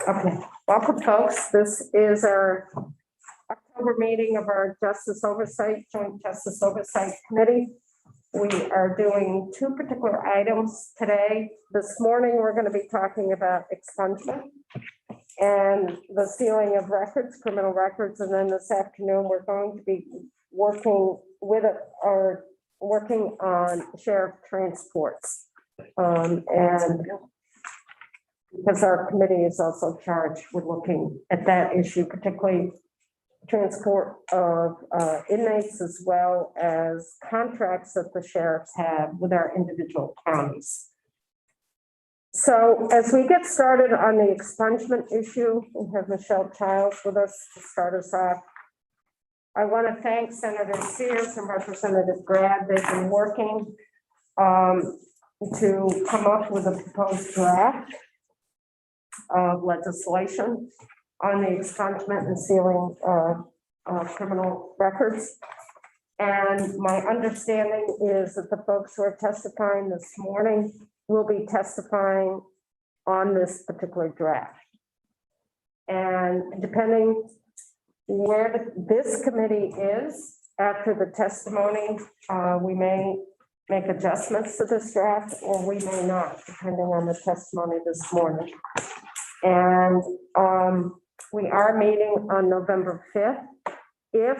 Okay, welcome folks. This is our October meeting of our Joint Justice Oversight Committee. We are doing two particular items today. This morning, we're going to be talking about expungement and the sealing of records, criminal records. And then this afternoon, we're going to be working on sheriff transports. And because our committee is also charged with looking at that issue, particularly transport of inmates, as well as contracts that the sheriffs have with our individual counties. So as we get started on the expungement issue, we have Michelle Childs with us to start us off. I want to thank Senator Sears and Representative Grad. They've been working to come up with a proposed draft of legislation on the expungement and sealing of criminal records. And my understanding is that the folks who are testifying this morning will be testifying on this particular draft. And depending where this committee is after the testimony, we may make adjustments to this draft, or we may not, depending on the testimony this morning. And we are meeting on November 5th. If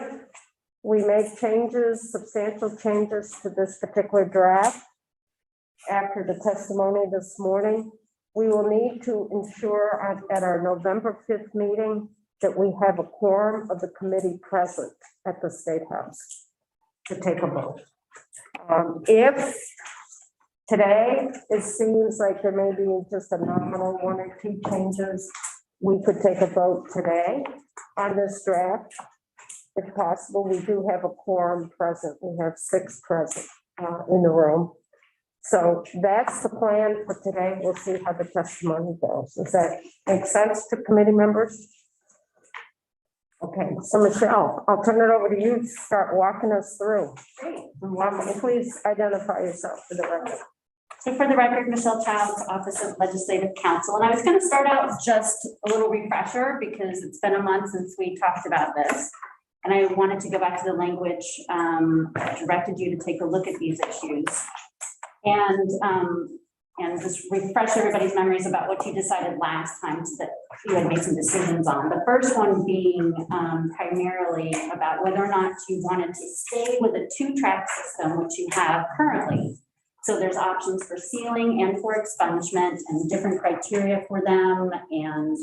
we make changes, substantial changes to this particular draft after the testimony this morning, we will need to ensure at our November 5th meeting that we have a quorum of the committee present at the State House to take a vote. If today it seems like there may be just a nominal one or two changes, we could take a vote today on this draft. If possible, we do have a quorum present. We have 6 present in the room. So that's the plan for today. We'll see how the testimony goes. Does that make sense to committee members? Okay, so Michelle, I'll turn it over to you to start walking us through. Please identify yourself for the record. So for the record, Michelle Childs, Office of Legislative Counsel. And I was going to start out with just a little refresher because it's been a month since we talked about this. And I wanted to go back to the language that directed you to take a look at these issues. And just refresh everybody's memories about what you decided last time so that you had made some decisions on. The first one being primarily about whether or not you wanted to stay with a 2-track system, which you have currently. So there's options for sealing and for expungement and different criteria for them. And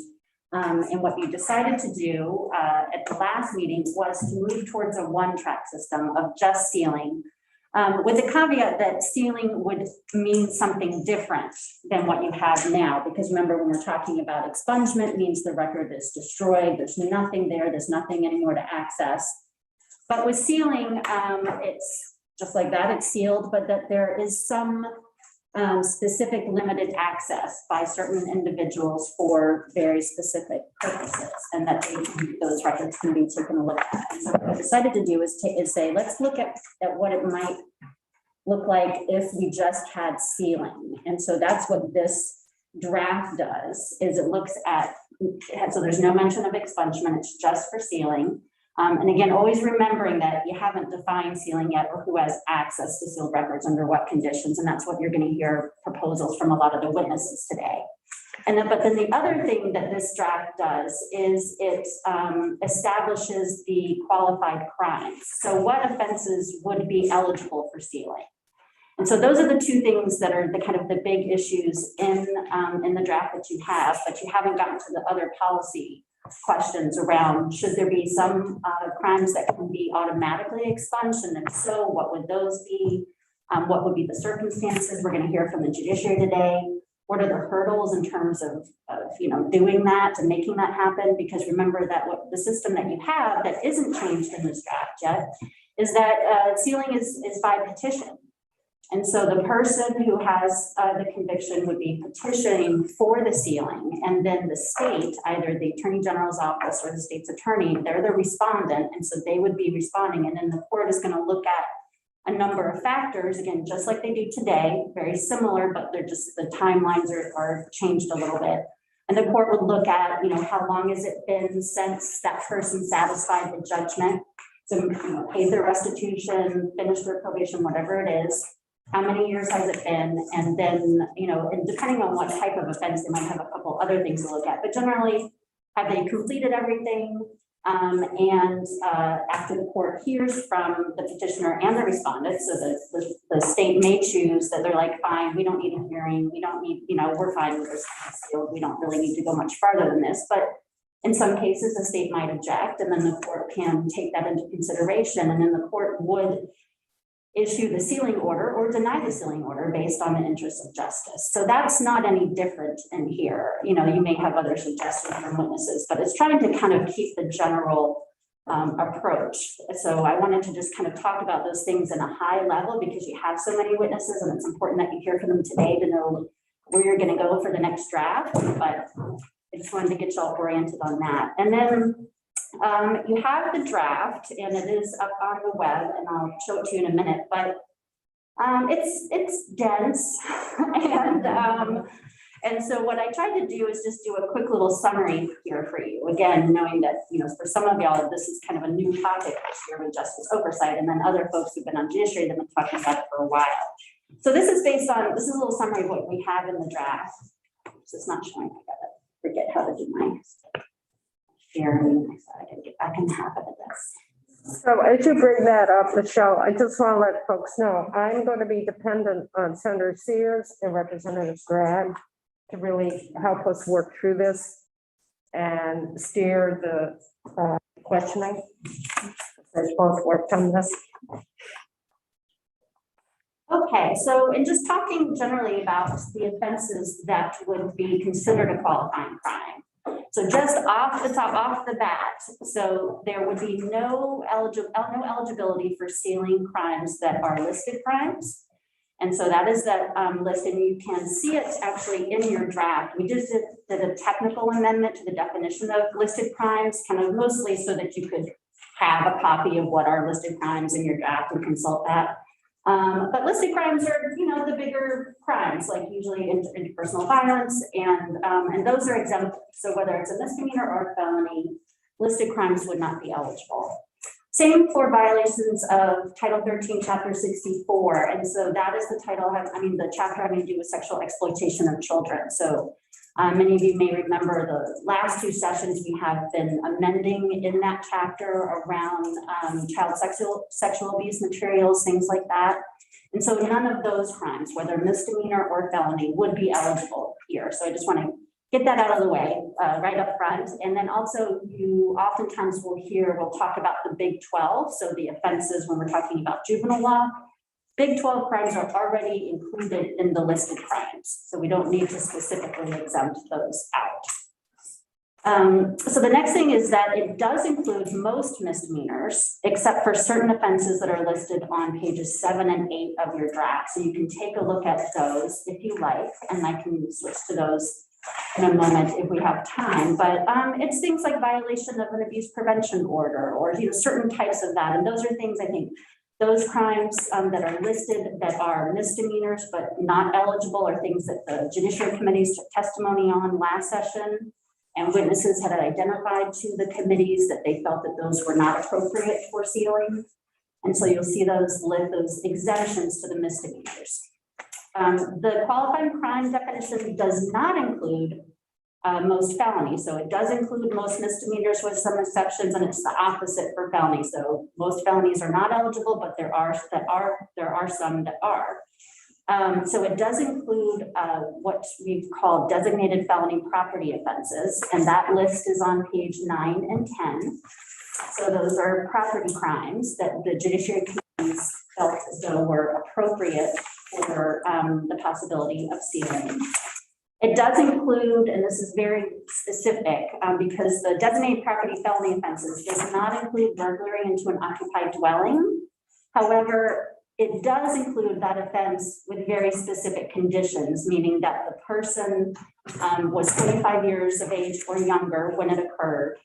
what you decided to do at the last meeting was to move towards a 1-track system of just sealing, with the caveat that sealing would mean something different than what you have now. Because remember, when we're talking about expungement, means the record is destroyed. There's nothing there. There's nothing anymore to access. But with sealing, it's just like that. It's sealed, but that there is some specific limited access by certain individuals for very specific purposes, and that those records can be taken a look at. And so what I decided to do is say, let's look at what it might look like if we just had sealing. And so that's what this draft does, is it looks at, so there's no mention of expungement, it's just for sealing. And again, always remembering that you haven't defined sealing yet, or who has access to sealed records under what conditions. And that's what you're going to hear proposals from a lot of the witnesses today. And then, but then the other thing that this draft does is it establishes the qualified crimes. So what offenses would be eligible for sealing? And so those are the 2 things that are the kind of the big issues in the draft that you have, but you haven't gotten to the other policy questions around, should there be some crimes that can be automatically expunged, and if so, what would those be? What would be the circumstances? We're going to hear from the judiciary today. What are the hurdles in terms of doing that and making that happen? Because remember that what the system that you have that isn't changed in this draft yet is that sealing is by petition. And so the person who has the conviction would be petitioning for the sealing, and then the state, either the Attorney General's office or the state's attorney, they're the respondent, and so they would be responding, and then the court is going to look at a number of factors, again, just like they do today, very similar, but they're just, the timelines are changed a little bit. And the court would look at, how long has it been since that person satisfied the judgment? So, paid their restitution, finished their probation, whatever it is. How many years has it been? And then, and depending on what type of offense, they might have a couple other things to look at. But generally, have they completed everything? After the court hears from the petitioner and the respondent, so the state may choose that they're like, fine, we don't need a hearing, we don't need, we're fine with this field, we don't really need to go much farther than this. But in some cases, the state might object, and then the court can take that into consideration, and then the court would issue the sealing order or deny the sealing order based on the interests of justice. So that's not any different in here. You may have other suggestions from witnesses, but it's trying to kind of keep the general approach. So I wanted to just kind of talk about those things in a high level because you have so many witnesses, and it's important that you hear from them today to know where you're going to go for the next draft. But I just wanted to get y'all oriented on that. And then you have the draft, and it is up on the web, and I'll show it to you in a minute, but it's dense. And so what I tried to do is just do a quick little summary here for you. Again, knowing that, for some of y'all, this is kind of a new topic this year with justice oversight, and then other folks who've been on judiciary have been talking about it for a while. So this is a little summary of what we have in the draft. So it's not showing, I gotta forget how to do my sharing. I gotta get back in the habit of this. So as you bring that up, Michelle, I just want to let folks know, I'm going to be dependent on Senator Sears and Representative Grad to really help us work through this and steer the questioning. They both worked on this. Okay, so in just talking generally about the offenses that would be considered a qualifying crime. So just off the bat, so there would be no eligibility for sealing crimes that are listed crimes. And so that is that list, and you can see it actually in your draft. We just did a technical amendment to the definition of listed crimes, kind of mostly so that you could have a copy of what are listed crimes in your draft and consult that. But listed crimes are, the bigger crimes, like usually interpersonal violence, and those are exempt. So whether it's a misdemeanor or a felony, listed crimes would not be eligible. Same for violations of Title 13, Chapter 64. And so that is the the chapter having to do with sexual exploitation of children. So many of you may remember the last two sessions we have been amending in that chapter around child sexual abuse materials, things like that. And so none of those crimes, whether misdemeanor or felony, would be eligible here. So I just want to get that out of the way right up front. And then also you oftentimes we'll talk about the Big 12. So the offenses when we're talking about juvenile law, Big 12 crimes are already included in the listed crimes. So we don't need to specifically exempt those out. So the next thing is that it does include most misdemeanors, except for certain offenses that are listed on pages 7 and 8 of your draft. So you can take a look at those if you like, and I can switch to those in a moment if we have time. But it's things like violation of an abuse prevention order, or certain types of that. And those are things I think those crimes that are listed that are misdemeanors but not eligible are things that the Judiciary Committees took testimony on last session, and witnesses had identified to the committees that they felt that those were not appropriate for sealing. And so you'll see those exemptions to the misdemeanors. The qualifying crime definition does not include most felonies. So it does include most misdemeanors with some exceptions, and it's the opposite for felonies. So most felonies are not eligible, but there are some that are. So it does include what we call designated felony property offenses, and that list is on page 9 and 10. So those are property crimes that the Judiciary Committees felt as though were appropriate for the possibility of sealing. It does include, and this is very specific, because the designated property felony offenses does not include burglary into an occupied dwelling. However, it does include that offense with very specific conditions, meaning that the person was 25 years of age or younger when it occurred,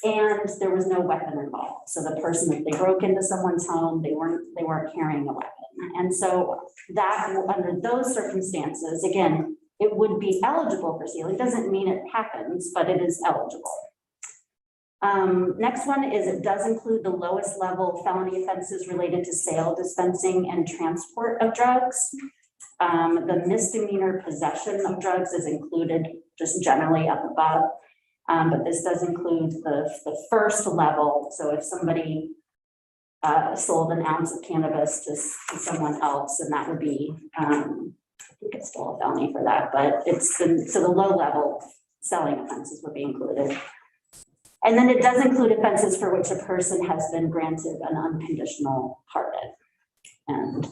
and there was no weapon involved. So the person, if they broke into someone's home, they weren't carrying a weapon. And so that, under those circumstances, again, it would be eligible for sealing. Doesn't mean it happens, but it is eligible. Next one is it does include the lowest level felony offenses related to sale, dispensing, and transport of drugs. The misdemeanor possession of drugs is included just generally up above, but this does include the first level. So if somebody sold an ounce of cannabis to someone else, and that would be, I think it's still a felony for that, but it's so the low level selling offenses would be included. And then it does include offenses for which a person has been granted an unconditional pardon. And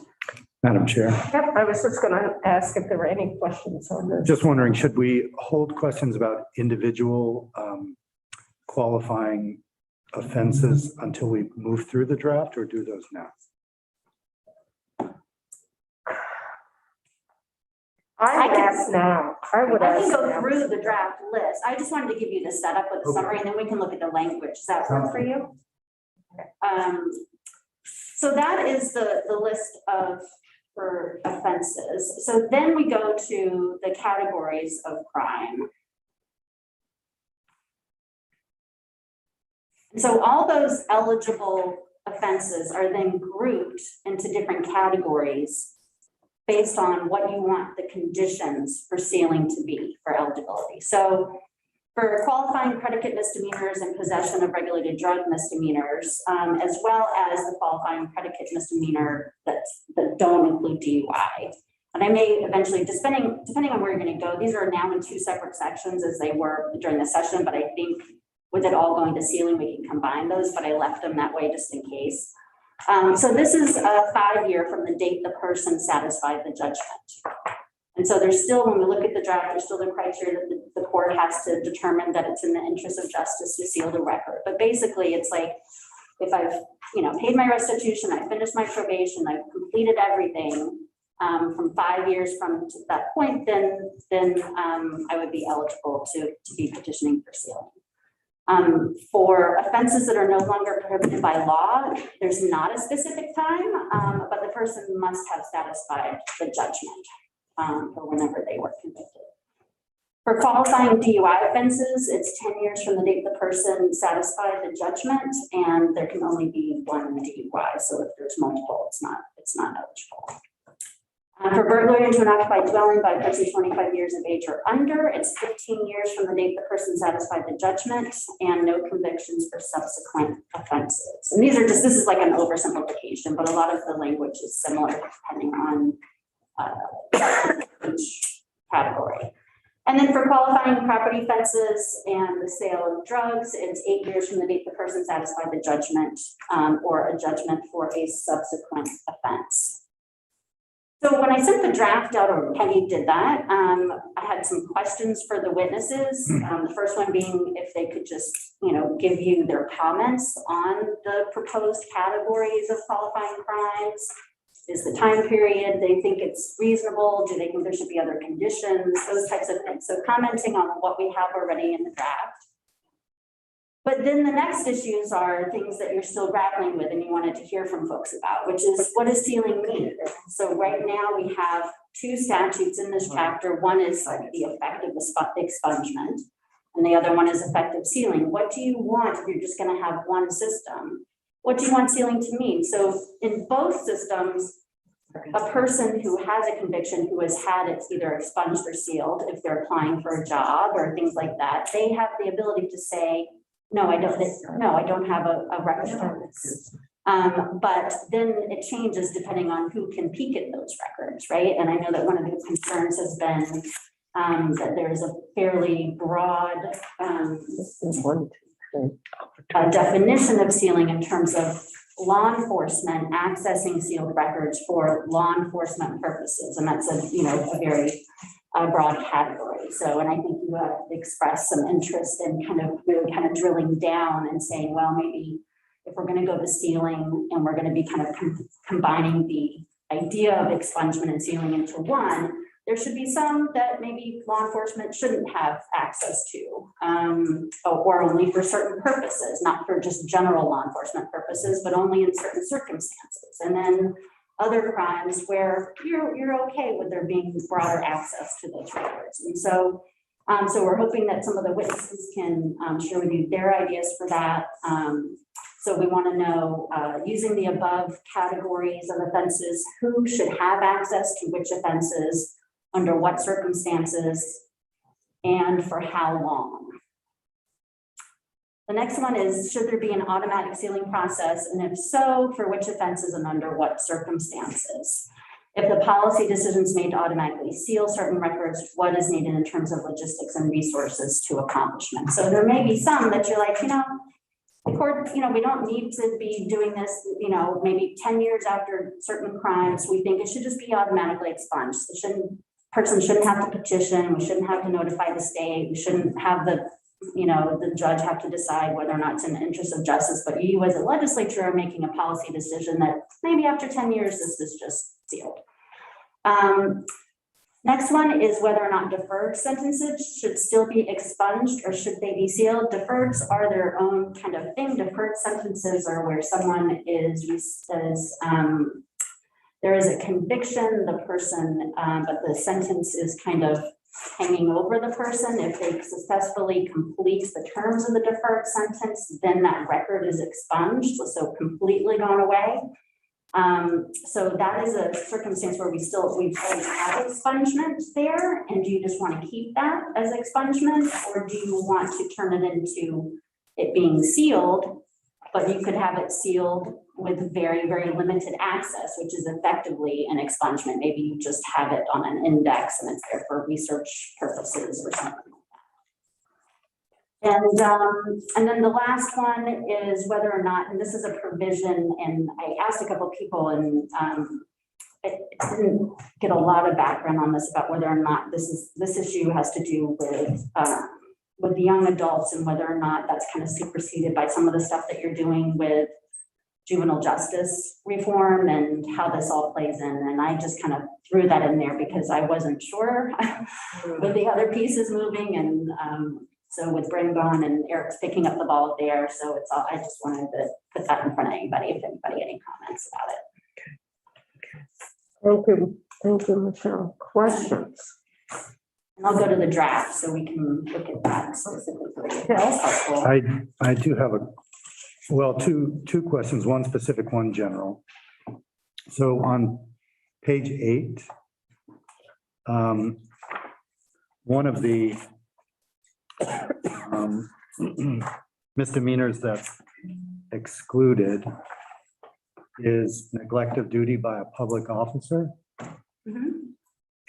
Madam Chair, Yep, I was just going to ask if there were any questions on this. just wondering, should we hold questions about individual qualifying offenses until we move through the draft, or do those now? I would ask now. I would I ask can go now. through the draft list. I just wanted to give you the setup with the Okay. summary, and then we can look at the language. Does that work for you? So that is the list for offenses. So then we go to the categories of crime. So all those eligible offenses are then grouped into different categories based on what you want the conditions for sealing to be for eligibility. So for qualifying predicate misdemeanors and possession of regulated drug misdemeanors, as well as the qualifying predicate misdemeanor that don't include DUI. And I may eventually, depending on where you're going to go, these are now in two separate sections as they were during the session, but I think with it all going to sealing, we can combine those, but I left them that way just in case. So this is a 5-year from the date the person satisfied the judgment. And so there's still, when we look at the draft, there's still the criteria that the court has to determine that it's in the interest of justice to seal the record. But basically it's like, if I've, paid my restitution, I finished my probation, I've completed everything from 5 years from that point, then I would be eligible to be petitioning for sealing. For offenses that are no longer prohibited by law, there's not a specific time, but the person must have satisfied the judgment for whenever they were convicted. For qualifying DUI offenses, it's 10 years from the date the person satisfied the judgment, and there can only be one DUI. So if there's multiple, it's not eligible. For burglary into an occupied dwelling by a person 25 years of age or under, it's 15 years from the date the person satisfied the judgment, and no convictions for subsequent offenses. And these are this is like an oversimplification, but a lot of the language is similar depending on each category. And then for qualifying property offenses and the sale of drugs, it's 8 years from the date the person satisfied the judgment or a judgment for a subsequent offense. So when I sent the draft out, or Penny did that, I had some questions for the witnesses. The first one being if they could just, give you their comments on the proposed categories of qualifying crimes. Is the time period they think it's reasonable? Do they think there should be other conditions? Those types of things. So commenting on what we have already in the draft. But then the next issues are things that you're still grappling with and you wanted to hear from folks about, which is what does sealing mean? So right now we have 2 statutes in this chapter. One is the effective expungement, and the other one is effective sealing. What do you want if you're just going to have one system? What do you want sealing to mean? So in both systems, a person who has a conviction who has had it either expunged or sealed, if they're applying for a job or things like that, they have the ability to say, no, I don't have a record on this. But then it changes depending on who can peek at those records, right? And I know that one of the concerns has been that there's a fairly broad definition of sealing in terms of law enforcement accessing sealed records for law enforcement purposes. And that's a very broad category. So, and I think you have expressed some interest in really drilling down and saying, well, maybe if we're going to go to sealing and we're going to be combining the idea of expungement and sealing into one, there should be some that maybe law enforcement shouldn't have access to, or only for certain purposes, not for just general law enforcement purposes, but only in certain circumstances. And then other crimes where you're okay with there being broader access to those records. And so, so we're hoping that some of the witnesses can share with you their ideas for that. So we want to know, using the above categories of offenses, who should have access to which offenses, under what circumstances, and for how long. The next one is, should there be an automatic sealing process? And if so, for which offenses and under what circumstances? If the policy decision is made to automatically seal certain records, what is needed in terms of logistics and resources to accomplishment? So there may be some that you're like, the court, we don't need to be doing this, maybe 10 years after certain crimes. We think it should just be automatically expunged. Person shouldn't have to petition. We shouldn't have to notify the state. We shouldn't have the judge have to decide whether or not it's in the interest of justice, but you as a legislature are making a policy decision that maybe after 10 years, this is just sealed. Next one is whether or not deferred sentences should still be expunged or should they be sealed. Deferreds are their own kind of thing. Deferred sentences are where someone there is a conviction, the person, but the sentence is kind of hanging over the person. If they successfully complete the terms of the deferred sentence, then that record is expunged, so completely gone away. So that is a circumstance where we always have expungement there. And do you just want to keep that as expungement, or do you want to turn it into it being sealed, but you could have it sealed with very, very limited access, which is effectively an expungement. Maybe you just have it on an index and it's there for research purposes or something like that. And then the last one is whether or not, and this is a provision, and I asked a couple of people and I didn't get a lot of background on this about whether or not this issue has to do with the young adults and whether or not that's kind of superseded by some of the stuff that you're doing with juvenile justice reform and how this all plays in. And I just kind of threw that in there because I wasn't sure with the other pieces moving. And so with Bryn gone and Eric's picking up the ball there. So it's all, I just wanted to put that in front of anybody, if anybody had any comments about it. Thank you, Michelle. Questions? And I'll go to the draft so we can look at that specifically. That's helpful. I do have two questions, one specific, one general. So on page 8, one of the misdemeanors that's excluded is neglect of duty by a public officer.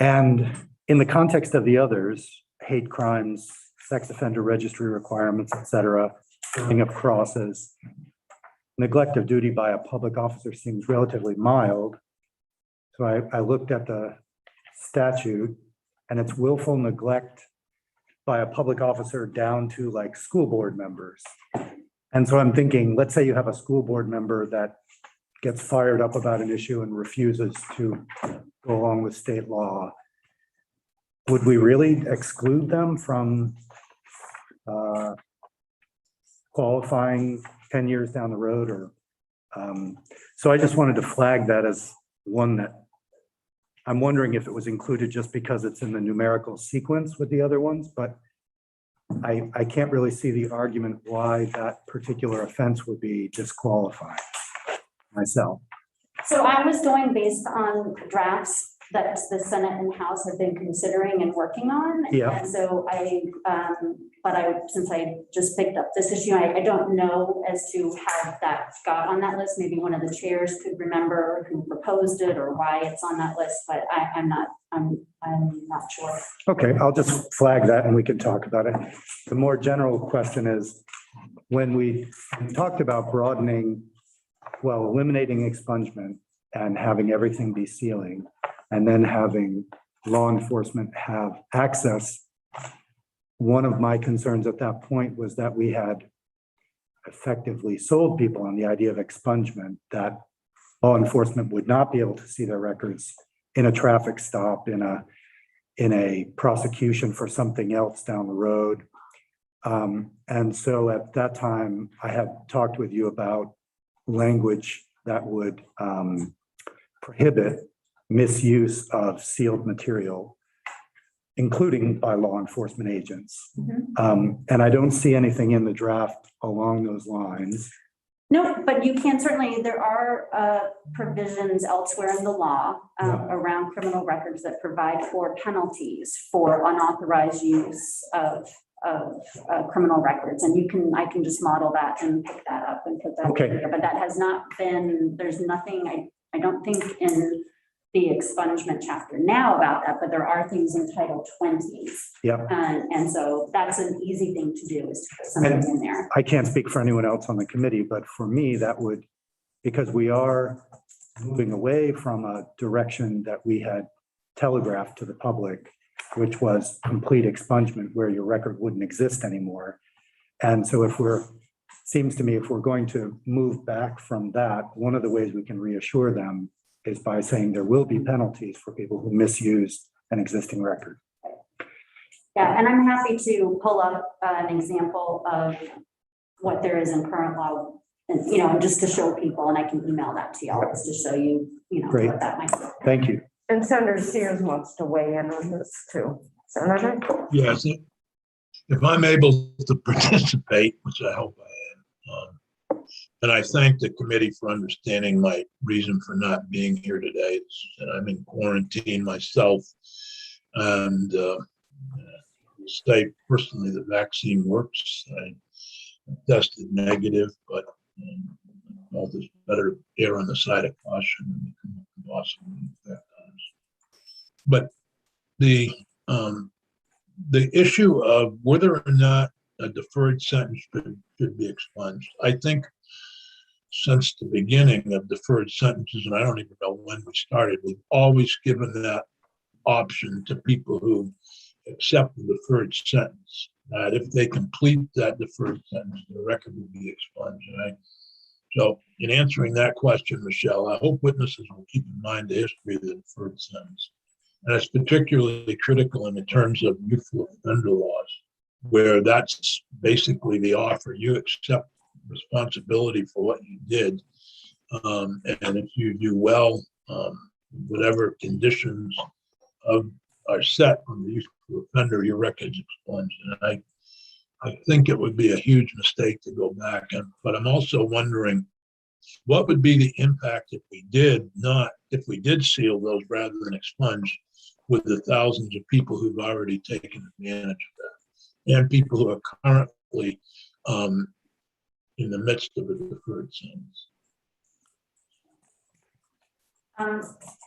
And in the context of the others, hate crimes, sex offender registry requirements, et cetera, filling of crosses, neglect of duty by a public officer seems relatively mild. So I looked at the statute and it's willful neglect by a public officer down to like school board members. And so I'm thinking, let's say you have a school board member that gets fired up about an issue and refuses to go along with state law. Would we really exclude them from qualifying 10 years down the road? Or so I just wanted to flag that as one that I'm wondering if it was included just because it's in the numerical sequence with the other ones, but I can't really see the argument why that particular offense would be disqualified myself. So I was going based on drafts that the Senate and House have been considering and working on. Yeah. And so since I just picked up this issue, I don't know as to how that got on that list. Maybe one of the chairs could remember who proposed it or why it's on that list, but I'm not sure. Okay, I'll just flag that and we can talk about it. The more general question is, when we talked about eliminating expungement and having everything be sealing, and then having law enforcement have access, one of my concerns at that point was that we had effectively sold people on the idea of expungement, that law enforcement would not be able to see their records in a traffic stop, in a prosecution for something else down the road. And so at that time, I had talked with you about language that would prohibit misuse of sealed material, including by law enforcement agents. And I don't see anything in the draft along those lines. No, but you can certainly, there are provisions elsewhere in the law around criminal records that provide for penalties for unauthorized use of criminal records. And I can just model that and pick that up and put that Okay. in there. But that has not been, there's nothing, I don't think in the expungement chapter now about that, but there are things in Title 20. Yep. And so that's an easy thing to do, is to put something in there. I can't speak for anyone else on the committee, but for me, that would, because we are moving away from a direction that we had telegraphed to the public, which was complete expungement where your record wouldn't exist anymore. And so seems to me, if we're going to move back from that, one of the ways we can reassure them is by saying there will be penalties for people who misuse an existing record. Yeah, and I'm happy to pull up an example of what there is in current law, and just to show people, and I can email that to y'all, just to show you, Great. what that might be. Thank you. And Senator Sears wants to weigh in on this too. Senator? Yes, if I'm able to participate, which I hope I am, and I thank the committee for understanding my reason for not being here today. And I'm in quarantine myself, and say personally the vaccine works. I tested negative, but all this better err on the side of caution and possibly infect others. But the issue of whether or not a deferred sentence should be expunged, I think since the beginning of deferred sentences, and I don't even know when we started, we've always given that option to people who accept the deferred sentence, that if they complete that deferred sentence, the record will be expunged. So in answering that question, Michelle, I hope witnesses will keep in mind the history of the deferred sentence. And it's particularly critical in the terms of youthful offender laws, where that's basically the offer. You accept responsibility for what you did. And if you do well, whatever conditions are set on the youthful offender, your record's expunged. And I think it would be a huge mistake to go back. But I'm also wondering, what would be the impact if we did seal those rather than expunge, with the thousands of people who've already taken advantage of that, and people who are currently in the midst of a deferred sentence?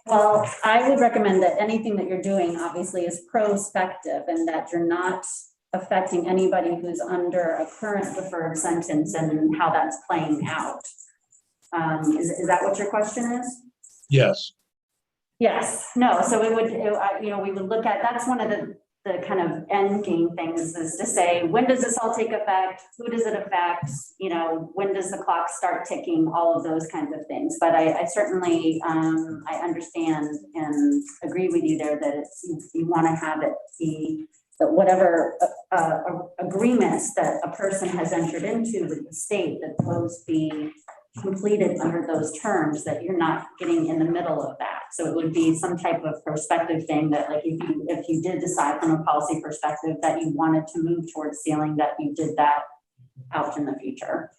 Well, I would recommend that anything that you're doing obviously is prospective, and that you're not affecting anybody who's under a current deferred sentence and how that's playing out. Is that what your question is? Yes. Yes, no, so we would look at, that's one of the kind of end game things, is to say, when does this all take effect? Who does it affect? When does the clock start ticking? All of those kinds of things. But I certainly, I understand and agree with you there that you want to have it be that whatever agreements that a person has entered into with the state, that those be completed under those terms, that you're not getting in the middle of that. So it would be some type of prospective thing that, like, if you did decide from a policy perspective that you wanted to move towards sealing, that you did that out in the future.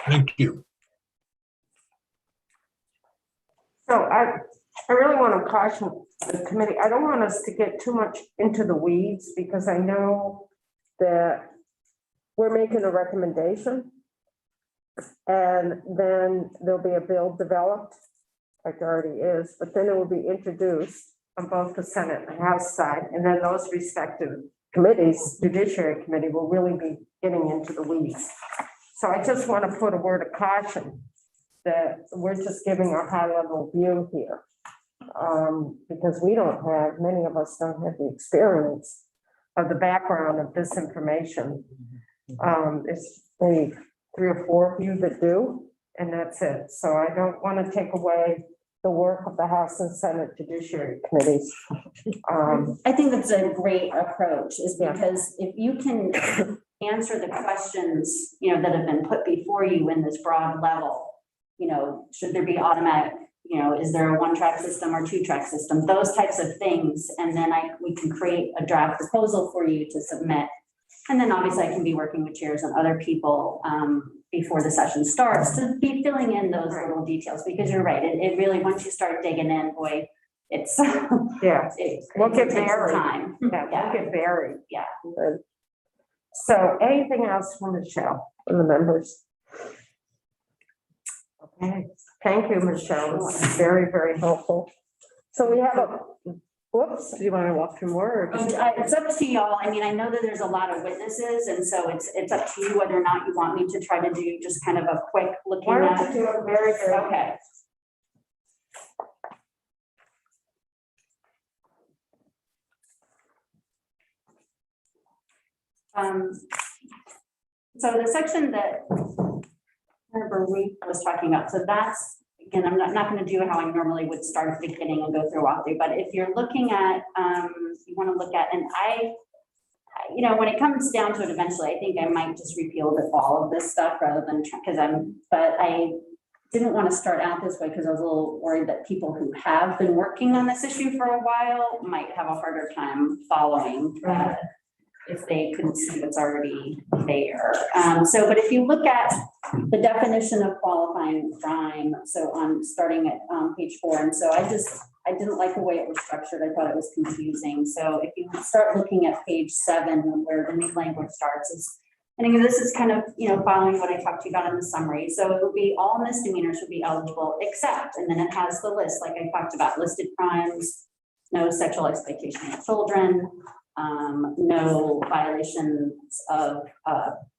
Thank you. So I really want to caution the committee. I don't want us to get too much into the weeds, because I know that we're making a recommendation, and then there'll be a bill developed, like there already is, but then it will be introduced on both the Senate and House side, and then those respective committees, Judiciary Committee, will really be getting into the weeds. So I just want to put a word of caution that we're just giving a high level view here. Because many of us don't have the experience of the background of this information. It's maybe 3 or 4 of you that do, and that's it. So I don't want to take away the work of the House and Senate Judiciary Committees. I think that's a great approach, is because if you can answer the questions, that have been put before you in this broad level, should there be automatic, is there a 1-track system or 2-track system? Those types of things. And then we can create a draft proposal for you to submit. And then obviously I can be working with chairs and other people before the session starts to be filling in those little details, because you're right. It really, once you start digging in, boy, it's, Yeah, we'll get takes some buried. time. Yeah, we'll get buried. Yeah. So anything else from Michelle, from the members? Okay, thank you, Michelle. This is very, very helpful. So we have whoops, do you want to walk through more? Or just- It's up to y'all. I mean, I know that there's a lot of witnesses, and so it's up to you whether or not you want me to try to do just kind of a quick looking Why don't at. you do it very, very. Okay. So the section that Ruth was talking about, so that's, again, I'm not going to do how I normally would start at the beginning and go through all through, but if you're looking at, you want to look at, and when it comes down to it eventually, I think I might just repeal all of this stuff rather than, but I didn't want to start out this way because I was a little worried that people who have been working on this issue for a while might have a harder time following if they couldn't see what's already there. But if you look at the definition of qualifying crime, so on starting at page 4, and so I didn't like the way it was structured. I thought it was confusing. So if you start looking at page 7, where the new language starts, and again, this is kind of, following what I talked to you about in the summary. So it would be all misdemeanors would be eligible except, and then it has the list, like I talked about, listed crimes, no sexual exploitation of children, no violations of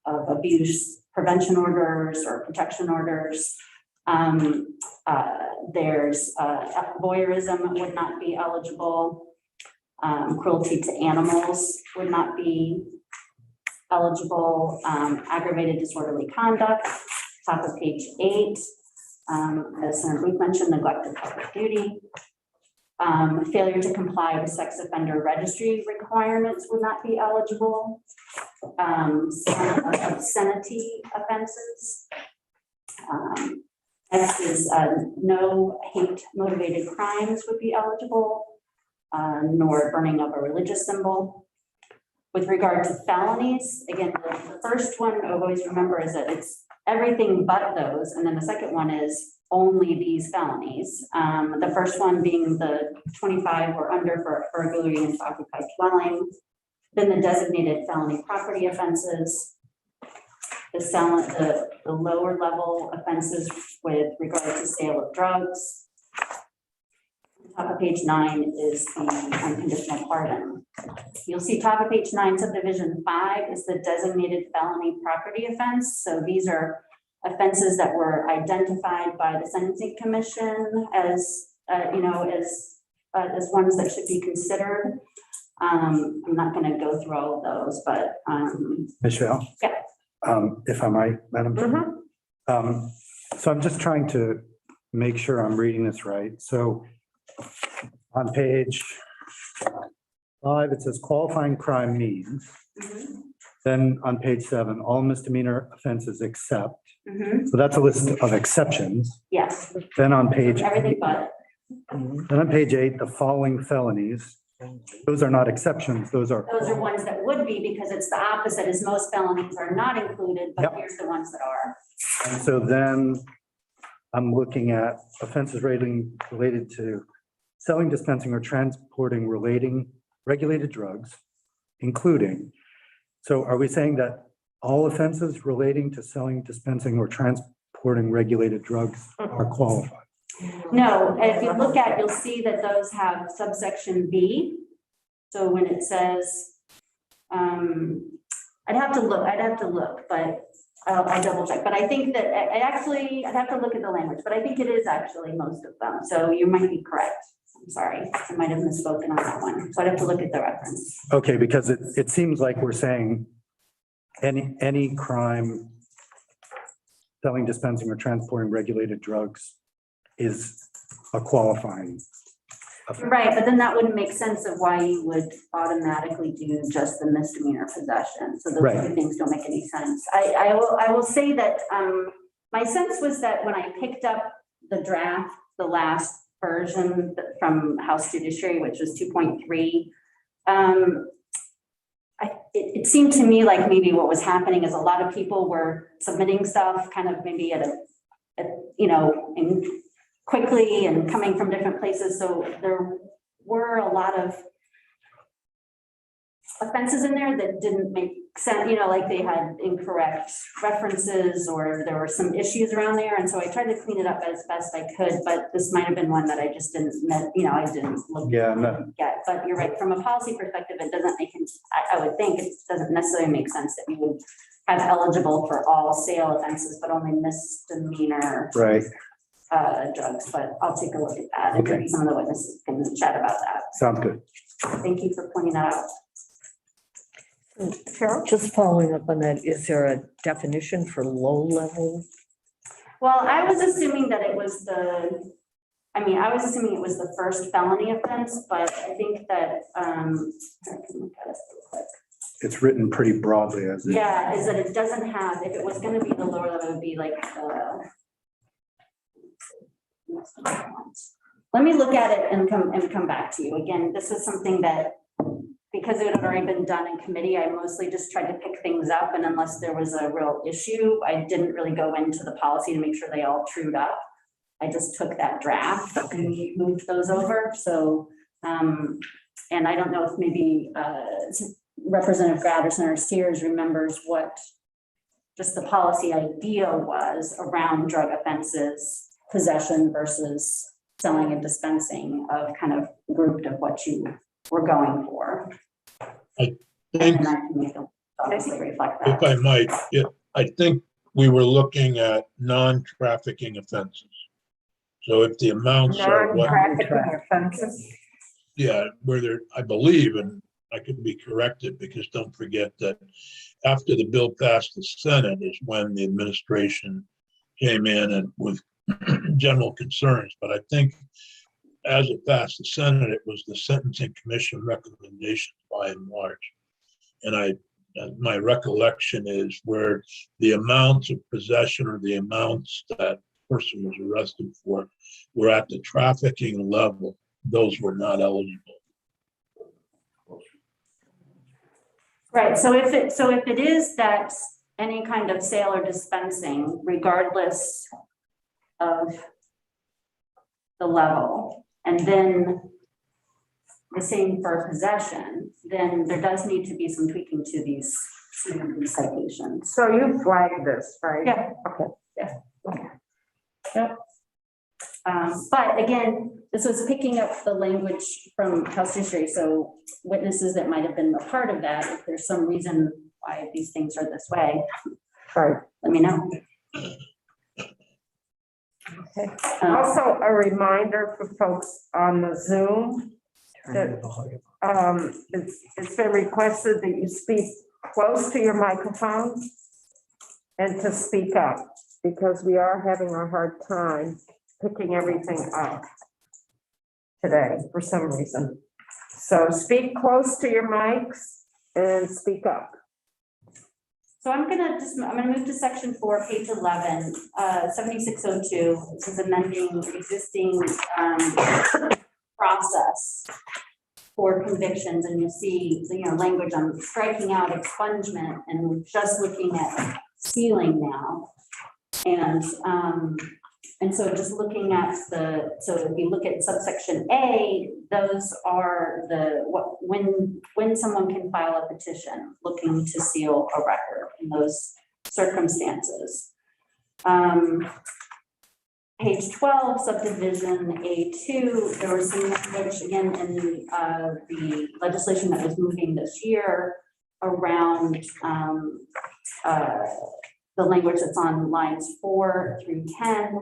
abuse prevention orders or protection orders. There's voyeurism would not be eligible. Cruelty to animals would not be eligible. Aggravated disorderly conduct, top of page 8. As Senator Booth mentioned, neglect of public duty. Failure to comply with sex offender registry requirements would not be eligible. Obscenity offenses. Next is no hate motivated crimes would be eligible, nor burning of a religious symbol. With regard to felonies, again, the first one I always remember is that it's everything but those, and then the second one is only these felonies. The first one being the 25 or under for burglary into occupied dwelling, then the designated felony property offenses, the lower level offenses with regard to sale of drugs. Top of page 9 is the unconditional pardon. You'll see top of page 9, subdivision 5 is the designated felony property offense. So these are offenses that were identified by the Sentencing Commission as, as ones that should be considered. I'm not going to go through all of those, but Michelle? Yeah. If I might, Madam. Mhm. So I'm just trying to make sure I'm reading this right. So on page 5, it says qualifying crime means. Then on page 7, all misdemeanor offenses except. So that's a list of exceptions. Yes, Then on page, everything but. then on page 8, the following felonies. Those are not exceptions. Those are ones that would be, because it's the opposite, is most felonies are not included, but Yep. here's the ones that are. And so then I'm looking at offenses related to selling, dispensing, or transporting regulated drugs, including. So are we saying that all offenses relating to selling, dispensing, or transporting regulated drugs are qualified? No, if you look at, you'll see that those have subsection B. So when it says, I'd have to look, but I'll double check. But I think that I'd have to look at the language, but I think it is actually most of them. So you might be correct. I'm sorry, I might have misspoken on that one. So I'd have to look at the reference. Okay, because it seems like we're saying any crime selling, dispensing, or transporting regulated drugs is a qualifying offense. Right, but then that wouldn't make sense of why you would automatically do just the misdemeanor possession. So those Right. two things don't make any sense. I will say that my sense was that when I picked up the draft the last version from House Judiciary, which was 2.3. It seemed to me like maybe what was happening is a lot of people were submitting stuff kind of maybe quickly and coming from different places. So there were a lot of offenses in there that didn't make sense, like they had incorrect references or there were some issues around there. And so I tried to clean it up as best I could, but this might have been one that I just didn't, I didn't look at. But you're right, from a policy perspective, it doesn't make, I would think it doesn't necessarily make sense that we would have eligible for all sale offenses, but only misdemeanor drugs. But I'll take a look at that. And maybe some of the witnesses can chat about that. Sounds good. Thank you for pointing that out. Cheryl? Just following up on that, is there a definition for low level? Well, I was assuming that it was the first felony offense, but I think that, I can look at it real quick. It's written pretty broadly as it. Yeah, is that it doesn't have, if it was gonna be the lower level, it would be like, let me look at it and come back to you. Again, this is something that, because it had already been done in committee, I mostly just tried to pick things up, and unless there was a real issue, I didn't really go into the policy to make sure they all trued up. I just took that draft and moved those over. So, and I don't know if maybe Representative Gratterson or Sears remembers what just the policy idea was around drug offenses, possession versus selling and dispensing, of kind of grouped of what you were going for. I think, and I can make them obviously reflect that. if I might, I think we were looking at non-trafficking offenses. So if the amounts are what, Non-trafficking offenses. where they're, I believe, and I could be corrected, because don't forget that after the bill passed the Senate is when the administration came in and with general concerns. But I think as it passed the Senate, it was the Sentencing Commission recommendations by and large. And my recollection is where the amounts of possession or the amounts that person was arrested for were at the trafficking level, those were not eligible. Right, so if it is that any kind of sale or dispensing, regardless of the level, and then the same for possession, then there does need to be some tweaking to these citations. So you flagged this, right? Yeah. Okay. Yeah. Yep. But again, this was picking up the language from House Judiciary, so witnesses that might have been a part of that, if there's some reason why these things are this way, Right. let me know. Okay. Also, a reminder for folks on the Zoom that it's been requested that you speak close to your microphone and to speak up, because we are having a hard time picking everything up today for some reason. So speak close to your mics and speak up. So I'm gonna move to section 4, page 11, 7602. This is amending existing process for convictions, and you'll see language on striking out expungement, and we're just looking at sealing now. And so just looking at so if you look at subsection A, those are when someone can file a petition looking to seal a record in those circumstances. Page 12, subdivision A2, there was some language again in the legislation that was moving this year around the language that's on lines 4 through 10.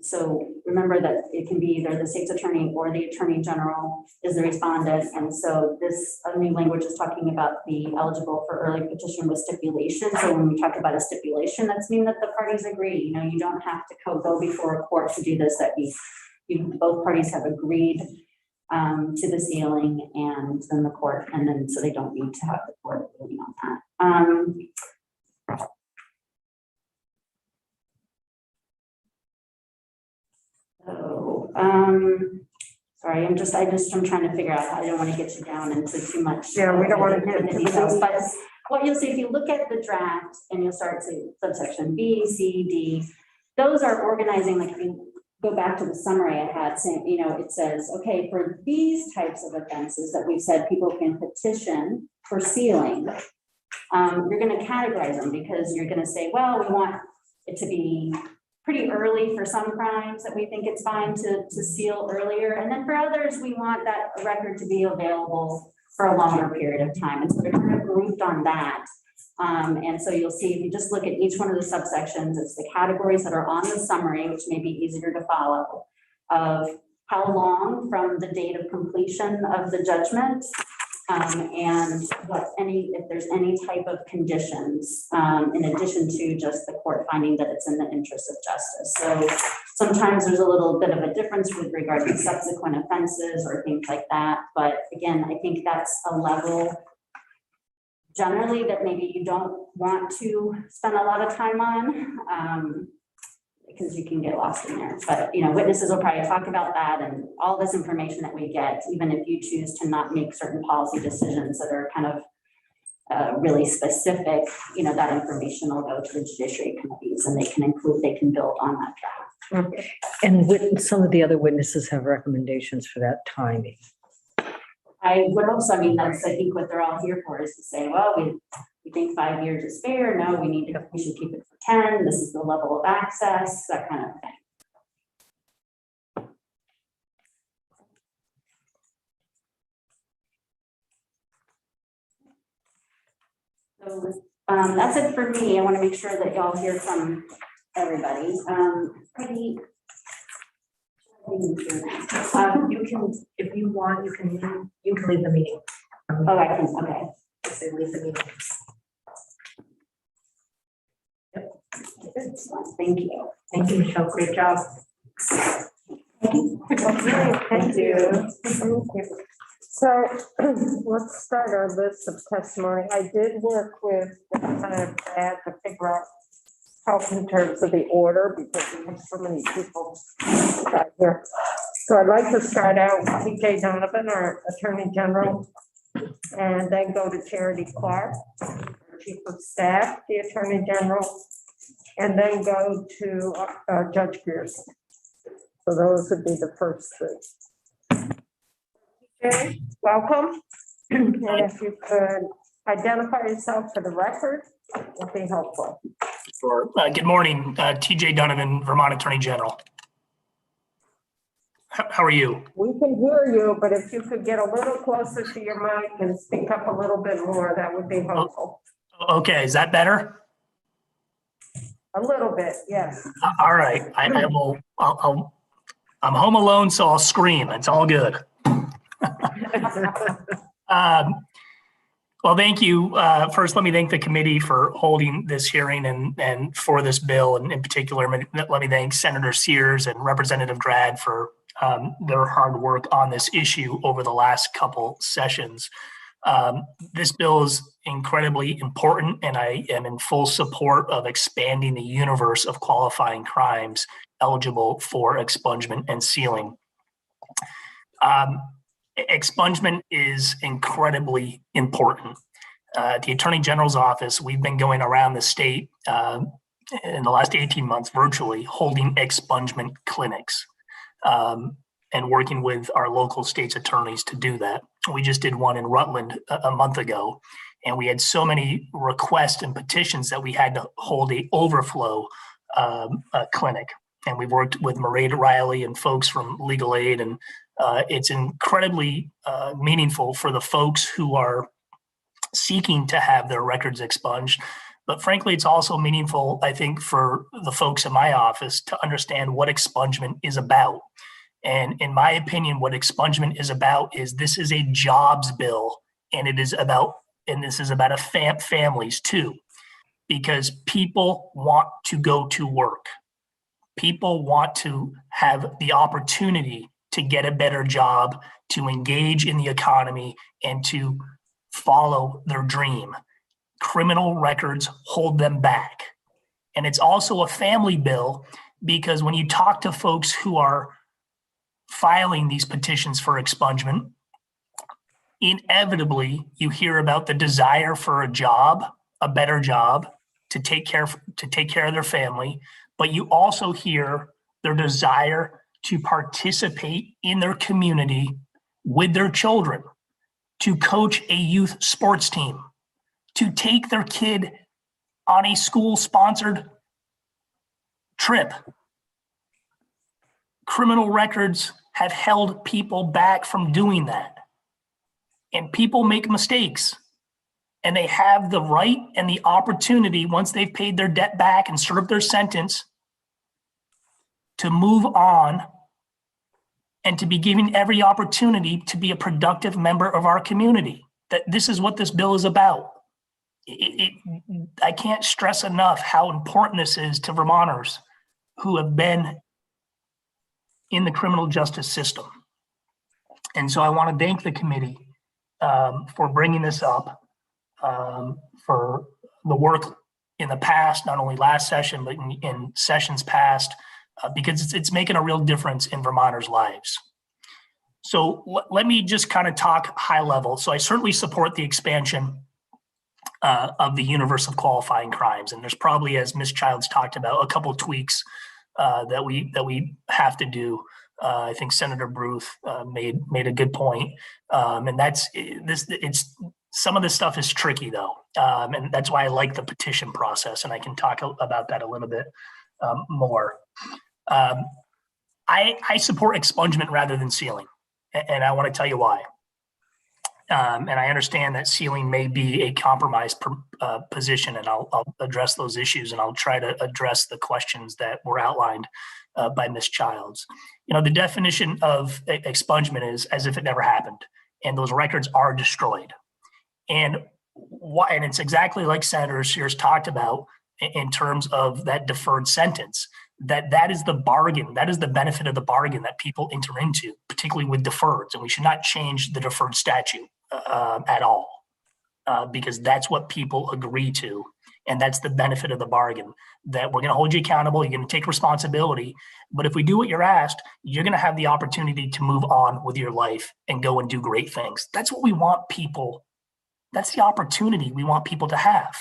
So remember that it can be either the state's attorney or the attorney general is the respondent. And so this new language is talking about the eligible for early petition with stipulation. So when we talk about a stipulation, that's mean that the parties agree. You don't have to go before a court to do this, that both parties have agreed to the sealing, and then the court, and then so they don't need to have the court ruling on that. Sorry, I'm trying to figure out, I don't want to get you down into too much. Yeah, we don't want to get into the details, but details. what you'll see, if you look at the draft and you'll start to subsection B, C, D, those are organizing, like if you go back to the summary I had saying, it says, okay, for these types of offenses that we've said people can petition for sealing, you're going to categorize them because you're going to say, well, we want it to be pretty early for some crimes that we think it's fine to seal earlier. And then for others, we want that record to be available for a longer period of time. And so they're kind of grouped on that. And so you'll see, if you just look at each one of the subsections, it's the categories that are on the summary, which may be easier to follow, of how long from the date of completion of the judgment, and if there's any type of conditions, in addition to just the court finding that it's in the interest of justice. So sometimes there's a little bit of a difference with regard to subsequent offenses or things like that. But again, I think that's a level generally that maybe you don't want to spend a lot of time on, because you can get lost in there. But witnesses will probably talk about that and all this information that we get, even if you choose to not make certain policy decisions that are kind of really specific, that information will go to the Judiciary Committees and they can build on that draft. And some of the other witnesses have recommendations for that timing. I would also, I think what they're all here for is to say, well, we think 5 years is fair. No, we should keep it for 10. This is the level of access, that kind of thing. So that's it for me. I want to make sure that y'all hear from everybody. You can, if you want, you can leave the meeting. Oh, I can, okay. Say leave the meeting. Thank you. Thank you, Michelle. Great job. Okay, thank you. So let's start our list of testimony. I did work with Lieutenant Brad to figure out help in terms of the order because we have so many people out here. So I'd like to start out with T.J. Donovan, our Attorney General, and then go to Charity Clark, our Chief of Staff, the Attorney General, and then go to Judge Pearson. So those would be the first three. Okay, welcome. And if you could identify yourself for the record, it would be helpful. Sure. Good morning, TJ Donovan, Vermont Attorney General. How are you? We can hear you, but if you could get a little closer to your mic and speak up a little bit more, that would be helpful. Okay, is that better? A little bit, yes. All right, I will. I'm home alone, so I'll scream. It's all good. Well, thank you. First, let me thank the committee for holding this hearing and for this bill. And in particular, let me thank Senator Sears and Representative Grad for their hard work on this issue over the last couple sessions. This bill is incredibly important, and I am in full support of expanding the universe of qualifying crimes eligible for expungement and sealing. Expungement is incredibly important. The Attorney General's office, we've been going around the state in the last 18 months virtually holding expungement clinics and working with our local state's attorneys to do that. We just did one in Rutland a month ago, and we had so many requests and petitions that we had to hold a overflow clinic. And we've worked with Mairead Riley and folks from Legal Aid, and it's incredibly meaningful for the folks who are seeking to have their records expunged. But frankly, it's also meaningful, I think, for the folks in my office to understand what expungement is about. And in my opinion, what expungement is about is this is a jobs bill, and this is about families too, because people want to go to work. People want to have the opportunity to get a better job, to engage in the economy, and to follow their dream. Criminal records hold them back. And it's also a family bill because when you talk to folks who are filing these petitions for expungement, inevitably you hear about the desire for a job, a better job, to take care of their family, but you also hear their desire to participate in their community with their children, to coach a youth sports team, to take their kid on a school-sponsored trip. Criminal records have held people back from doing that. And people make mistakes. And they have the right and the opportunity, once they've paid their debt back and served their sentence, to move on and to be given every opportunity to be a productive member of our community. That this is what this bill is about. I can't stress enough how important this is to Vermonters who have been in the criminal justice system. And so I want to thank the committee for bringing this up, for the work in the past, not only last session, but in sessions past, because it's making a real difference in Vermonters' lives. So let me just kind of talk high level. So I certainly support the expansion of the universe of qualifying crimes. And there's probably, as Ms. Childs talked about, a couple of tweaks that we have to do. I think Senator Bruce made a good point. And that's this. It's some of this stuff is tricky though. And that's why I like the petition process. And I can talk about that a little bit more. I support expungement rather than sealing. And I want to tell you why. And I understand that sealing may be a compromised position, and I'll address those issues, and I'll try to address the questions that were outlined by Ms. Childs. You know, the definition of expungement is as if it never happened, and those records are destroyed. And it's exactly like Senator Sears talked about in terms of that deferred sentence. That is the bargain. That is the benefit of the bargain that people enter into, particularly with deferreds. And we should not change the deferred statute at all, because that's what people agree to. And that's the benefit of the bargain, that we're going to hold you accountable. You're going to take responsibility. But if we do what you're asked, you're going to have the opportunity to move on with your life and go and do great things. That's what we want people. That's the opportunity we want people to have.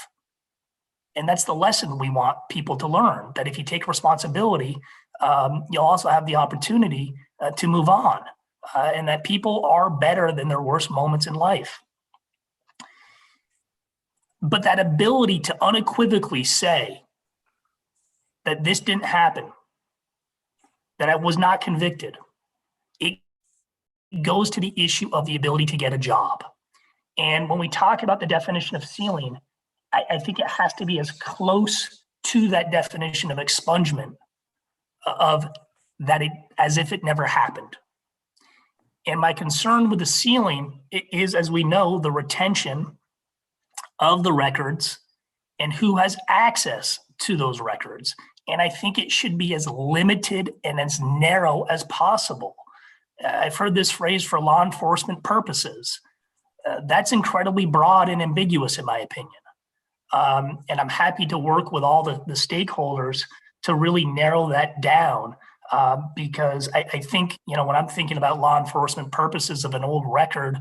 And that's the lesson we want people to learn, that if you take responsibility, you'll also have the opportunity to move on, and that people are better than their worst moments in life. But that ability to unequivocally say that this didn't happen, that I was not convicted, it goes to the issue of the ability to get a job. And when we talk about the definition of sealing, I think it has to be as close to that definition of expungement of that as if it never happened. And my concern with the sealing is, as we know, the retention of the records and who has access to those records. And I think it should be as limited and as narrow as possible. I've heard this phrase, for law enforcement purposes. That's incredibly broad and ambiguous, in my opinion. And I'm happy to work with all the stakeholders to really narrow that down, because I think, you know, when I'm thinking about law enforcement purposes of an old record,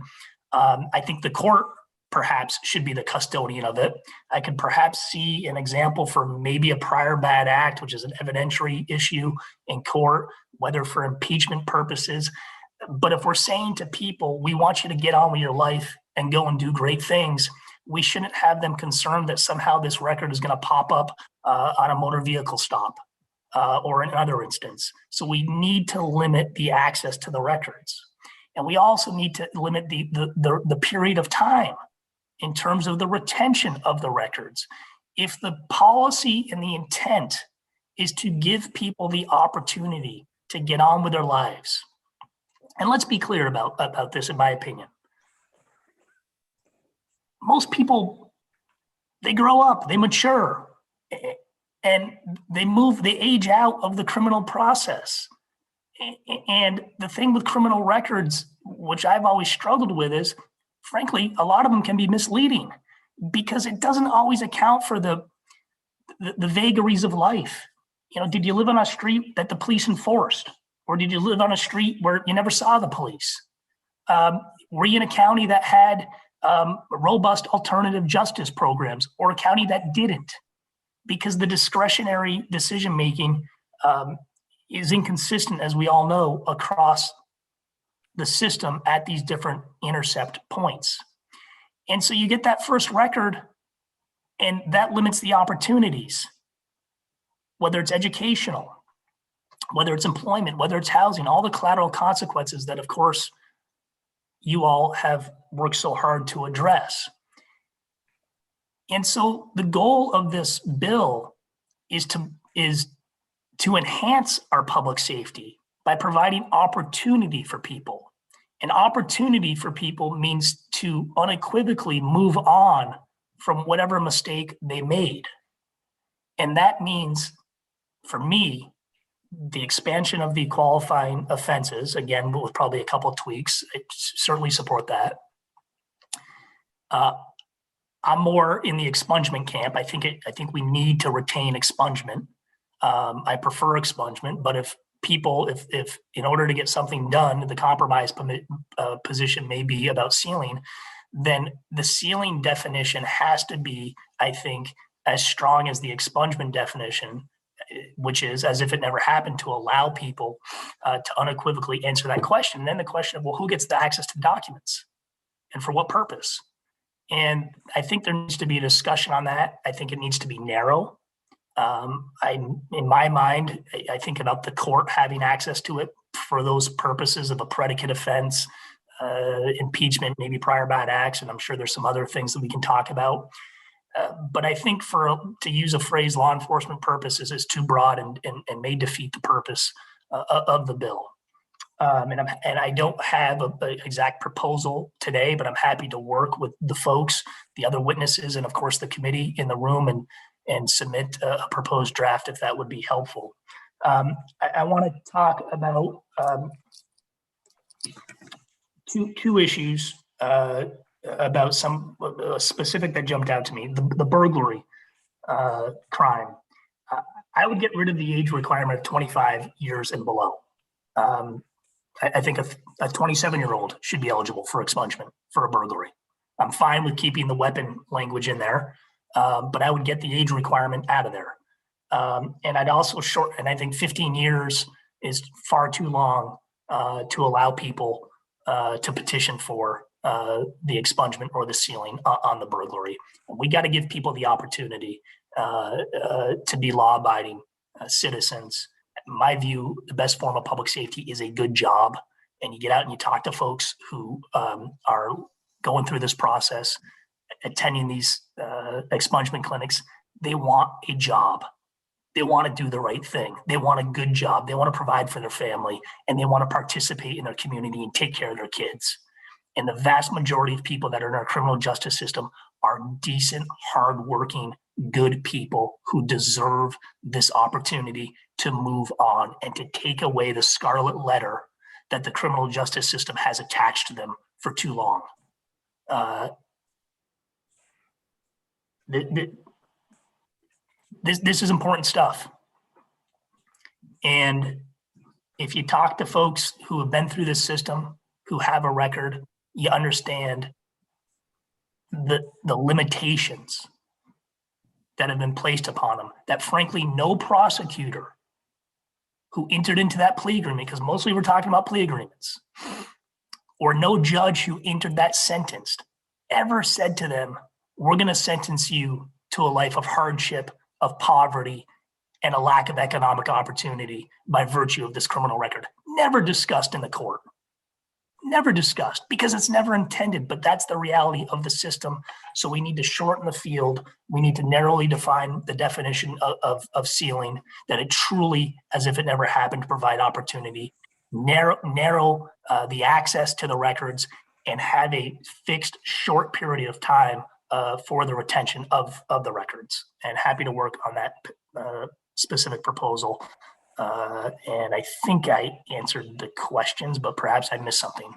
I think the court perhaps should be the custodian of it. I could perhaps see an example for maybe a prior bad act, which is an evidentiary issue in court, whether for impeachment purposes. But if we're saying to people, we want you to get on with your life and go and do great things, we shouldn't have them concerned that somehow this record is going to pop up on a motor vehicle stop or in another instance. So we need to limit the access to the records. And we also need to limit the period of time in terms of the retention of the records. If the policy and the intent is to give people the opportunity to get on with their lives, and let's be clear about this, in my opinion. Most people, they grow up, they mature, and they age out of the criminal process. And the thing with criminal records, which I've always struggled with, is, frankly, a lot of them can be misleading because it doesn't always account for the vagaries of life. You know, did you live on a street that the police enforced? Or did you live on a street where you never saw the police? Were you in a county that had robust alternative justice programs, or a county that didn't? Because the discretionary decision-making is inconsistent, as we all know, across the system at these different intercept points. And so you get that first record, and that limits the opportunities, whether it's educational, whether it's employment, whether it's housing, all the collateral consequences that, of course, you all have worked so hard to address. And so the goal of this bill is to enhance our public safety by providing opportunity for people. And opportunity for people means to unequivocally move on from whatever mistake they made. And that means, for me, the expansion of the qualifying offenses, again, with probably a couple of tweaks, I certainly support that. I'm more in the expungement camp. I think we need to retain expungement. I prefer expungement, but if in order to get something done, the compromise position may be about sealing, then the sealing definition has to be, I think, as strong as the expungement definition, which is as if it never happened, to allow people to unequivocally answer that question. And then the question of, well, who gets the access to documents and for what purpose? And I think there needs to be a discussion on that. I think it needs to be narrow. In my mind, I think about the court having access to it for those purposes of a predicate offense, impeachment, maybe prior bad acts, and I'm sure there's some other things that we can talk about. But I think to use a phrase, law enforcement purposes, is too broad and may defeat the purpose of the bill. And I don't have an exact proposal today, but I'm happy to work with the folks, the other witnesses, and of course the committee in the room and submit a proposed draft if that would be helpful. I want to talk about two issues about some specific that jumped out to me. The burglary crime. I would get rid of the age requirement of 25 years and below. I think a 27-year-old should be eligible for expungement for a burglary. I'm fine with keeping the weapon language in there, but I would get the age requirement out of there. And I'd also and I think 15 years is far too long to allow people to petition for the expungement or the sealing on the burglary. We got to give people the opportunity to be law-abiding citizens. In my view, the best form of public safety is a good job. And you get out and you talk to folks who are going through this process, attending these expungement clinics. They want a job. They want to do the right thing. They want a good job. They want to provide for their family, and they want to participate in their community and take care of their kids. And the vast majority of people that are in our criminal justice system are decent, hardworking, good people who deserve this opportunity to move on and to take away the scarlet letter that the criminal justice system has attached to them for too long. This is important stuff. And if you talk to folks who have been through this system, who have a record, you understand the limitations that have been placed upon them, that frankly, no prosecutor who entered into that plea agreement, because mostly we're talking about plea agreements, or no judge who entered that sentence ever said to them, we're going to sentence you to a life of hardship, of poverty, and a lack of economic opportunity by virtue of this criminal record. Never discussed in the court. Never discussed, because it's never intended, but that's the reality of the system. So we need to shorten the field. We need to narrowly define the definition of sealing, that it truly, as if it never happened, to provide opportunity, narrow the access to the records, and have a fixed short period of time for the retention of the records. And happy to work on that specific proposal. And I think I answered the questions, but perhaps I missed something.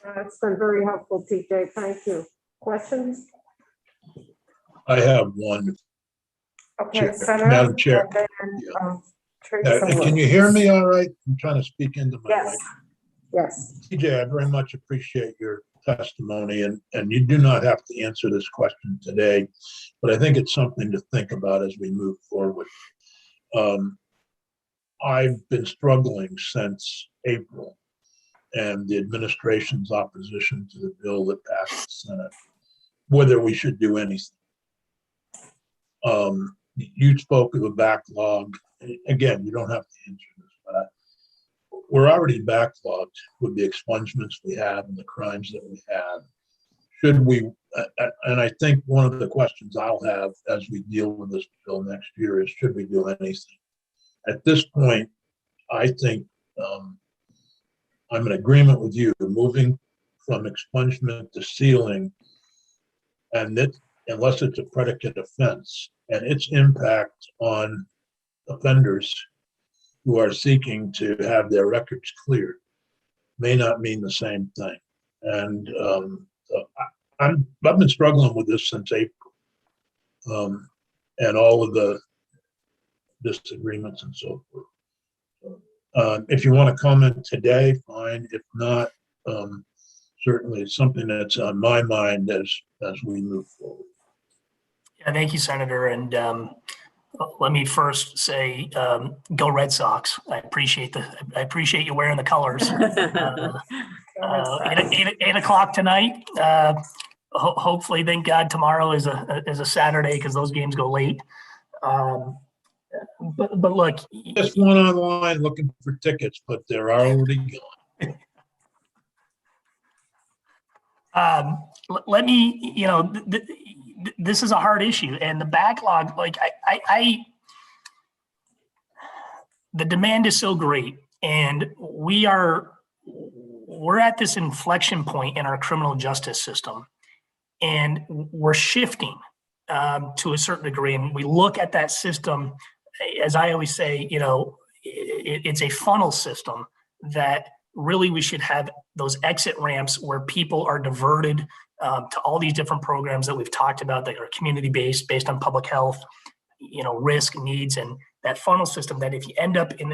That's been very helpful, TJ. Thank you. Questions? I have one. Okay, Chair- Senator. Madam Chair. And then, Teresa Can Wood. you hear me all right? I'm trying to speak into my mic. Yes, yes. TJ, I very much appreciate your testimony, and you do not have to answer this question today, but I think it's something to think about as we move forward. I've been struggling since April and the administration's opposition to the bill that passed the Senate, whether we should do anything. You spoke of a backlog. Again, you don't have to answer this, but we're already backlogged with the expungements we have and the crimes that we have. Should we, and I think one of the questions I'll have as we deal with this bill next year is, should we do anything? At this point, I think I'm in agreement with you, moving from expungement to sealing, and that unless it's a predicate offense and its impact on offenders who are seeking to have their records cleared may not mean the same thing. And I've been struggling with this since April, and all of the disagreements and so forth. If you want to comment today, fine. If not, certainly it's something that's on my mind as we move forward. Yeah, thank you, Senator. And let me first say, go Red Sox. I appreciate you wearing the colors. 8 o'clock tonight. Hopefully, thank God, tomorrow is a Saturday because those games go late. But look, Just went online looking for tickets, but they're already gone. let me, this is a hard issue, and the backlog, like the demand is so great, and we're at this inflection point in our criminal justice system, and we're shifting to a certain degree. And we look at that system, as I always say, it's a funnel system that really we should have those exit ramps where people are diverted to all these different programs that we've talked about that are community-based, based on public health, risk, needs, and that funnel system, that if you end up in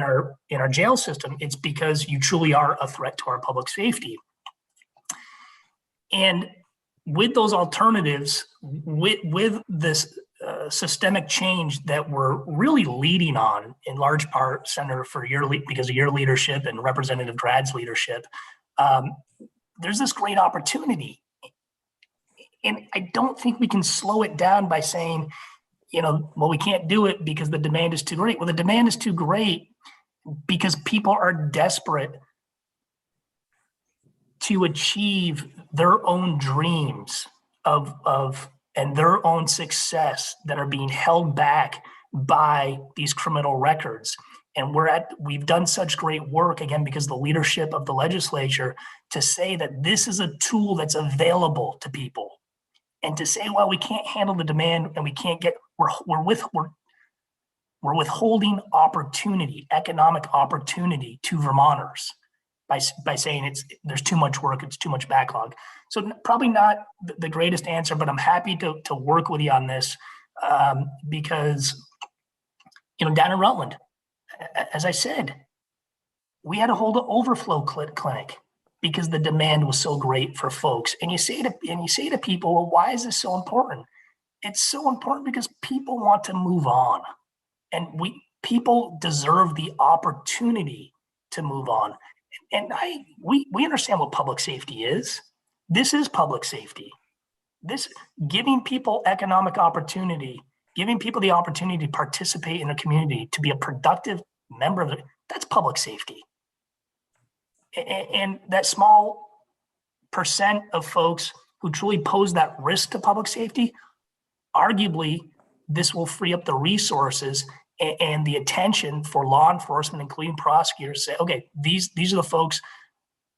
our jail system, it's because you truly are a threat to our public safety. And with those alternatives, with this systemic change that we're really leading on, in large part, Senator, because of your leadership and Representative Grad's leadership, there's this great opportunity. And I don't think we can slow it down by saying, well, we can't do it because the demand is too great. Well, the demand is too great because people are desperate to achieve their own dreams and their own success that are being held back by these criminal records. And we've done such great work, again, because of the leadership of the legislature, to say that this is a tool that's available to people. And to say, well, we can't handle the demand and we can't we're withholding opportunity, economic opportunity to Vermonters by saying there's too much work, it's too much backlog. So probably not the greatest answer, but I'm happy to work with you on this because, down in Rutland, as I said, we had to hold an overflow clinic because the demand was so great for folks. And you say to people, well, why is this so important? It's so important because people want to move on, and people deserve the opportunity to move on. And we understand what public safety is. This is public safety. This giving people economic opportunity, giving people the opportunity to participate in a community, to be a productive member of it, that's public safety. And that small percent of folks who truly pose that risk to public safety, arguably, this will free up the resources and the attention for law enforcement, including prosecutors, say, okay, these are the folks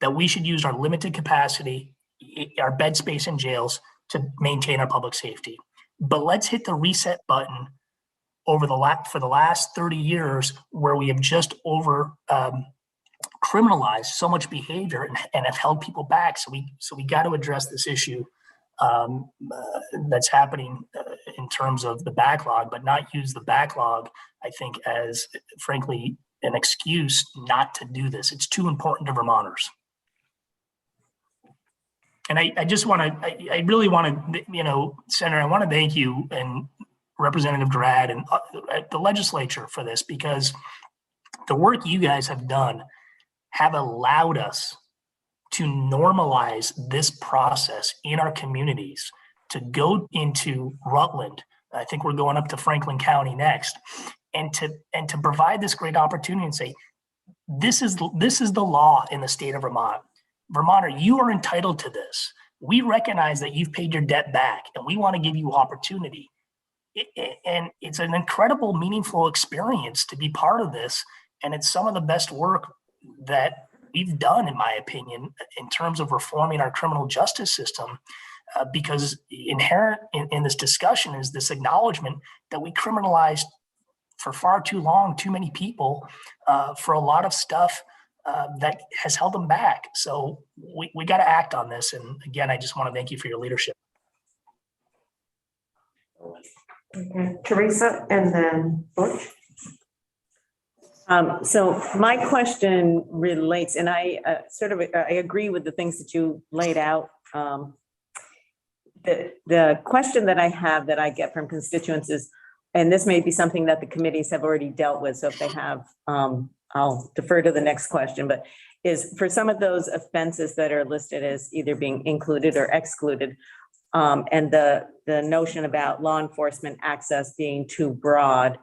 that we should use our limited capacity, our bed space in jails to maintain our public safety. But let's hit the reset button for the last 30 years where we have just criminalized so much behavior and have held people back. So we got to address this issue that's happening in terms of the backlog, but not use the backlog, I think, as frankly an excuse not to do this. It's too important to Vermonters. And I just want to, I really want to, Senator, I want to thank you and Representative Drad and the legislature for this, because the work you guys have done have allowed us to normalize this process in our communities, to go into Rutland. I think we're going up to Franklin County next, and to provide this great opportunity and say, this is the law in the state of Vermont. Vermonter, you are entitled to this. We recognize that you've paid your debt back, and we want to give you opportunity. And it's an incredible, meaningful experience to be part of this. And it's some of the best work that we've done, in my opinion, in terms of reforming our criminal justice system, because inherent in this discussion is this acknowledgement that we criminalized for far too long, too many people for a lot of stuff that has held them back. So we got to act on this. And again, I just want to thank you for your leadership. Okay, Teresa, and then Butch. So my question relates, and I I agree with the things that you laid out. The question that I have that I get from constituents is, and this may be something that the committees have already dealt with, so if they have, I'll defer to the next question, but is for some of those offenses that are listed as either being included or excluded, and the notion about law enforcement access being too broad,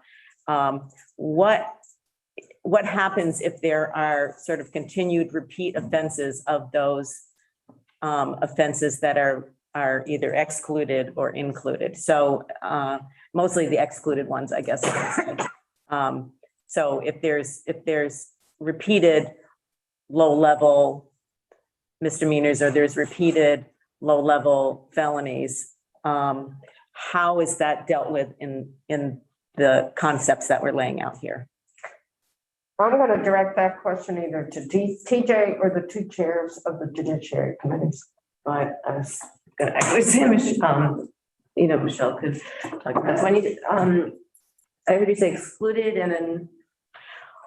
what happens if there are sort of continued repeat offenses of those offenses that are either excluded or included? So mostly the excluded ones, I guess. So if there's repeated low-level misdemeanors or there's repeated low-level felonies, how is that dealt with in the concepts that we're laying out here? I'm going to direct that question either to TJ or the two chairs of the Judiciary Committees. But I was gonna actually say, Michelle could talk about that. So I need, I heard you say excluded, and then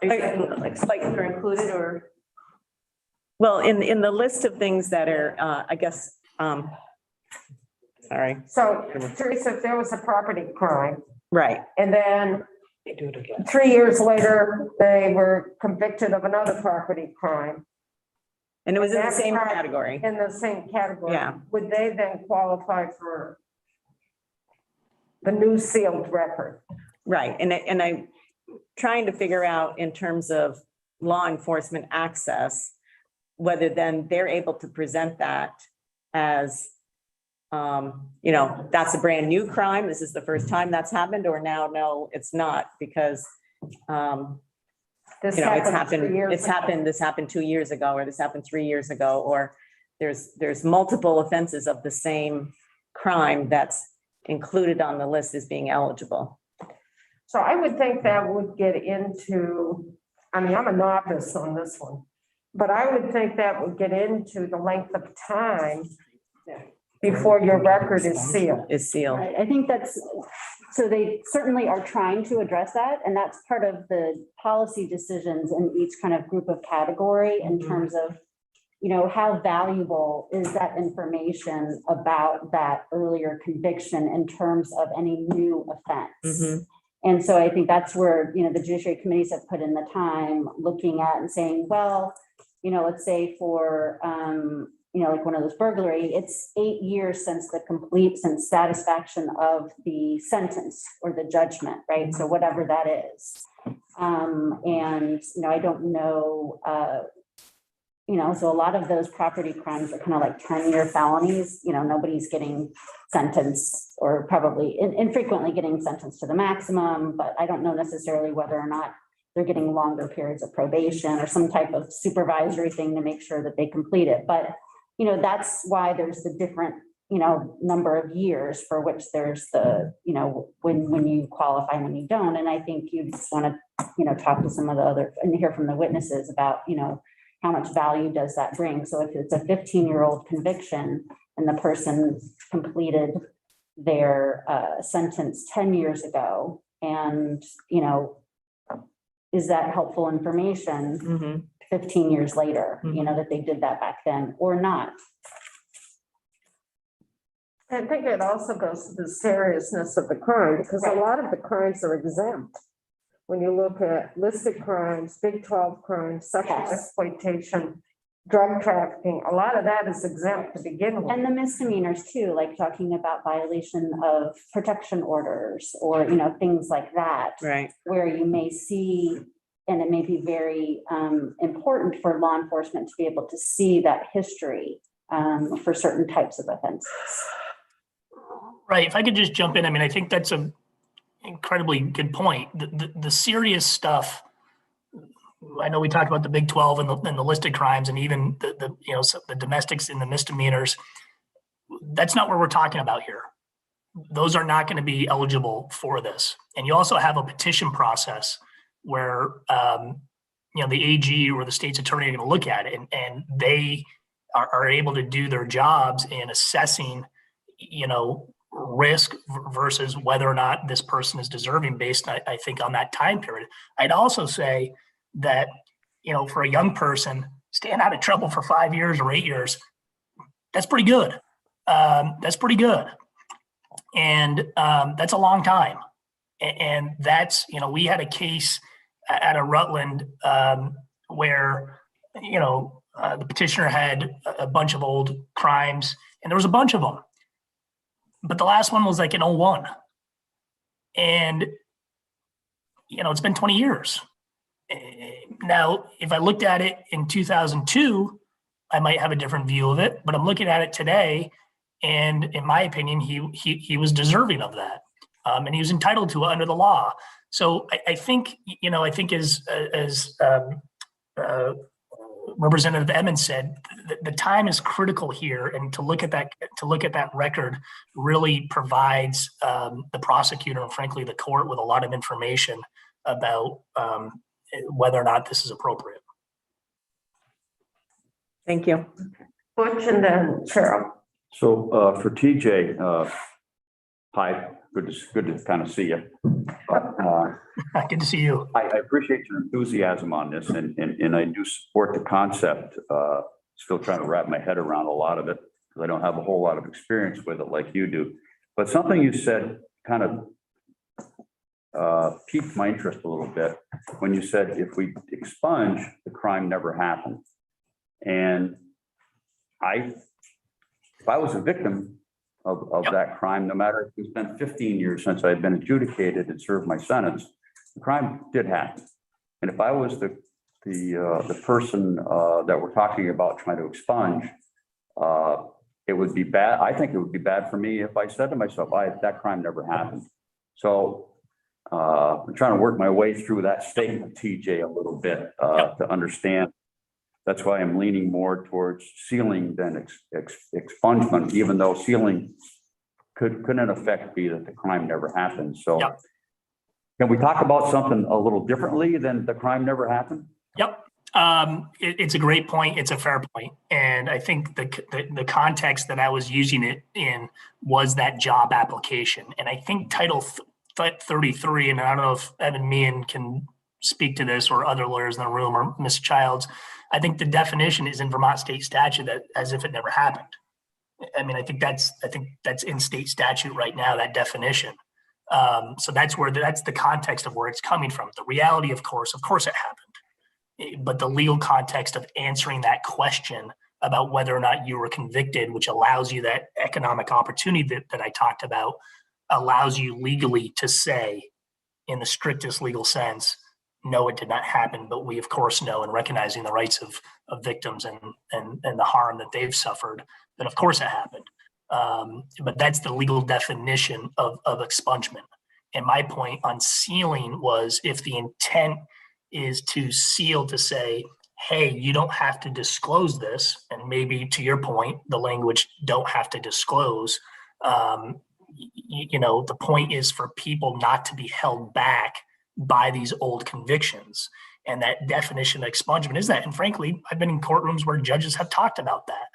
are you saying like spiked or included, or? Well, in the list of things that are, I guess, sorry, So Teresa, if there was a property crime right. and then They do it again. 3 years later, they were convicted of another property crime And it was in the That's same right. category. in the same category, Yeah. would they then qualify for the new sealed record? Right. And I'm trying to figure out in terms of law enforcement access, whether then they're able to present that as, that's a brand new crime. This is the first time that's happened, or now, no, it's not, because, This it's happened 3 years this ago. happened 2 years ago, or this happened 3 years ago, or there's multiple offenses of the same crime that's included on the list as being eligible. So I would think that would get into, I'm a novice on this one, but I would think that would get into the length of time before your record is sealed. Is sealed. Right, I think so they certainly are trying to address that, and that's part of the policy decisions in each kind of group of category in terms of, how valuable is that information about that earlier conviction in terms of any new offense. Mhm. And so I think that's where, the Judiciary Committees have put in the time looking at and saying, well, let's say for, like one of those burglary, it's 8 years since satisfaction of the sentence or the judgment, right? So whatever that is. And, I don't know, so a lot of those property crimes are kind of like 10-year felonies, nobody's getting sentenced or probably infrequently getting sentenced to the maximum, but I don't know necessarily whether or not they're getting longer periods of probation or some type of supervisory thing to make sure that they complete it. But, that's why there's the different, number of years for which there's the, when you qualify and when you don't. And I think you just want to, talk to some of the other and hear from the witnesses about, how much value does that bring? So if it's a 15-year-old conviction and the person completed their sentence 10 years ago. And, is that helpful information Mhm. 15 years later, that they did that back then or not? I think it also goes to the seriousness of the crime, because a lot of the crimes are exempt. When you look at listed crimes, Big 12 crimes, sexual Yes. exploitation, drug trafficking, a lot of that is exempt to begin with. And the misdemeanors too, like talking about violation of protection orders or, things like that. Right. Where you may see, and it may be very important for law enforcement to be able to see that history for certain types of offenses. Right. If I could just jump in, I think that's a incredibly good point. The serious stuff, I know we talked about the Big 12 and the listed crimes and even the domestics and the misdemeanors. That's not what we're talking about here. Those are not going to be eligible for this. And you also have a petition process where, the AG or the state's attorney are going to look at it and they are able to do their jobs in assessing, risk versus whether or not this person is deserving based, I think, on that time period. I'd also say that, for a young person, staying out of trouble for 5 years or 8 years, that's pretty good. That's pretty good. And that's a long time. And that's, we had a case at a Rutland where, the petitioner had a bunch of old crimes and there was a bunch of them. But the last one was like in 2001. And, it's been 20 years. Now, if I looked at it in 2002, I might have a different view of it, but I'm looking at it today. And in my opinion, he was deserving of that. And he was entitled to it under the law. So I think, as Representative Emmons said, the time is critical here, and to look at that record really provides the prosecutor and frankly the court with a lot of information about whether or not this is appropriate. Thank you. Butch and then Cheryl. So for TJ, hi, good to kind of see you. Good to see you. I appreciate your enthusiasm on this, and I do support the concept. Still trying to wrap my head around a lot of it because I don't have a whole lot of experience with it like you do. But something you said kind of piqued my interest a little bit when you said if we expunge, the crime never happened. And if I was a victim of that crime, no matter if it's been 15 years since I've been adjudicated and served my sentence, the crime did happen. And if I was the person that we're talking about trying to expunge, it would be bad. I think it would be bad for me if I said to myself, that crime never happened. So I'm trying to work my way through that statement, TJ, a little bit to understand. That's why I'm leaning more towards sealing than expungement, even though sealing could in effect be that the crime never happened. So can we talk about something a little differently than the crime never happened? Yep. It's a great point. It's a fair point. And I think the context that I was using it in was that job application. And I think Title 33, and I don't know if Evan Meehan can speak to this or other lawyers in the room or Ms. Childs, I think the definition is in Vermont state statute that as if it never happened. I mean, I think that's in state statute right now, that definition. So that's the context of where it's coming from. The reality, of course it happened. But the legal context of answering that question about whether or not you were convicted, which allows you that economic opportunity that I talked about, allows you legally to say, in the strictest legal sense, no, it did not happen. But we, of course, know, and recognizing the rights of victims and the harm that they've suffered, that of course it happened. But that's the legal definition of expungement. And my point on sealing was if the intent is to seal to say, hey, you don't have to disclose this, and maybe to your point, the language don't have to disclose. The point is for people not to be held back by these old convictions. And that definition of expungement is that. And frankly, I've been in courtrooms where judges have talked about that.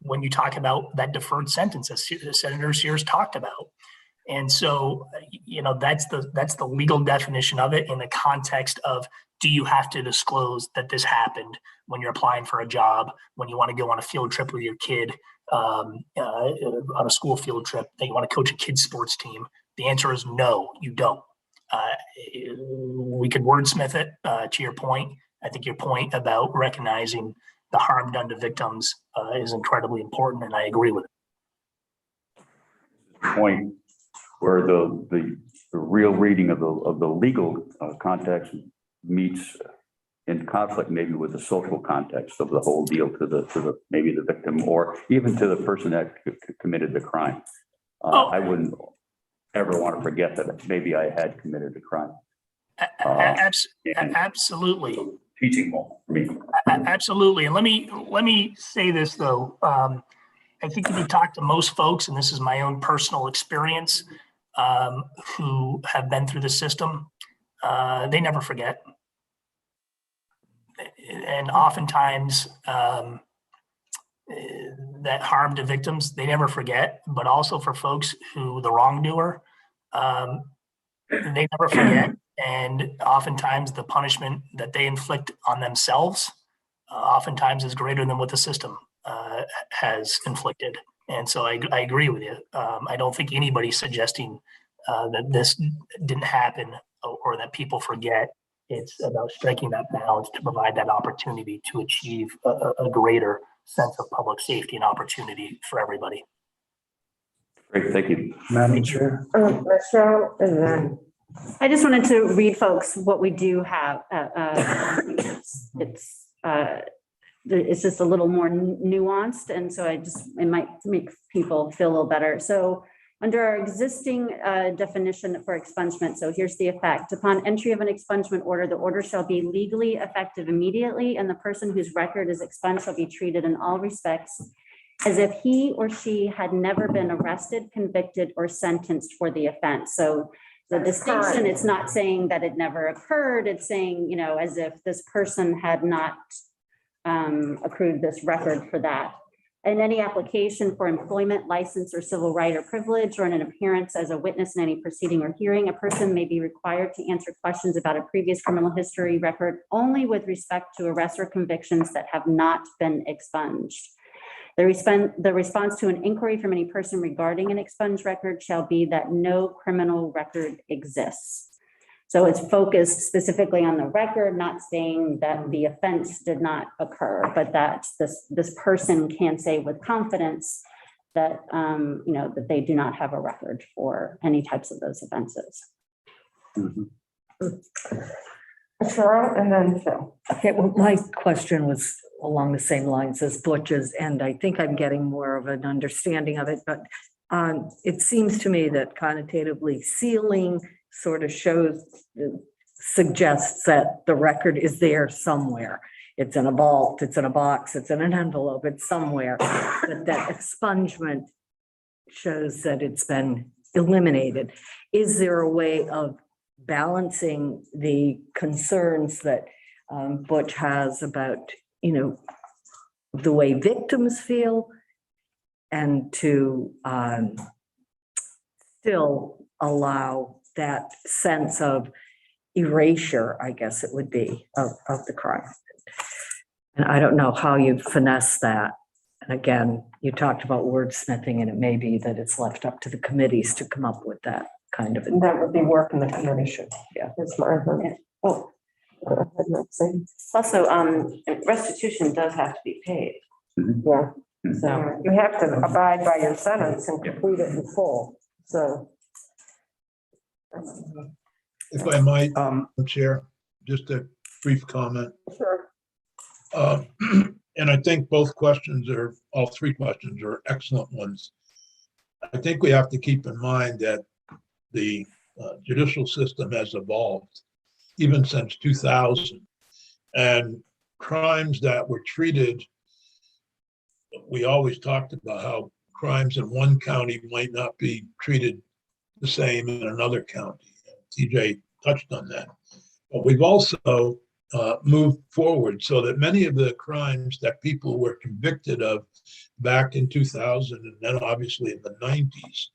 when you talk about that deferred sentence, as Senator Sears talked about. And so, that's the legal definition of it in the context of, do you have to disclose that this happened when you're applying for a job, when you want to go on a field trip with your kid, on a school field trip, that you want to coach a kid's sports team? The answer is no, you don't. We could wordsmith it, to your point. I think your point about recognizing the harm done to victims is incredibly important, and I agree with it. Point where the real reading of the legal context meets in conflict maybe with the social context of the whole deal to the maybe the victim or even to the person that committed the crime. I wouldn't ever want to forget that maybe I had committed a crime. Absolutely. Teaching moment for me. Absolutely. And let me say this though. I think if you talk to most folks, and this is my own personal experience, who have been through the system, they never forget. And oftentimes, that harm to victims, they never forget, but also for folks who the wrongdoer, they never forget. And oftentimes the punishment that they inflict on themselves, oftentimes is greater than what the system has inflicted. And so I agree with you. I don't think anybody's suggesting that this didn't happen or that people forget. It's about striking that balance to provide that opportunity to achieve a greater sense of public safety and opportunity for everybody. Great, thank you. Madam Chair. Michelle, and then I just wanted to read folks what we do have. It's just a little more nuanced, and so it might make people feel a little better. So under our existing definition for expungement, so here's the effect. Upon entry of an expungement order, the order shall be legally effective immediately, and the person whose record is expunged shall be treated in all respects as if he or she had never been arrested, convicted, or sentenced for the offense. So the distinction, it's not saying that it never occurred, it's saying, as if this person had not accrued this record for that. In any application for employment, license, or civil right or privilege, or in an appearance as a witness in any proceeding or hearing, a person may be required to answer questions about a previous criminal history record only with respect to arrests or convictions that have not been expunged. The response to an inquiry from any person regarding an expunged record shall be that no criminal record exists. So it's focused specifically on the record, not saying that the offense did not occur, but that this person can say with confidence that, that they do not have a record for any types of those offenses. Cheryl, and then Phil. Okay, well, my question was along the same lines as Butch's, and I think I'm getting more of an understanding of it, but it seems to me that connotatively sealing sort of suggests that the record is there somewhere. It's in a vault, it's in a box, it's in an envelope, it's somewhere. But that expungement shows that it's been eliminated. Is there a way of balancing the concerns that Butch has about, the way victims feel, and to still allow that sense of erasure, I guess it would be, of the crime? And I don't know how you finesse that. And again, you talked about wordsmithing, and it may be that it's left up to the committees to come up with that kind of. That would be work in the committee. Yeah. That's my opinion. Oh. Also, restitution does have to be paid. Yeah. So You have to abide by your sentence and complete it in full, so. If I might, Chair, just a brief comment. Sure. And I think all three questions are excellent ones. I think we have to keep in mind that the judicial system has evolved even since 2000. And crimes that were treated, we always talked about how crimes in one county might not be treated the same in another county. TJ touched on that. But we've also move forward so that many of the crimes that people were convicted of back in 2000 and then obviously in the 90s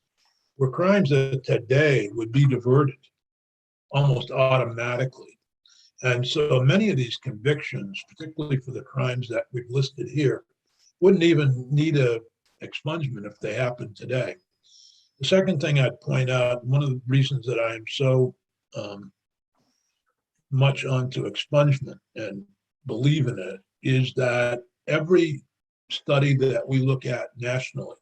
were crimes that today would be diverted almost automatically. And so many of these convictions, particularly for the crimes that we've listed here, wouldn't even need a expungement if they happened today. The second thing I'd point out, one of the reasons that I am so much onto expungement and believe in it is that every study that we look at nationally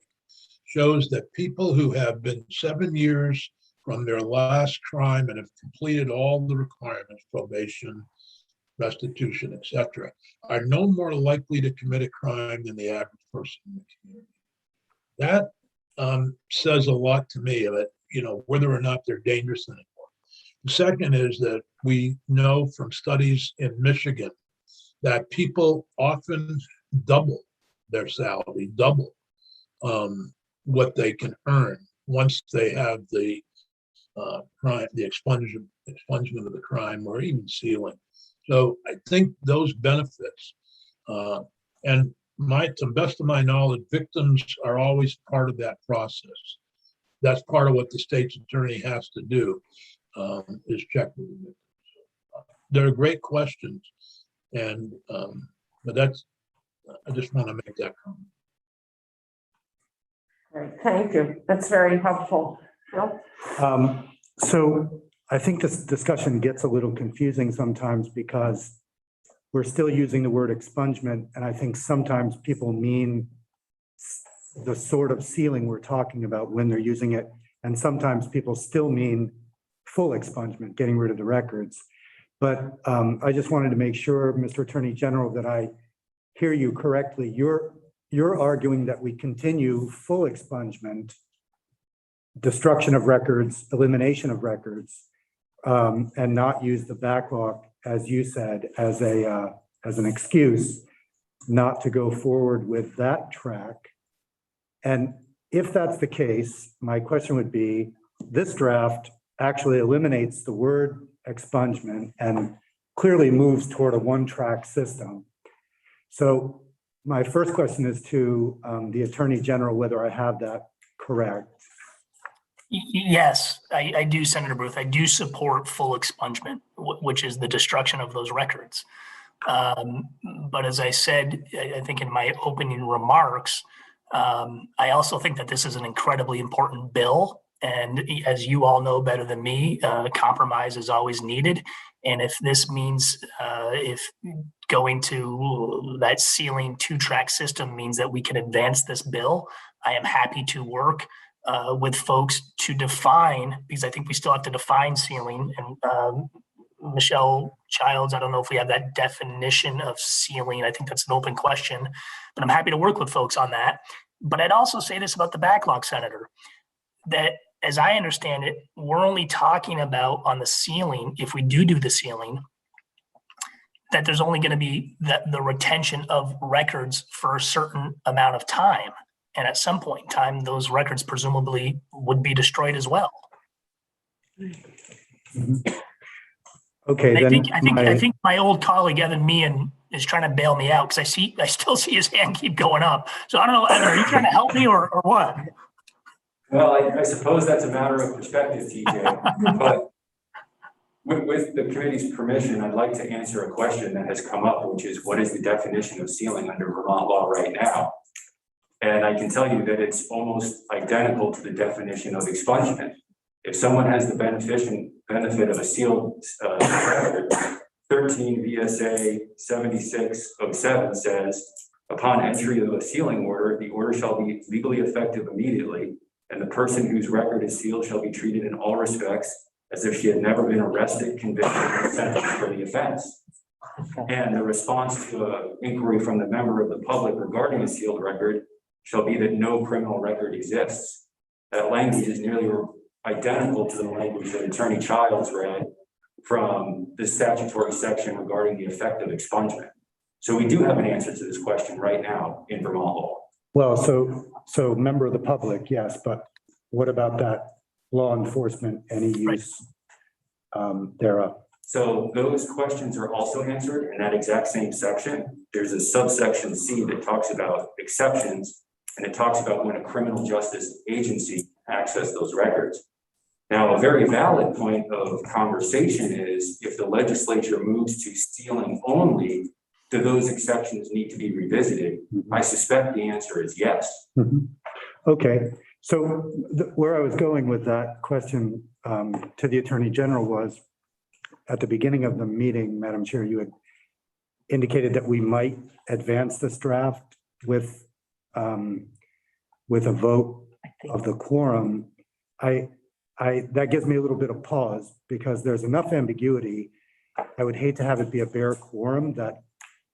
shows that people who have been 7 years from their last crime and have completed all the requirements, probation, restitution, etc., are no more likely to commit a crime than the average person in the community. That says a lot to me that, whether or not they're dangerous anymore. The second is that we know from studies in Michigan that people often double their salary, double what they can earn once they have the crime, the expungement of the crime, or even sealing. So I think those benefits, and to the best of my knowledge, victims are always part of that process. That's part of what the state's attorney has to do, is check with the victims. They're great questions, and but I just want to make that comment. Great, thank you. That's very helpful. Bill? So I think this discussion gets a little confusing sometimes because we're still using the word expungement, and I think sometimes people mean the sort of sealing we're talking about when they're using it, and sometimes people still mean full expungement, getting rid of the records. But I just wanted to make sure, Mr. Attorney General, that I hear you correctly. You're arguing that we continue full expungement, destruction of records, elimination of records, and not use the backlog, as you said, as an excuse not to go forward with that track. And if that's the case, my question would be, this draft actually eliminates the word expungement and clearly moves toward a one-track system. So my first question is to the Attorney General, whether I have that correct. Yes, I do, Senator Booth. I do support full expungement, which is the destruction of those records. But as I said, I think in my opening remarks, I also think that this is an incredibly important bill. And as you all know better than me, compromise is always needed. And if this means if going to that sealing two-track system means that we can advance this bill, I am happy to work with folks to define, because I think we still have to define sealing. And Michelle Childs, I don't know if we have that definition of sealing. I think that's an open question, but I'm happy to work with folks on that. But I'd also say this about the backlog, Senator, that as I understand it, we're only talking about on the sealing, if we do the sealing, that there's only going to be the retention of records for a certain amount of time. And at some point in time, those records presumably would be destroyed as well. Okay, I think my old colleague Evan Meehan is trying to bail me out because I still see his hand keep going up. So I don't know, Evan, are you trying to help me or what? Well, I suppose that's a matter of perspective, TJ. But with the committee's permission, I'd like to answer a question that has come up, which is, what is the definition of sealing under Vermont law right now? And I can tell you that it's almost identical to the definition of expungement. If someone has the benefit of a sealed record, 13 VSA 7607 says, upon entry of a sealing order, the order shall be legally effective immediately, and the person whose record is sealed shall be treated in all respects as if she had never been arrested, convicted, or sentenced for the offense. And the response to an inquiry from the member of the public regarding a sealed record shall be that no criminal record exists. That language is nearly identical to the language that Attorney Childs read from the statutory section regarding the effect of expungement. So we do have an answer to this question right now in Vermont law. Well, so member of the public, yes, but what about that law enforcement, any use thereof? So those questions are also answered in that exact same section. There's a subsection C that talks about exceptions, and it talks about when a criminal justice agency access those records. Now, a very valid point of conversation is if the legislature moves to sealing only, do those exceptions need to be revisited? I suspect the answer is yes. Okay, so where I was going with that question to the Attorney General was, at the beginning of the meeting, Madam Chair, you had indicated that we might advance this draft with a vote of the quorum. That gives me a little bit of pause because there's enough ambiguity. I would hate to have it be a bare quorum that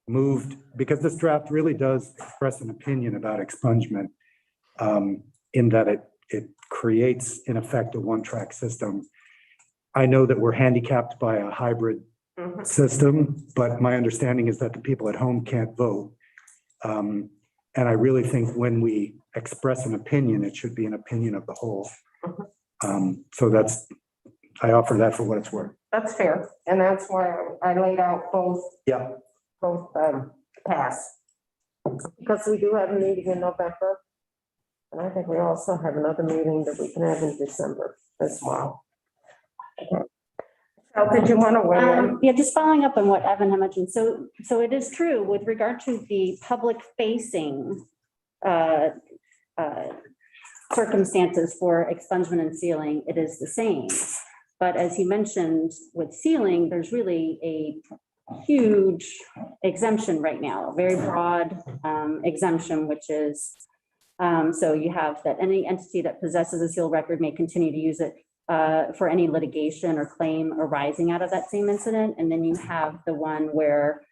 moved, because this draft really does express an opinion about expungement in that it creates, in effect, a one-track system. I know that we're handicapped by a hybrid system, but my understanding is that the people at home can't vote. And I really think when we express an opinion, it should be an opinion of the whole. So I offer that for what it's worth. That's fair, and that's why I laid out both. Yeah. Both pass. Because we do have a meeting in November. And I think we also have another meeting that we can have in December as well. So did you want to weigh in? Yeah, just following up on what Evan had mentioned. So it is true with regard to the public facing circumstances for expungement and sealing, it is the same. But as he mentioned with sealing, there's really a huge exemption right now, a very broad exemption, which is, so you have that any entity that possesses a sealed record may continue to use it for any litigation or claim arising out of that same incident. And then you have the one where,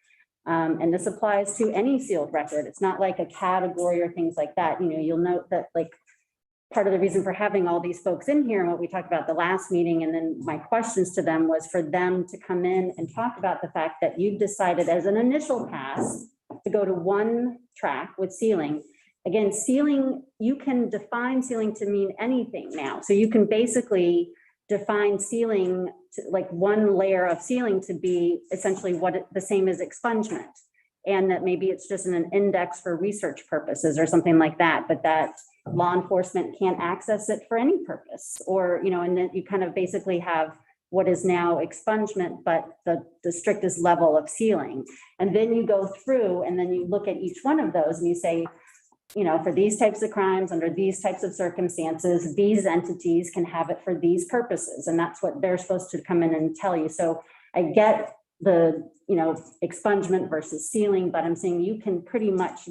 and this applies to any sealed record. It's not like a category or things like that. You know, you'll note that like part of the reason for having all these folks in here and what we talked about the last meeting, and then my questions to them was for them to come in and talk about the fact that you've decided as an initial pass to go to one track with sealing. Again, sealing, you can define sealing to mean anything now. So you can basically define sealing to, like one layer of sealing to be essentially the same as expungement. And that maybe it's just in an index for research purposes or something like that, but that law enforcement can't access it for any purpose. Or, you know, and then you kind of basically have what is now expungement, but the strictest level of sealing. And then you go through and then you look at each one of those and you say, you know, for these types of crimes, under these types of circumstances, these entities can have it for these purposes. And that's what they're supposed to come in and tell you. So I get the, you know, expungement versus sealing, but I'm saying you can pretty much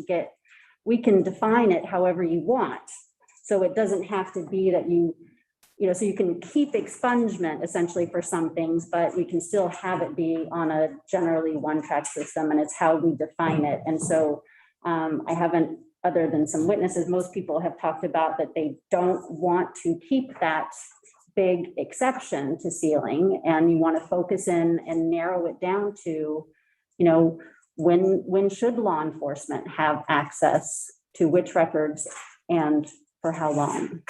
we can define it however you want. So it doesn't have to be that you know, so you can keep expungement essentially for some things, but we can still have it be on a generally one-track system, and it's how we define it. And so I haven't, other than some witnesses, most people have talked about that they don't want to keep that big exception to sealing, and you want to focus in and narrow it down to, you know, when should law enforcement have access to which records and for how long?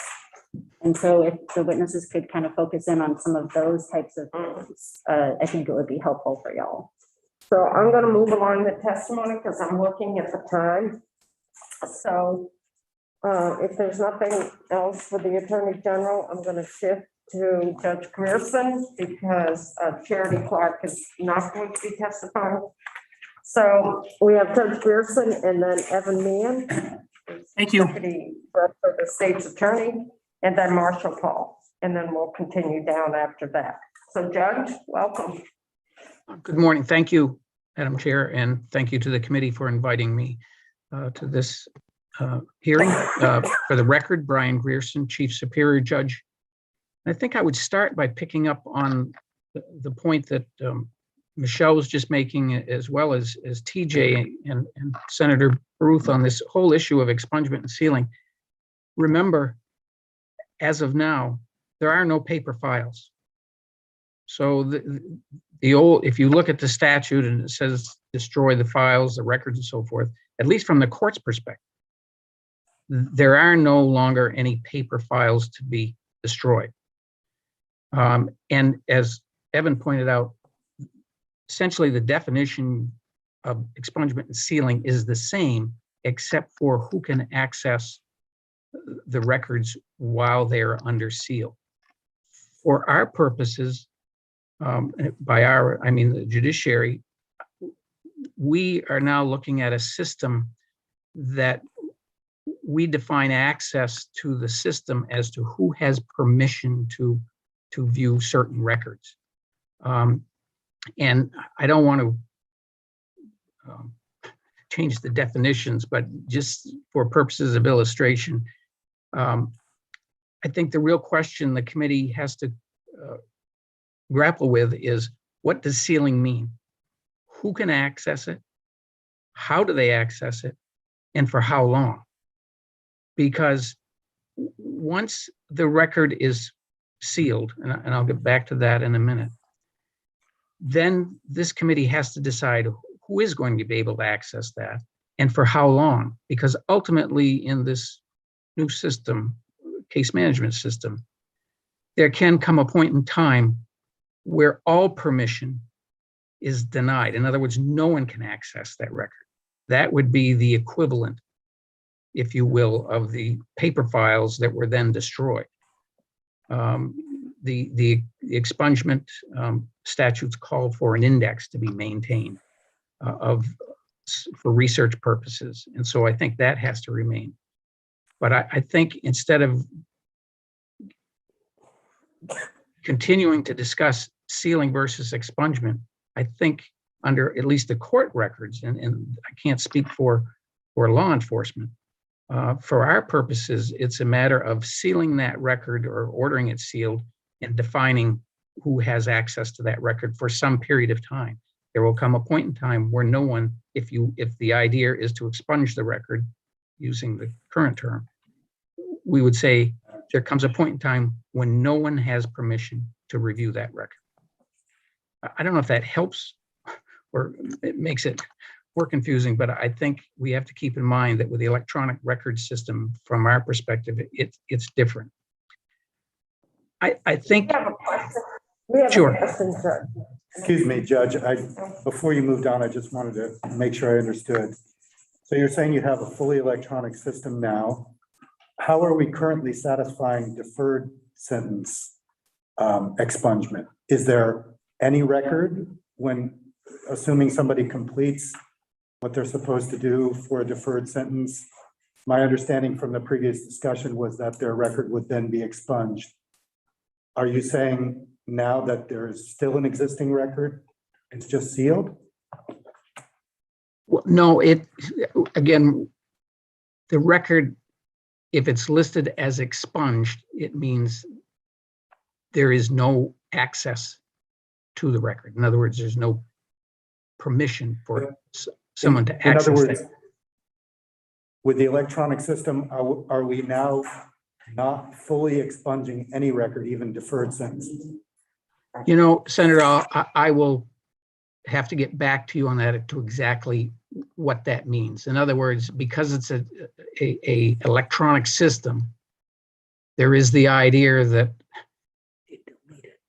And so if the witnesses could kind of focus in on some of those types of things, I think it would be helpful for y'all. So I'm going to move along the testimony because I'm looking at the time. So if there's nothing else for the Attorney General, I'm going to shift to Judge Grierson because Charity Clark is not going to be testifying. So we have Judge Grierson and then Evan Meehan. Thank you. Deputy Director of the State's Attorney, and then Marshall Paul. And then we'll continue down after that. So Judge, welcome. Good morning. Thank you, Madam Chair, and thank you to the committee for inviting me to this hearing. For the record, Brian Grierson, Chief Superior Judge. I think I would start by picking up on the point that Michelle was just making, as well as TJ and Senator Ruth on this whole issue of expungement and sealing. Remember, as of now, there are no paper files. So the old, if you look at the statute and it says destroy the files, the records and so forth, at least from the court's perspective, there are no longer any paper files to be destroyed. And as Evan pointed out, essentially the definition of expungement and sealing is the same, except for who can access the records while they're under seal. For our purposes, I mean the judiciary, we are now looking at a system that we define access to the system as to who has permission to view certain records. And I don't want to change the definitions, but just for purposes of illustration, I think the real question the committee has to grapple with is, what does sealing mean? Who can access it? How do they access it? And for how long? Because once the record is sealed, and I'll get back to that in a minute, then this committee has to decide who is going to be able to access that and for how long. Because ultimately in this new system, case management system, there can come a point in time where all permission is denied. In other words, no one can access that record. That would be the equivalent, if you will, of the paper files that were then destroyed. The expungement statutes call for an index to be maintained for research purposes. And so I think that has to remain. But I think instead of continuing to discuss sealing versus expungement, I think under at least the court records, and I can't speak for law enforcement, for our purposes, it's a matter of sealing that record or ordering it sealed and defining who has access to that record for some period of time. There will come a point in time where no one, if the idea is to expunge the record, using the current term, we would say there comes a point in time when no one has permission to review that record. I don't know if that helps or it makes it more confusing, but I think we have to keep in mind that with the electronic record system, from our perspective, it's different. I think. We have a question. We have Sure. a question, sir. Excuse me, Judge, before you moved on, I just wanted to make sure I understood. So you're saying you have a fully electronic system now. How are we currently satisfying deferred sentence expungement? Is there any record when, assuming somebody completes what they're supposed to do for a deferred sentence? My understanding from the previous discussion was that their record would then be expunged. Are you saying now that there's still an existing record, it's just sealed? Well, no, again, the record, if it's listed as expunged, it means there is no access to the record. In other words, there's no permission for someone to access it. In other words, with the electronic system, are we now not fully expunging any record, even deferred sentences? You know, Senator, I will have to get back to you on that, to exactly what that means. In other words, because it's a electronic system, there is the idea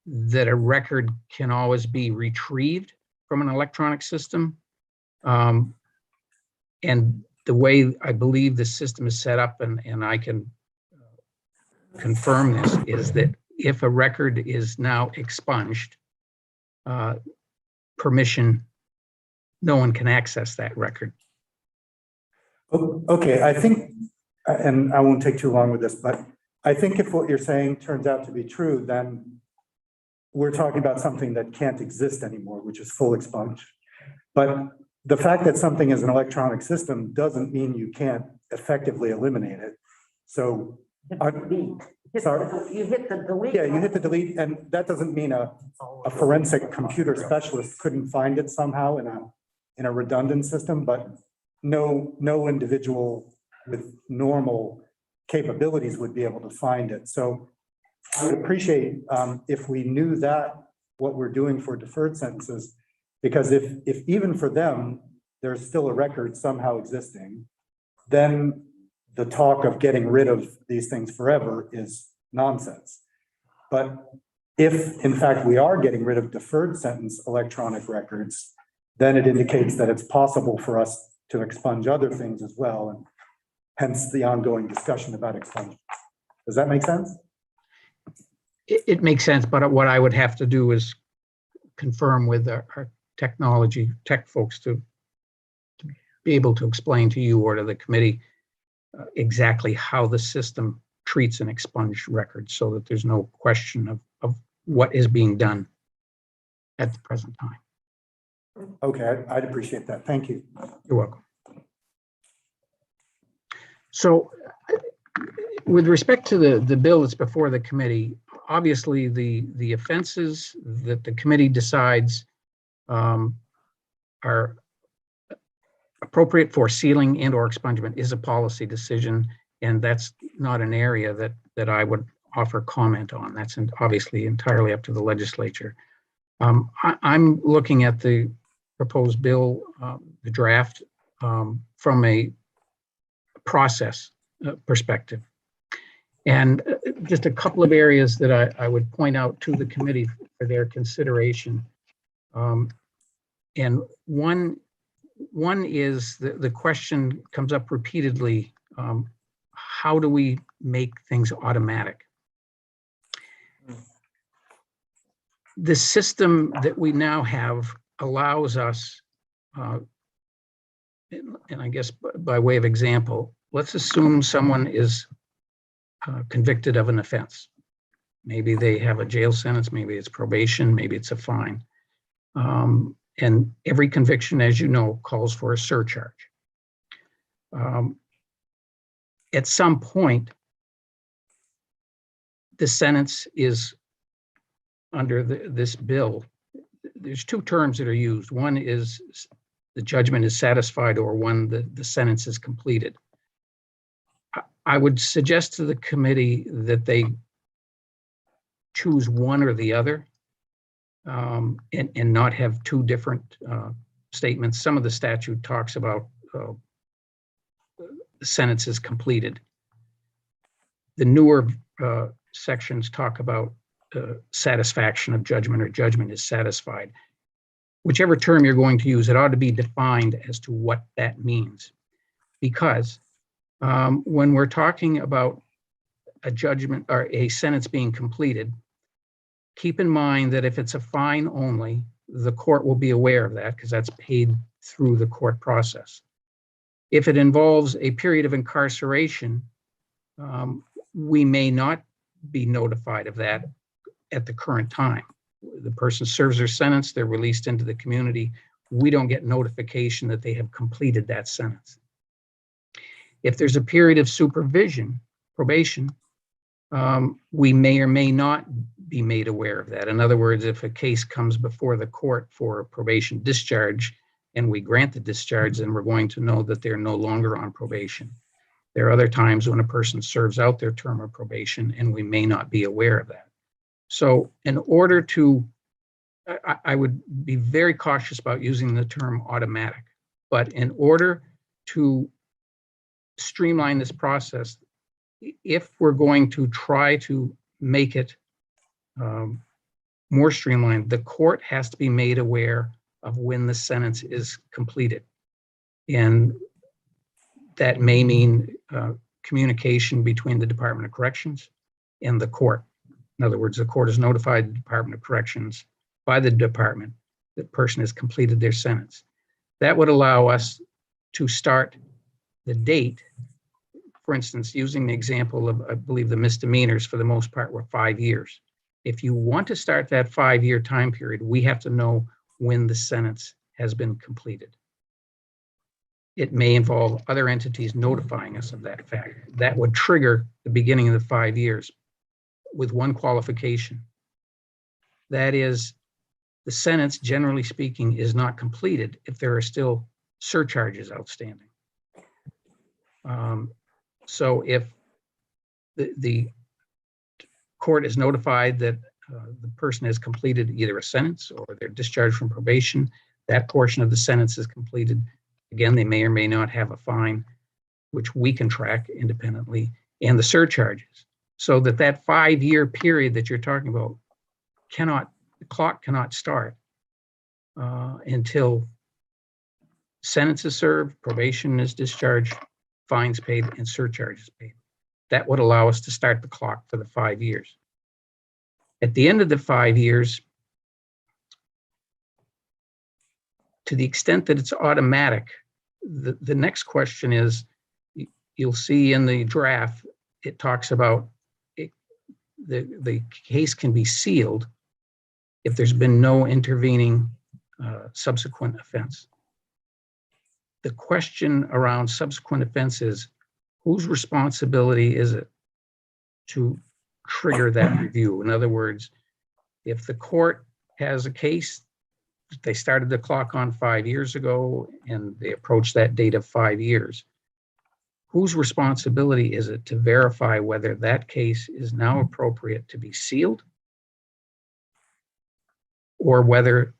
that a record can always be retrieved from an electronic system. And the way I believe the system is set up, and I can confirm this, is that if a record is now expunged, permission, no one can access that record. Okay, I think, and I won't take too long with this, but I think if what you're saying turns out to be true, then we're talking about something that can't exist anymore, which is full expunge. But the fact that something is an electronic system doesn't mean you can't effectively eliminate it. So, sorry? You hit the delete. Yeah, you hit the delete, and that doesn't mean a forensic computer specialist couldn't find it somehow in a redundant system, but no individual with normal capabilities would be able to find it. So I would appreciate if we knew that what we're doing for deferred sentences, because if even for them, there's still a record somehow existing, then the talk of getting rid of these things forever is nonsense. But if in fact we are getting rid of deferred sentence electronic records, then it indicates that it's possible for us to expunge other things as well, and hence the ongoing discussion about expungement. Does that make sense? It makes sense, but what I would have to do is confirm with our tech folks to be able to explain to you or to the committee exactly how the system treats an expunged record, so that there's no question of what is being done at the present time. Okay, I'd appreciate that. Thank you. You're welcome. So with respect to the bill that's before the committee, obviously the offenses that the committee decides are appropriate for sealing and or expungement is a policy decision, and that's not an area that I would offer comment on. That's obviously entirely up to the legislature. I'm looking at the proposed bill, the draft, from a process perspective. And just a couple of areas that I would point out to the committee for their consideration. And one is the question comes up repeatedly, how do we make things automatic? The system that we now have allows us, and I guess by way of example, let's assume someone is convicted of an offense. Maybe they have a jail sentence, maybe it's probation, maybe it's a fine. And every conviction, as you know, calls for a surcharge. At some point, the sentence is under this bill. There's two terms that are used. One is the judgment is satisfied, or one, the sentence is completed. I would suggest to the committee that they choose one or the other, and not have two different statements. Some of the statute talks about the sentence is completed. The newer sections talk about satisfaction of judgment, or judgment is satisfied. Whichever term you're going to use, it ought to be defined as to what that means. Because when we're talking about a judgment or a sentence being completed, keep in mind that if it's a fine only, the court will be aware of that because that's paid through the court process. If it involves a period of incarceration, we may not be notified of that at the current time. The person serves their sentence, they're released into the community. We don't get notification that they have completed that sentence. If there's a period of supervision, probation, we may or may not be made aware of that. In other words, if a case comes before the court for a probation discharge and we grant the discharge, then we're going to know that they're no longer on probation. There are other times when a person serves out their term of probation and we may not be aware of that. So in order to, I would be very cautious about using the term automatic, but in order to streamline this process, if we're going to try to make it more streamlined, the court has to be made aware of when the sentence is completed. And that may mean communication between the Department of Corrections and the court. In other words, the court has notified the Department of Corrections by the department that the person has completed their sentence. That would allow us to start the date. For instance, using the example of, I believe, the misdemeanors for the most part were 5 years. If you want to start that 5-year time period, we have to know when the sentence has been completed. It may involve other entities notifying us of that fact. That would trigger the beginning of the 5 years with one qualification. That is, the sentence, generally speaking, is not completed if there are still surcharges outstanding. So if the court is notified that the person has completed either a sentence or they're discharged from probation, that portion of the sentence is completed. Again, they may or may not have a fine, which we can track independently, and the surcharges. So that 5-year period that you're talking about the clock cannot start until sentence is served, probation is discharged, fines paid, and surcharges paid. That would allow us to start the clock for the 5 years. At the end of the 5 years, to the extent that it's automatic, the next question is, you'll see in the draft, it talks about the case can be sealed if there's been no intervening subsequent offense. The question around subsequent offense is, whose responsibility is it to trigger that review? In other words, if the court has a case, they started the clock on 5 years ago and they approach that date of 5 years, whose responsibility is it to verify whether that case is now appropriate to be sealed? Or whether,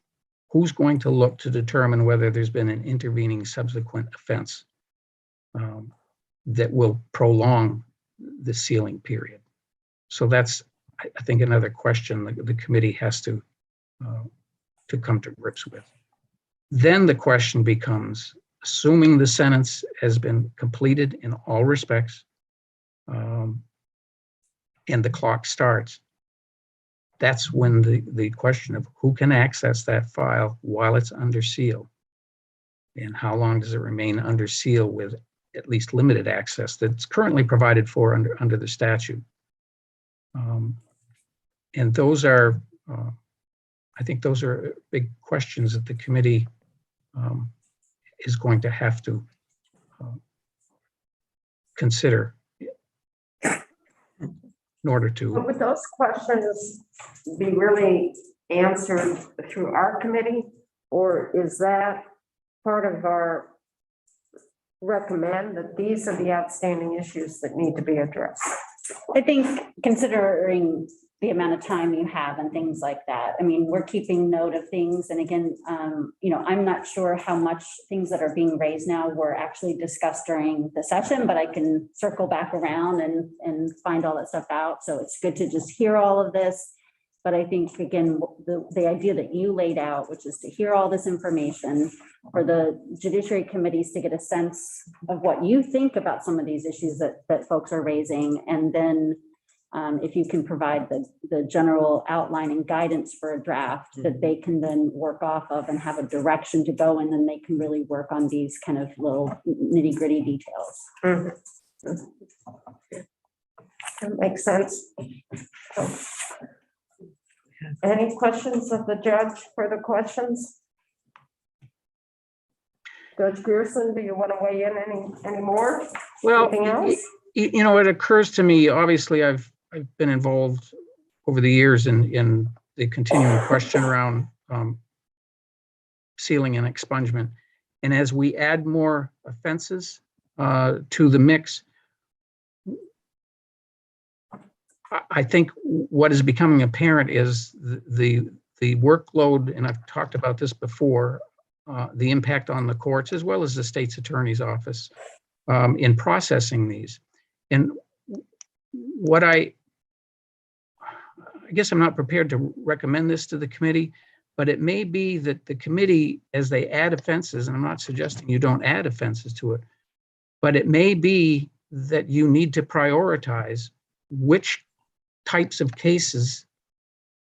who's going to look to determine whether there's been an intervening subsequent offense that will prolong the sealing period? So that's, I think, another question that the committee has to come to grips with. Then the question becomes, assuming the sentence has been completed in all respects, and the clock starts, that's when the question of who can access that file while it's under seal, and how long does it remain under seal with at least limited access that's currently provided for under the statute. And those are, I think those are big questions that the committee is going to have to consider in order to. But would those questions be really answered through our committee? Or is that part of our recommend that these are the outstanding issues that need to be addressed? I think considering the amount of time you have and things like that, I mean, we're keeping note of things. And again, you know, I'm not sure how much things that are being raised now were actually discussed during the session, but I can circle back around and find all that stuff out. So it's good to just hear all of this. But I think, again, the idea that you laid out, which is to hear all this information, for the Judiciary Committees to get a sense of what you think about some of these issues that folks are raising. And then if you can provide the general outline and guidance for a draft that they can then work off of and have a direction to go, and then they can really work on these kind of little nitty gritty details. That makes sense. Any questions of the judge? Further questions? Judge Grierson, do you want to weigh in any more? Well, Anything else? you know, it occurs to me, obviously, I've been involved over the years in the continuing question around sealing and expungement. And as we add more offenses to the mix, I think what is becoming apparent is the workload, and I've talked about this before, the impact on the courts as well as the state's attorney's office in processing these. And what I guess I'm not prepared to recommend this to the committee, but it may be that the committee, as they add offenses, and I'm not suggesting you don't add offenses to it, but it may be that you need to prioritize which types of cases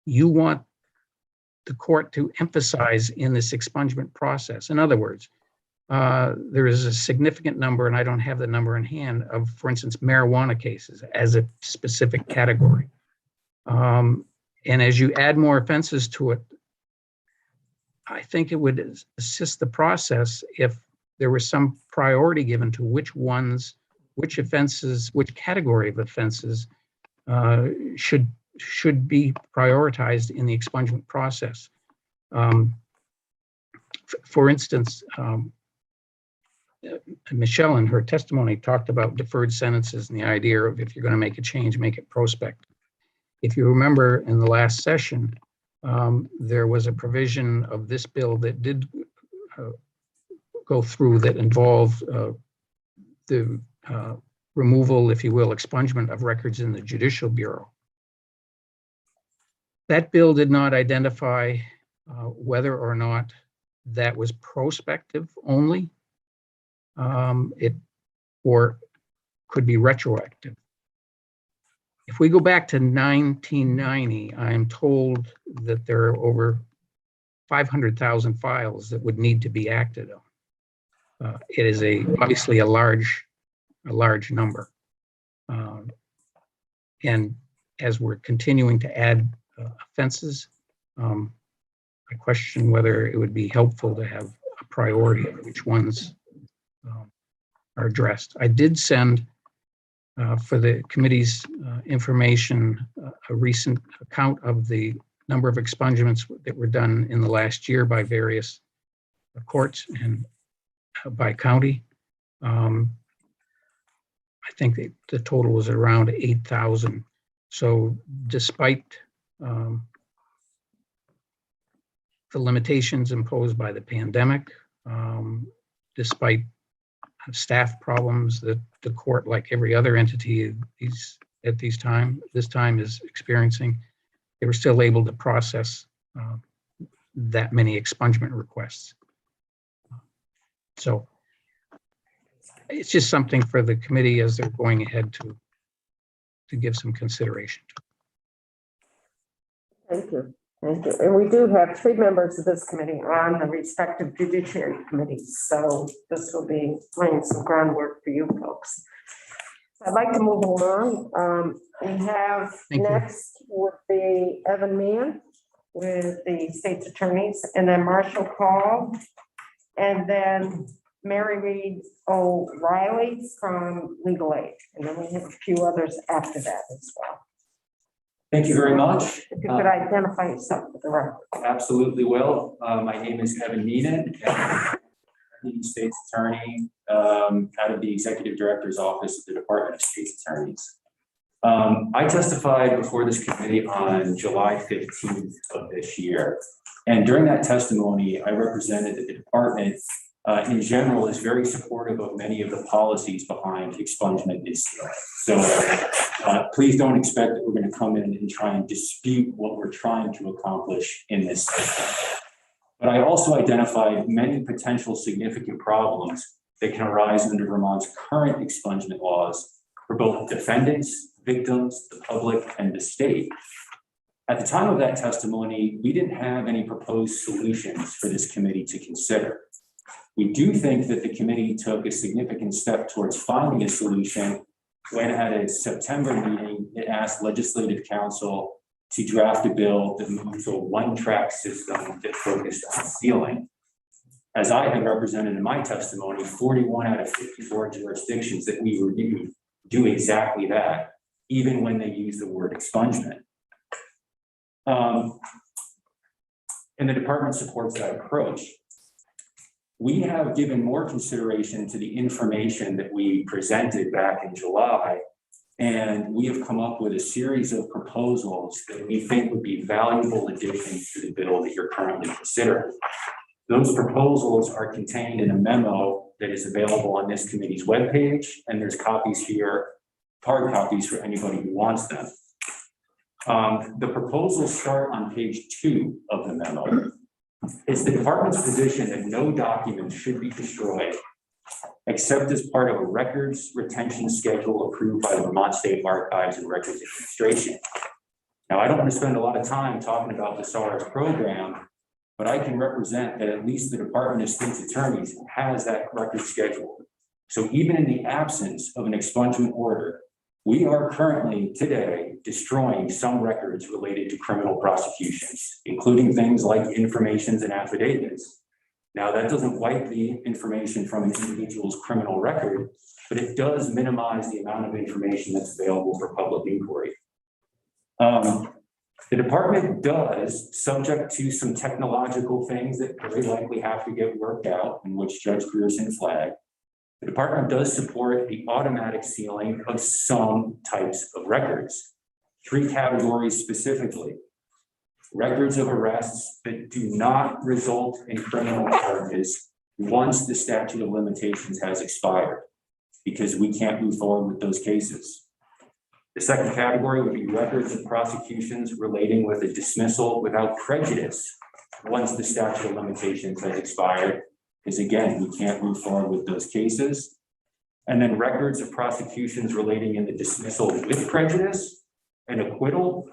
you want the court to emphasize in this expungement process. In other words, there is a significant number, and I don't have the number in hand, of, for instance, marijuana cases as a specific category. And as you add more offenses to it, I think it would assist the process if there was some priority given to which ones, which offenses, which category of offenses should be prioritized in the expungement process. For instance, Michelle in her testimony talked about deferred sentences and the idea of, if you're going to make a change, make it prospective. If you remember in the last session, there was a provision of this bill that did go through that involved the removal, if you will, expungement of records in the Judicial Bureau. That bill did not identify whether or not that was prospective only. It or could be retroactive. If we go back to 1990, I am told that there are over 500,000 files that would need to be acted on. It is obviously a large number. And as we're continuing to add offenses, I question whether it would be helpful to have a priority of which ones are addressed. I did send for the committee's information a recent account of the number of expungements that were done in the last year by various courts and by county. I think the total was around 8,000. So despite the limitations imposed by the pandemic, despite staff problems that the court, like every other entity this time is experiencing, they were still able to process that many expungement requests. So it's just something for the committee as they're going ahead to give some consideration to. Thank you. Thank you. And we do have 3 members of this committee on the respective judiciary committees. So this will be laying some groundwork for you folks. I'd like to move along. We have Thank you. next would be Evan Mann with the state's attorneys, and then Marshall Paul, and then Mary Reed O'Reilly from Legal Aid. And then we have a few others after that as well. Thank you very much. If you could identify yourself for the record. Absolutely will. My name is Evan Meenan, the state's attorney out of the executive director's office of the Department of State's Attorneys. I testified before this committee on July 15th of this year. And during that testimony, I represented that the department in general is very supportive of many of the policies behind expungement this year. So please don't expect that we're going to come in and try and dispute what we're trying to accomplish in this system. But I also identified many potential significant problems that can arise under Vermont's current expungement laws for both defendants, victims, the public, and the state. At the time of that testimony, we didn't have any proposed solutions for this committee to consider. We do think that the committee took a significant step towards finding a solution when at a September meeting, it asked Legislative Council to draft a bill that moved to a one-track system that focused on sealing. As I had represented in my testimony, 41 out of 54 jurisdictions that we reviewed do exactly that, even when they use the word expungement. And the department supports that approach. We have given more consideration to the information that we presented back in July, and we have come up with a series of proposals that we think would be valuable additions to the bill that you're currently considering. Those proposals are contained in a memo that is available on this committee's webpage, and there's copies here, hard copies for anybody who wants them. The proposals start on page 2 of the memo. It's the department's position that no documents should be destroyed except as part of a records retention schedule approved by the Vermont State Archives and Records Administration. Now, I don't want to spend a lot of time talking about the SARS program, but I can represent that at least the Department of State's Attorneys has that record schedule. So even in the absence of an expungement order, we are currently today destroying some records related to criminal prosecutions, including things like informations and affidavits. Now, that doesn't wipe the information from an individual's criminal record, but it does minimize the amount of information that's available for public inquiry. The department does, subject to some technological things that very likely have to get worked out, in which Judge Grierson flagged, the department does support the automatic sealing of some types of records. 3 categories specifically: records of arrests that do not result in criminal charges once the statute of limitations has expired, because we can't move forward with those cases. The second category would be records of prosecutions relating with a dismissal without prejudice once the statute of limitations has expired, because again, we can't move forward with those cases. And then records of prosecutions relating in the dismissal with prejudice, an acquittal,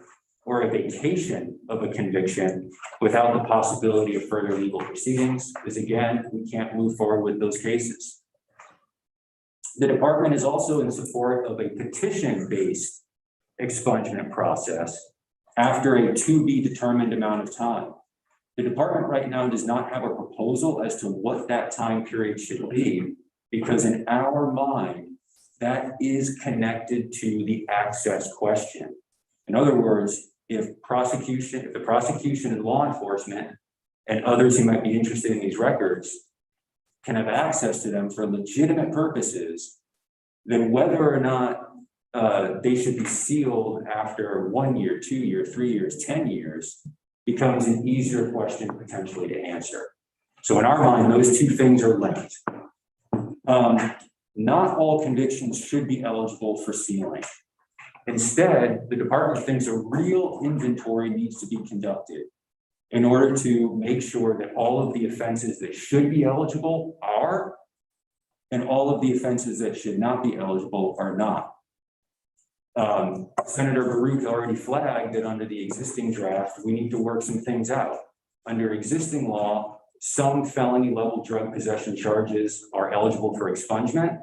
or a vacation of a conviction without the possibility of further legal proceedings, because again, we can't move forward with those cases. The department is also in support of a petition-based expungement process after a to be determined amount of time. The department right now does not have a proposal as to what that time period should be, because in our mind, that is connected to the access question. In other words, if the prosecution and law enforcement and others who might be interested in these records can have access to them for legitimate purposes, then whether or not they should be sealed after 1 year, 2 years, 3 years, 10 years becomes an easier question potentially to answer. So in our mind, those two things are linked. Not all convictions should be eligible for sealing. Instead, the department thinks a real inventory needs to be conducted in order to make sure that all of the offenses that should be eligible are, and all of the offenses that should not be eligible are not. Senator Baruch already flagged that under the existing draft, we need to work some things out. Under existing law, some felony level drug possession charges are eligible for expungement.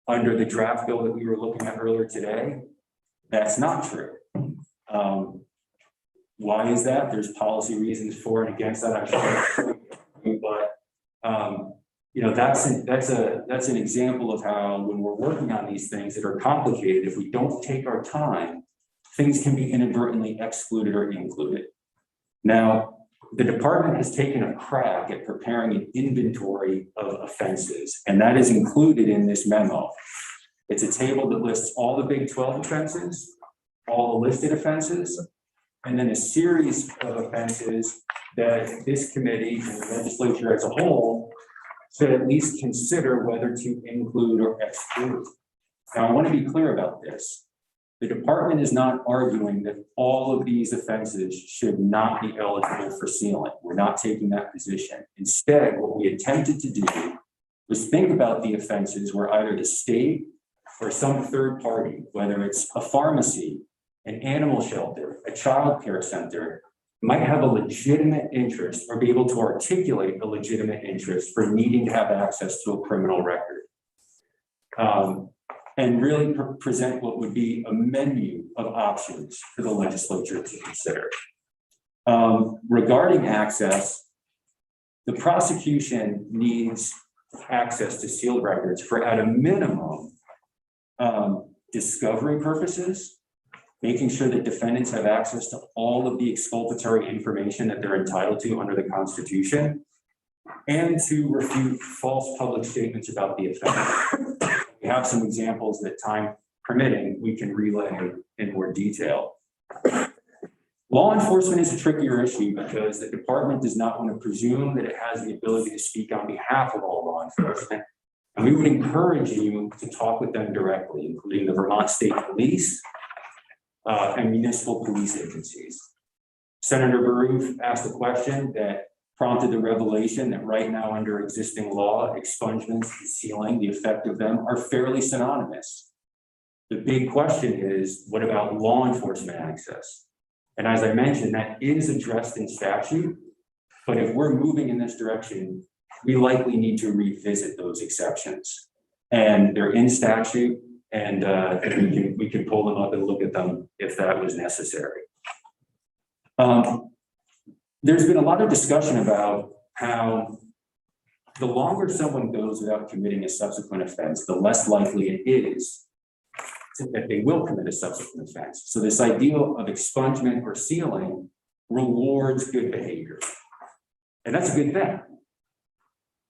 Under the draft bill that we were looking at earlier today, that's not true. Why is that? There's policy reasons for and against that. I'm sure, but you know, that's an example of how when we're working on these things that are complicated, if we don't take our time, things can be inadvertently excluded or included. Now, the department has taken a crack at preparing an inventory of offenses, and that is included in this memo. It's a table that lists all the Big 12 offenses, all the listed offenses, and then a series of offenses that this committee and the legislature as a whole should at least consider whether to include or exclude. Now, I want to be clear about this. The department is not arguing that all of these offenses should not be eligible for sealing. We're not taking that position. Instead, what we attempted to do was think about the offenses where either the state or some third party, whether it's a pharmacy, an animal shelter, a child care center, might have a legitimate interest or be able to articulate a legitimate interest for needing to have access to a criminal record. And really present what would be a menu of options for the legislature to consider. Regarding access, the prosecution needs access to sealed records for, at a minimum, discovery purposes, making sure that defendants have access to all of the exculpatory information that they're entitled to under the Constitution, and to refute false public statements about the offense. We have some examples that, time permitting, we can relay in more detail. Law enforcement is a trickier issue because the department does not want to presume that it has the ability to speak on behalf of all law enforcement. And we would encourage you to talk with them directly, including the Vermont State Police and municipal police agencies. Senator Baruch asked a question that prompted the revelation that right now under existing law, expungements and sealing, the effect of them are fairly synonymous. The big question is, what about law enforcement access? And as I mentioned, that is addressed in statute, but if we're moving in this direction, we likely need to revisit those exceptions. And they're in statute, and we can pull them up and look at them if that was necessary. There's been a lot of discussion about how the longer someone goes without committing a subsequent offense, the less likely it is that they will commit a subsequent offense. So this idea of expungement or sealing rewards good behavior. And that's a good thing.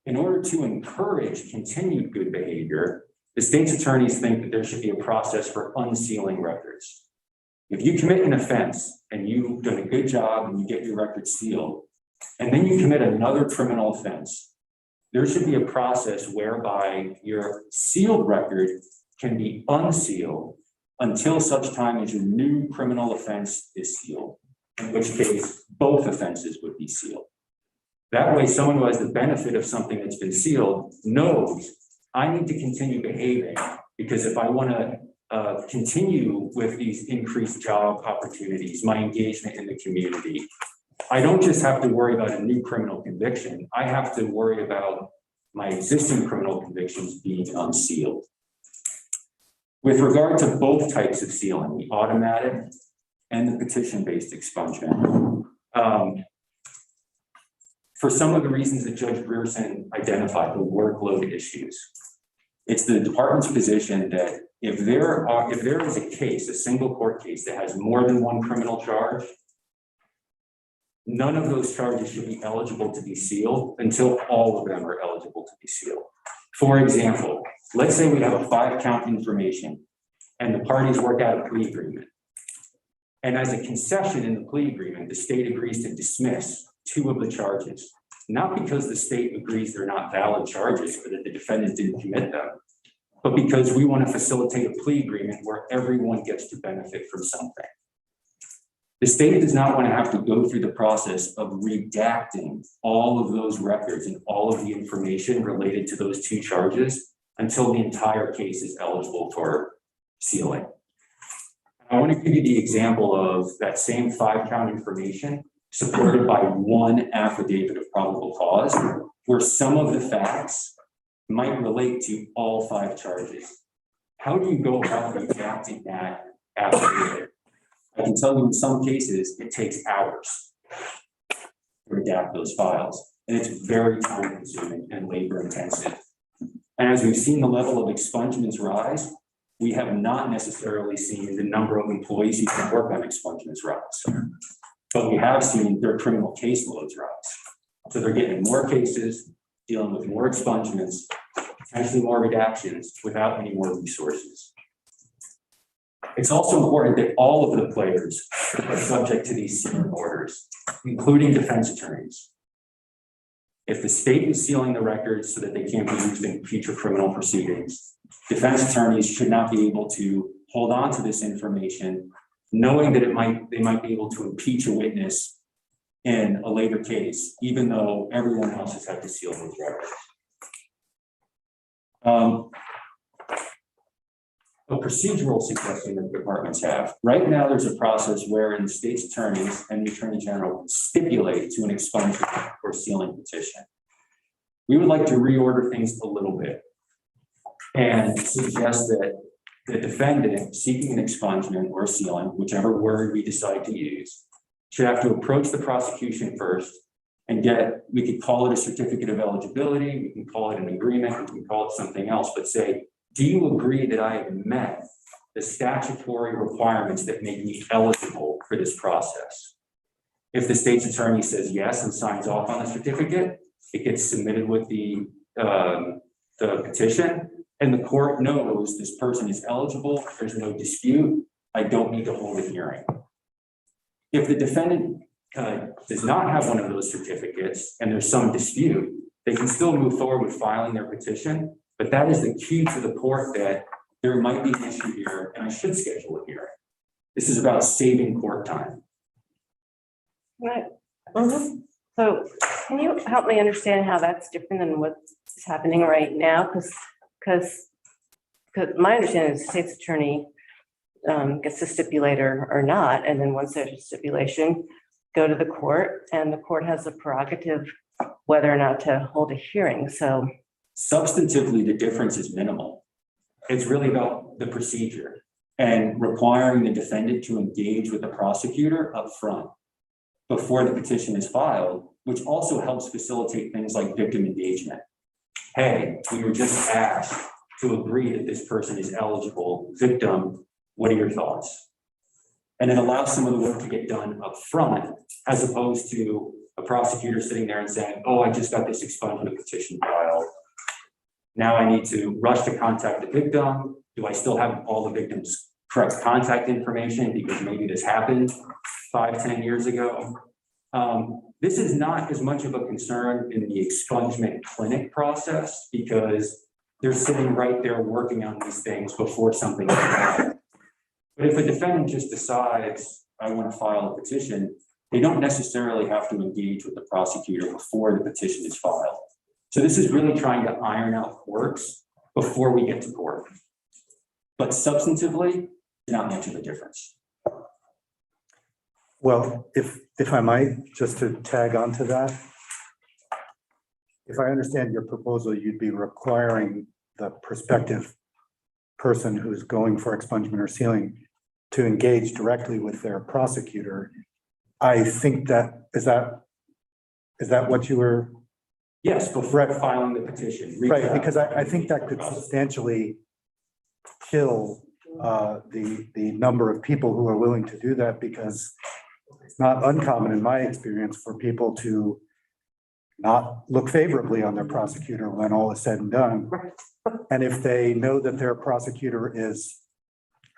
In order to encourage continued good behavior, the state's attorneys think that there should be a process for unsealing records. If you commit an offense and you've done a good job and you get your record sealed, and then you commit another criminal offense, there should be a process whereby your sealed record can be unsealed until such time as a new criminal offense is sealed, in which case both offenses would be sealed. That way, someone who has the benefit of something that's been sealed knows I need to continue behaving, because if I want to continue with these increased job opportunities, my engagement in the community, I don't just have to worry about a new criminal conviction. I have to worry about my existing criminal convictions being unsealed. With regard to both types of sealing, the automatic and the petition-based expungement, for some of the reasons that Judge Grierson identified, the workload issues, it's the department's position that if there is a case, a single court case that has more than one criminal charge, none of those charges should be eligible to be sealed until all of them are eligible to be sealed. For example, let's say we have a 5-count information and the parties work out a plea agreement. And as a concession in the plea agreement, the state agrees to dismiss 2 of the charges, not because the state agrees they're not valid charges or that the defendant didn't commit them, but because we want to facilitate a plea agreement where everyone gets to benefit from something. The state does not want to have to go through the process of redacting all of those records and all of the information related to those 2 charges until the entire case is eligible for sealing. I want to give you the example of that same 5-count information supported by one affidavit of probable cause, where some of the facts might relate to all 5 charges. How do you go about redacting that affidavit? I can tell you in some cases, it takes hours to redact those files, and it's very time consuming and labor intensive. And as we've seen the level of expungements rise, we have not necessarily seen the number of employees who can work on expungements rise, but we have seen their criminal caseloads rise. So they're getting more cases, dealing with more expungements, potentially more redactions without any more resources. It's also important that all of the players are subject to these sealing orders, including defense attorneys. If the state is sealing the records so that they can't be used in future criminal proceedings, defense attorneys should not be able to hold on to this information, knowing that they might be able to impeach a witness in a later case, even though everyone else has had to seal those records. A procedural suggestion that departments have. Right now, there's a process wherein the state's attorneys and the attorney general stipulate to an expungement or sealing petition. We would like to reorder things a little bit and suggest that the defendant seeking an expungement or sealing, whichever word we decide to use, should have to approach the prosecution first and we could call it a certificate of eligibility, we can call it an agreement, we can call it something else, but say, do you agree that I have met the statutory requirements that make me eligible for this process? If the state's attorney says yes and signs off on the certificate, it gets submitted with the petition, and the court knows this person is eligible, there's no dispute, I don't need to hold a hearing. If the defendant does not have one of those certificates and there's some dispute, they can still move forward with filing their petition. But that is the key to the court that there might be an issue here and I should schedule a hearing. This is about saving court time. Right. So can you help me understand how that's different than what's happening right now? Because my understanding is the state's attorney gets to stipulate or not. And then once there's a stipulation, go to the court and the court has the prerogative whether or not to hold a hearing. So substantively, the difference is minimal. It's really about the procedure and requiring the defendant to engage with the prosecutor up front before the petition is filed, which also helps facilitate things like victim engagement. Hey, we were just asked to agree that this person is eligible. Victim, what are your thoughts? And it allows some of the work to get done up front, as opposed to a prosecutor sitting there and saying, oh, I just got this expungement petition filed. Now I need to rush to contact the victim. Do I still have all the victim's correct contact information because maybe this happened 5-10 years ago? This is not as much of a concern in the expungement clinic process because they're sitting right there working on these things before something happens. But if a defendant just decides, I want to file a petition, they don't necessarily have to engage with the prosecutor before the petition is filed. So this is really trying to iron out quirks before we get to court. But substantively, not much of a difference. Well, if I might, just to tag on to that. If I understand your proposal, you'd be requiring the prospective person who's going for expungement or sealing to engage directly with their prosecutor. I think is that what you were? Yes, before filing the petition. Right, because I think that could substantially kill the number of people who are willing to do that, because it's not uncommon in my experience for people to not look favorably on their prosecutor when all is said and done. And if they know that their prosecutor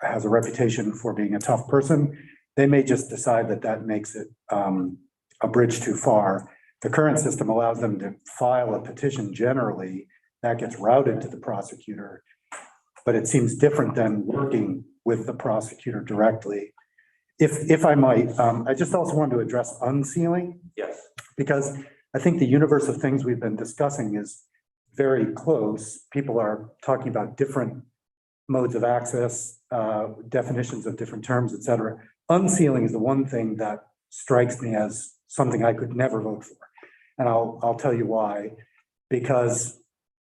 has a reputation for being a tough person, they may just decide that that makes it a bridge too far. The current system allows them to file a petition generally, that gets routed to the prosecutor. But it seems different than working with the prosecutor directly. If I might, I just also wanted to address unsealing. Yes. Because I think the universe of things we've been discussing is very close. People are talking about different modes of access, definitions of different terms, et cetera. Unsealing is the one thing that strikes me as something I could never vote for. And I'll tell you why. Because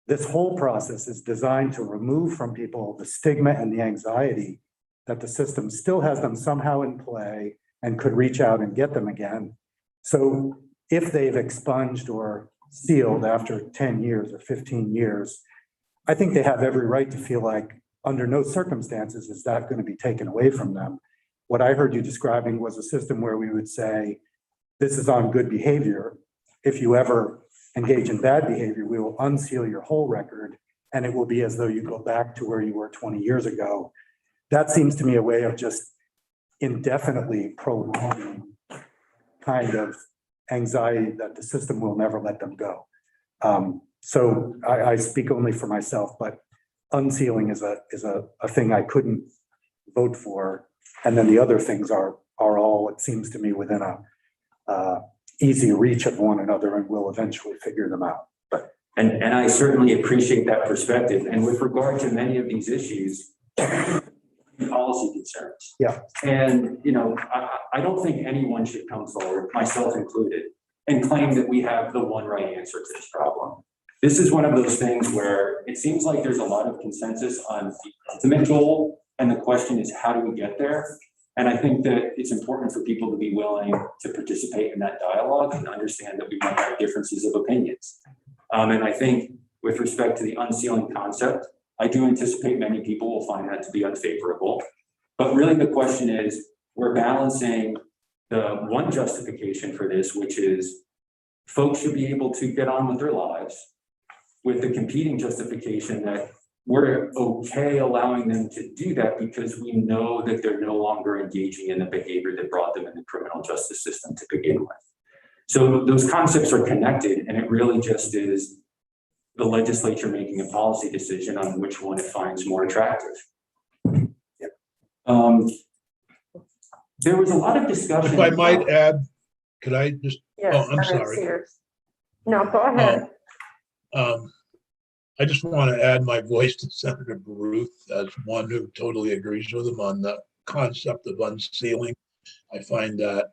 this whole process is designed to remove from people the stigma and the anxiety that the system still has them somehow in play and could reach out and get them again. So if they've expunged or sealed after 10 years or 15 years, I think they have every right to feel like under no circumstances is that going to be taken away from them. What I heard you describing was a system where we would say, this is on good behavior. If you ever engage in bad behavior, we will unseal your whole record and it will be as though you go back to where you were 20 years ago. That seems to me a way of just indefinitely prolonging kind of anxiety that the system will never let them go. So I speak only for myself, but unsealing is a thing I couldn't vote for. And then the other things are all, it seems to me, within a easy reach of one another, and we'll eventually figure them out. But And I certainly appreciate that perspective. And with regard to many of these issues, policy concerns. Yeah. And, I don't think anyone should come forward, myself included, and claim that we have the one right answer to this problem. This is one of those things where it seems like there's a lot of consensus on the ultimate goal, and the question is, how do we get there? And I think that it's important for people to be willing to participate in that dialogue and understand that we might have differences of opinions. And I think with respect to the unsealing concept, I do anticipate many people will find that to be unfavorable. But really the question is, we're balancing the one justification for this, which is folks should be able to get on with their lives, with the competing justification that we're okay allowing them to do that because we know that they're no longer engaging in the behavior that brought them in the criminal justice system to begin with. So those concepts are connected, and it really just is the legislature making a policy decision on which one it finds more attractive. There was a lot of discussion. If I might add, could I just, Yes, I'm sorry. Sears. No, go ahead. I just want to add my voice to Senator Baruth as one who totally agrees with him on the concept of unsealing. I find that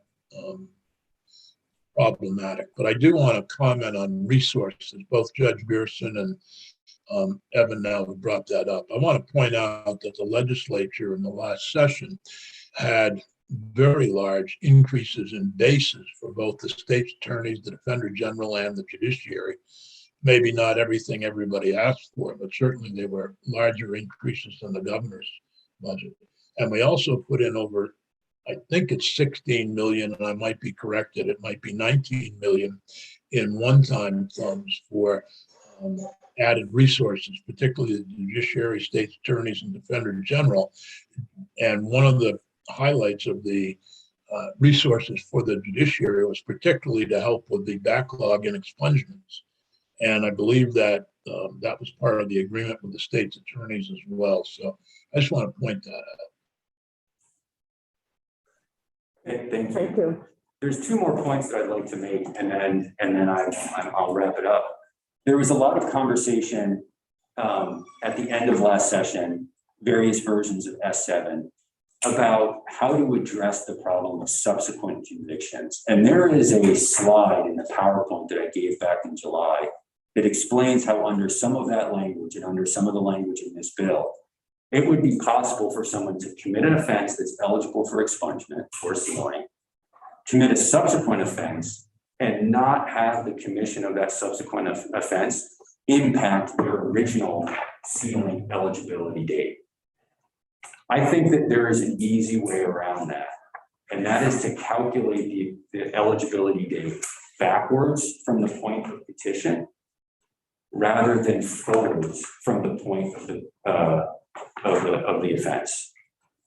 problematic, but I do want to comment on resources. Both Judge Beerson and Evan now have brought that up. I want to point out that the legislature in the last session had very large increases in bases for both the state's attorneys, the Defender General, and the judiciary. Maybe not everything everybody asked for, but certainly they were larger increases than the governor's budget. And we also put in over, I think it's 16 million, and I might be corrected, it might be 19 million in one-time funds for added resources, particularly the judiciary, state's attorneys, and Defender General. And one of the highlights of the resources for the judiciary was particularly to help with the backlog in expungements. And I believe that that was part of the agreement with the state's attorneys as well. So I just want to point that out. Thank you. Thank you. There's two more points that I'd like to make, and then I'll wrap it up. There was a lot of conversation at the end of last session, various versions of S7, about how to address the problem of subsequent convictions. And there is a slide in the PowerPoint that I gave back in July that explains how under some of that language and under some of the language in this bill, it would be possible for someone to commit an offense that's eligible for expungement or sealing, commit a subsequent offense, and not have the commission of that subsequent offense impact their original sealing eligibility date. I think that there is an easy way around that, and that is to calculate the eligibility date backwards from the point of petition rather than forwards from the point of the offense.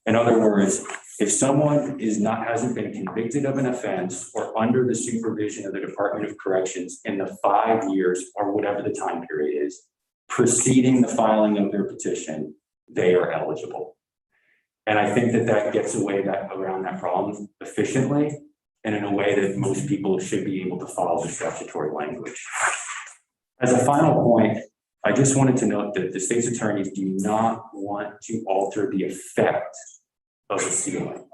In other words, if someone hasn't been convicted of an offense or under the supervision of the Department of Corrections in the 5 years or whatever the time period is preceding the filing of their petition, they are eligible. And I think that gets around that problem efficiently and in a way that most people should be able to follow the statutory language. As a final point, I just wanted to note that the state's attorneys do not want to alter the effect of the sealing.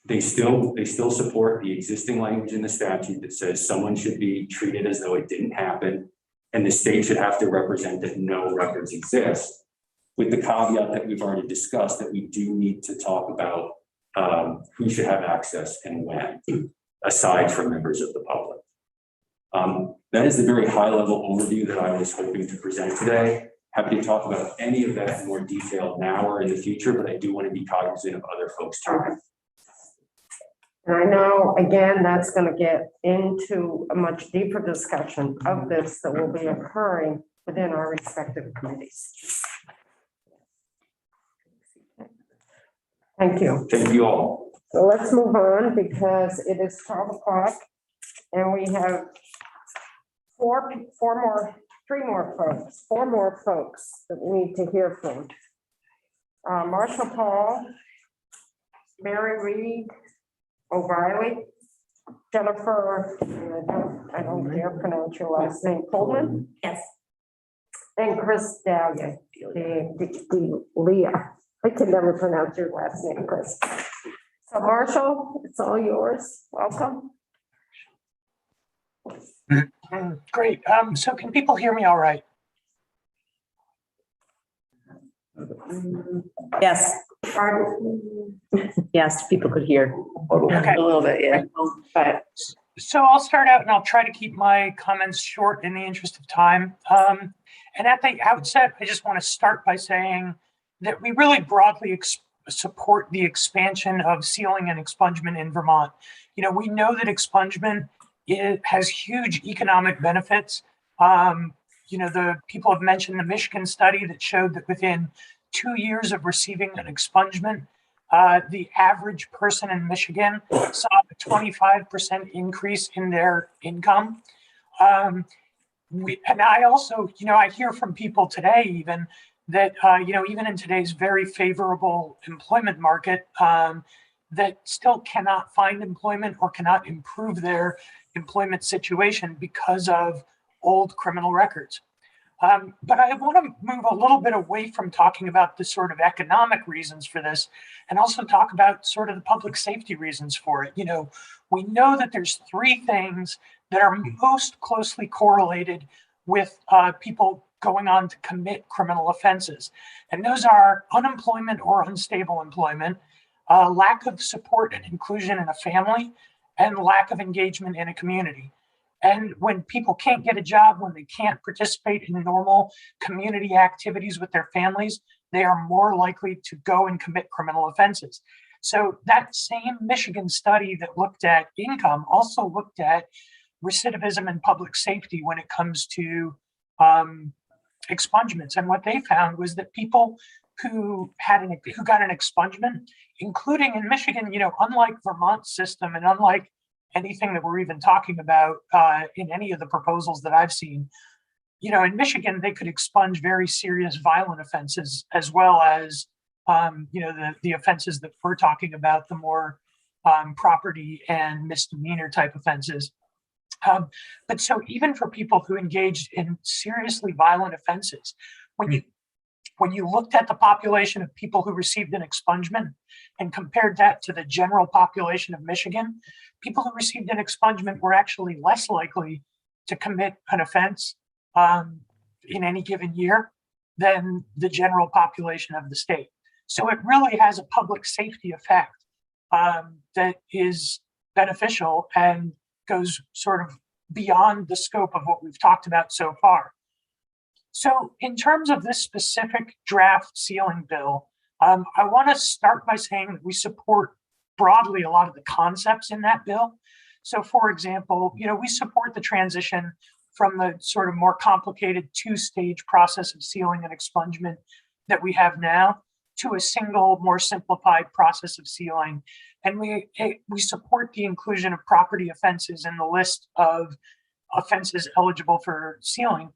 They still support the existing language in the statute that says someone should be treated as though it didn't happen, and the state should have to represent that no records exist, with the caveat that we've already discussed that we do need to talk about who should have access and when, aside from members of the public. That is the very high-level overview that I was hoping to present today. Happy to talk about any of that in more detail now or in the future, but I do want to be cognizant of other folks' time. And I know, again, that's going to get into a much deeper discussion of this that will be occurring within our respective committees. Thank you. Thank you all. So let's move on because it is 12 o'clock and we have four more folks that we need to hear from. Marshall Paul, Mary Reed, O'Reilly, Jennifer, and I don't dare pronounce your last name, Coleman? Yes. And Chris Dahlia, Leah. I can never pronounce your last name, Chris. So Marshall, it's all yours. Welcome. Great. So can people hear me all right? Yes, Pardon? yes, people could hear. Okay. A little bit, yeah. But So I'll start out and I'll try to keep my comments short in the interest of time. And at the outset, I just want to start by saying that we really broadly support the expansion of sealing and expungement in Vermont. You know, we know that expungement has huge economic benefits. The people have mentioned the Michigan study that showed that within 2 years of receiving an expungement, the average person in Michigan saw a 25% increase in their income. And I also, I hear from people today even that, even in today's very favorable employment market, that still cannot find employment or cannot improve their employment situation because of old criminal records. But I want to move a little bit away from talking about the sort of economic reasons for this and also talk about sort of the public safety reasons for it. We know that there's 3 things that are most closely correlated with people going on to commit criminal offenses. And those are unemployment or unstable employment, lack of support and inclusion in a family, and lack of engagement in a community. And when people can't get a job, when they can't participate in normal community activities with their families, they are more likely to go and commit criminal offenses. So that same Michigan study that looked at income also looked at recidivism and public safety when it comes to expungements. And what they found was that people who got an expungement, including in Michigan, unlike Vermont's system and unlike anything that we're even talking about in any of the proposals that I've seen, in Michigan, they could expunge very serious violent offenses as well as the offenses that we're talking about, the more property and misdemeanor type offenses. But so even for people who engaged in seriously violent offenses, when you looked at the population of people who received an expungement and compared that to the general population of Michigan, people who received an expungement were actually less likely to commit an offense in any given year than the general population of the state. So it really has a public safety effect that is beneficial and goes sort of beyond the scope of what we've talked about so far. So in terms of this specific draft sealing bill, I want to start by saying that we support broadly a lot of the concepts in that bill. So for example, we support the transition from the sort of more complicated two-stage process of sealing and expungement that we have now to a single, more simplified process of sealing. And we support the inclusion of property offenses in the list of offenses eligible for sealing.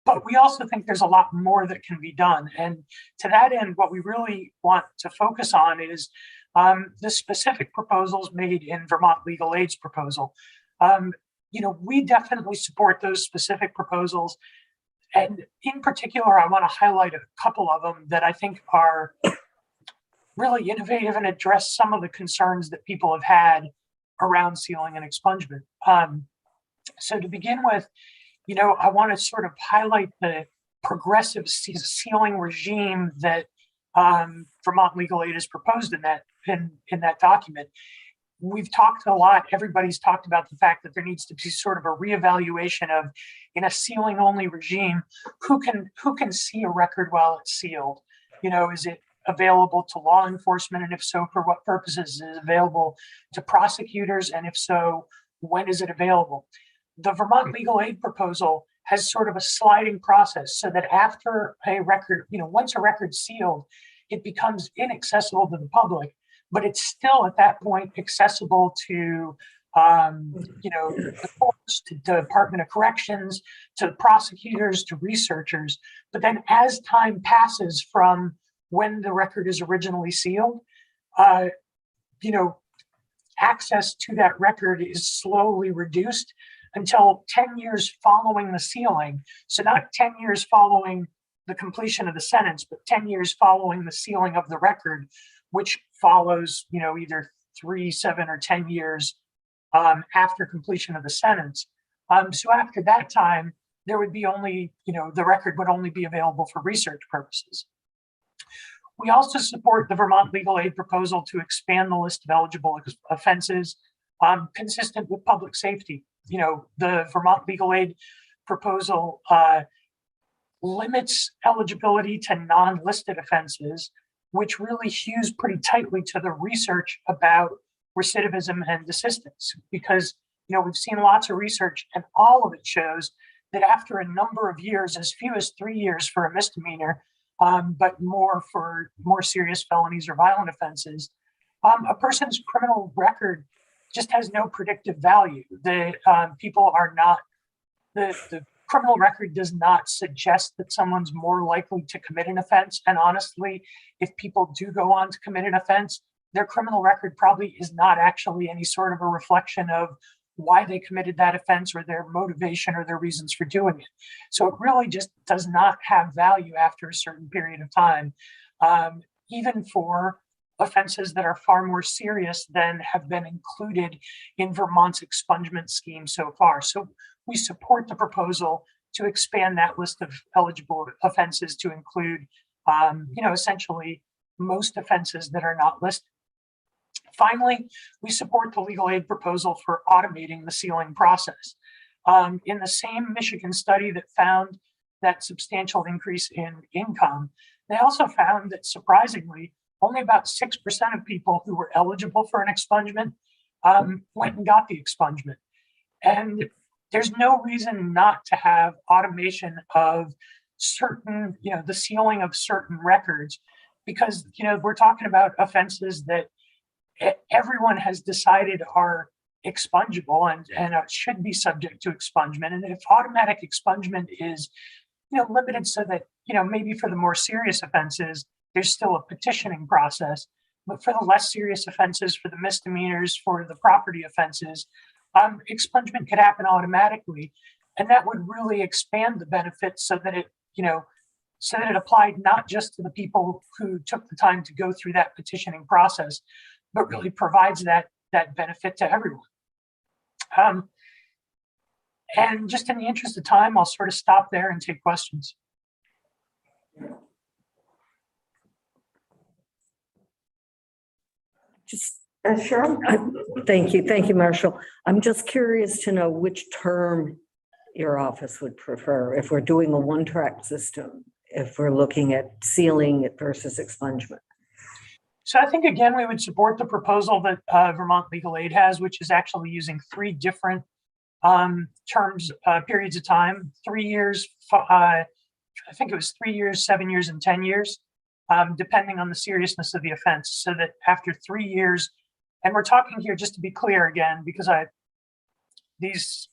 But we also think there's a lot more that can be done. And to that end, what we really want to focus on is the specific proposals made in Vermont Legal Aid's proposal. We definitely support those specific proposals. And in particular, I want to highlight a couple of them that I think are really innovative and address some of the concerns that people have had around sealing and expungement. So to begin with, I want to sort of highlight the progressive sealing regime that Vermont Legal Aid has proposed in that document. We've talked a lot, everybody's talked about the fact that there needs to be sort of a reevaluation of, in a sealing only regime, who can see a record while it's sealed? Is it available to law enforcement? And if so, for what purposes? Is it available to prosecutors? And if so, when is it available? The Vermont Legal Aid proposal has sort of a sliding process so that after a record, once a record's sealed, it becomes inaccessible to the public, but it's still at that point accessible to, the courts, to the Department of Corrections, to prosecutors, to researchers. But then as time passes from when the record is originally sealed, access to that record is slowly reduced until 10 years following the sealing. So not 10 years following the completion of the sentence, but 10 years following the sealing of the record, which follows, either 3, 7, or 10 years after completion of the sentence. So after that time, there would be only, the record would only be available for research purposes. We also support the Vermont Legal Aid proposal to expand the list of eligible offenses consistent with public safety. The Vermont Legal Aid proposal limits eligibility to non-listed offenses, which really hews pretty tightly to the research about recidivism and desistance. Because, we've seen lots of research and all of it shows that after a number of years, as few as 3 years for a misdemeanor, but more for more serious felonies or violent offenses, a person's criminal record just has no predictive value. The criminal record does not suggest that someone's more likely to commit an offense. And honestly, if people do go on to commit an offense, their criminal record probably is not actually any sort of a reflection of why they committed that offense or their motivation or their reasons for doing it. So it really just does not have value after a certain period of time, even for offenses that are far more serious than have been included in Vermont's expungement scheme so far. So we support the proposal to expand that list of eligible offenses to include, essentially most offenses that are not listed. Finally, we support the legal aid proposal for automating the sealing process. In the same Michigan study that found that substantial increase in income, they also found that surprisingly, only about 6% of people who were eligible for an expungement went and got the expungement. And there's no reason not to have automation of certain, the sealing of certain records, because, we're talking about offenses that everyone has decided are expungible and should be subject to expungement. And if automatic expungement is, limited so that, maybe for the more serious offenses, there's still a petitioning process. But for the less serious offenses, for the misdemeanors, for the property offenses, expungement could happen automatically. And that would really expand the benefits so that it, so that it applied not just to the people who took the time to go through that petitioning process, but really provides that benefit to everyone. And just in the interest of time, I'll sort of stop there and take questions. Just, Sure. thank you, Marshall. I'm just curious to know which term your office would prefer, if we're doing a one-track system, if we're looking at sealing it versus expungement. So I think, again, we would support the proposal that Vermont Legal Aid has, which is actually using 3 different terms, periods of time, 3 years, I think it was 3 years, 7 years, and 10 years, depending on the seriousness of the offense. So that after 3 years, and we're talking here, just to be clear again, because these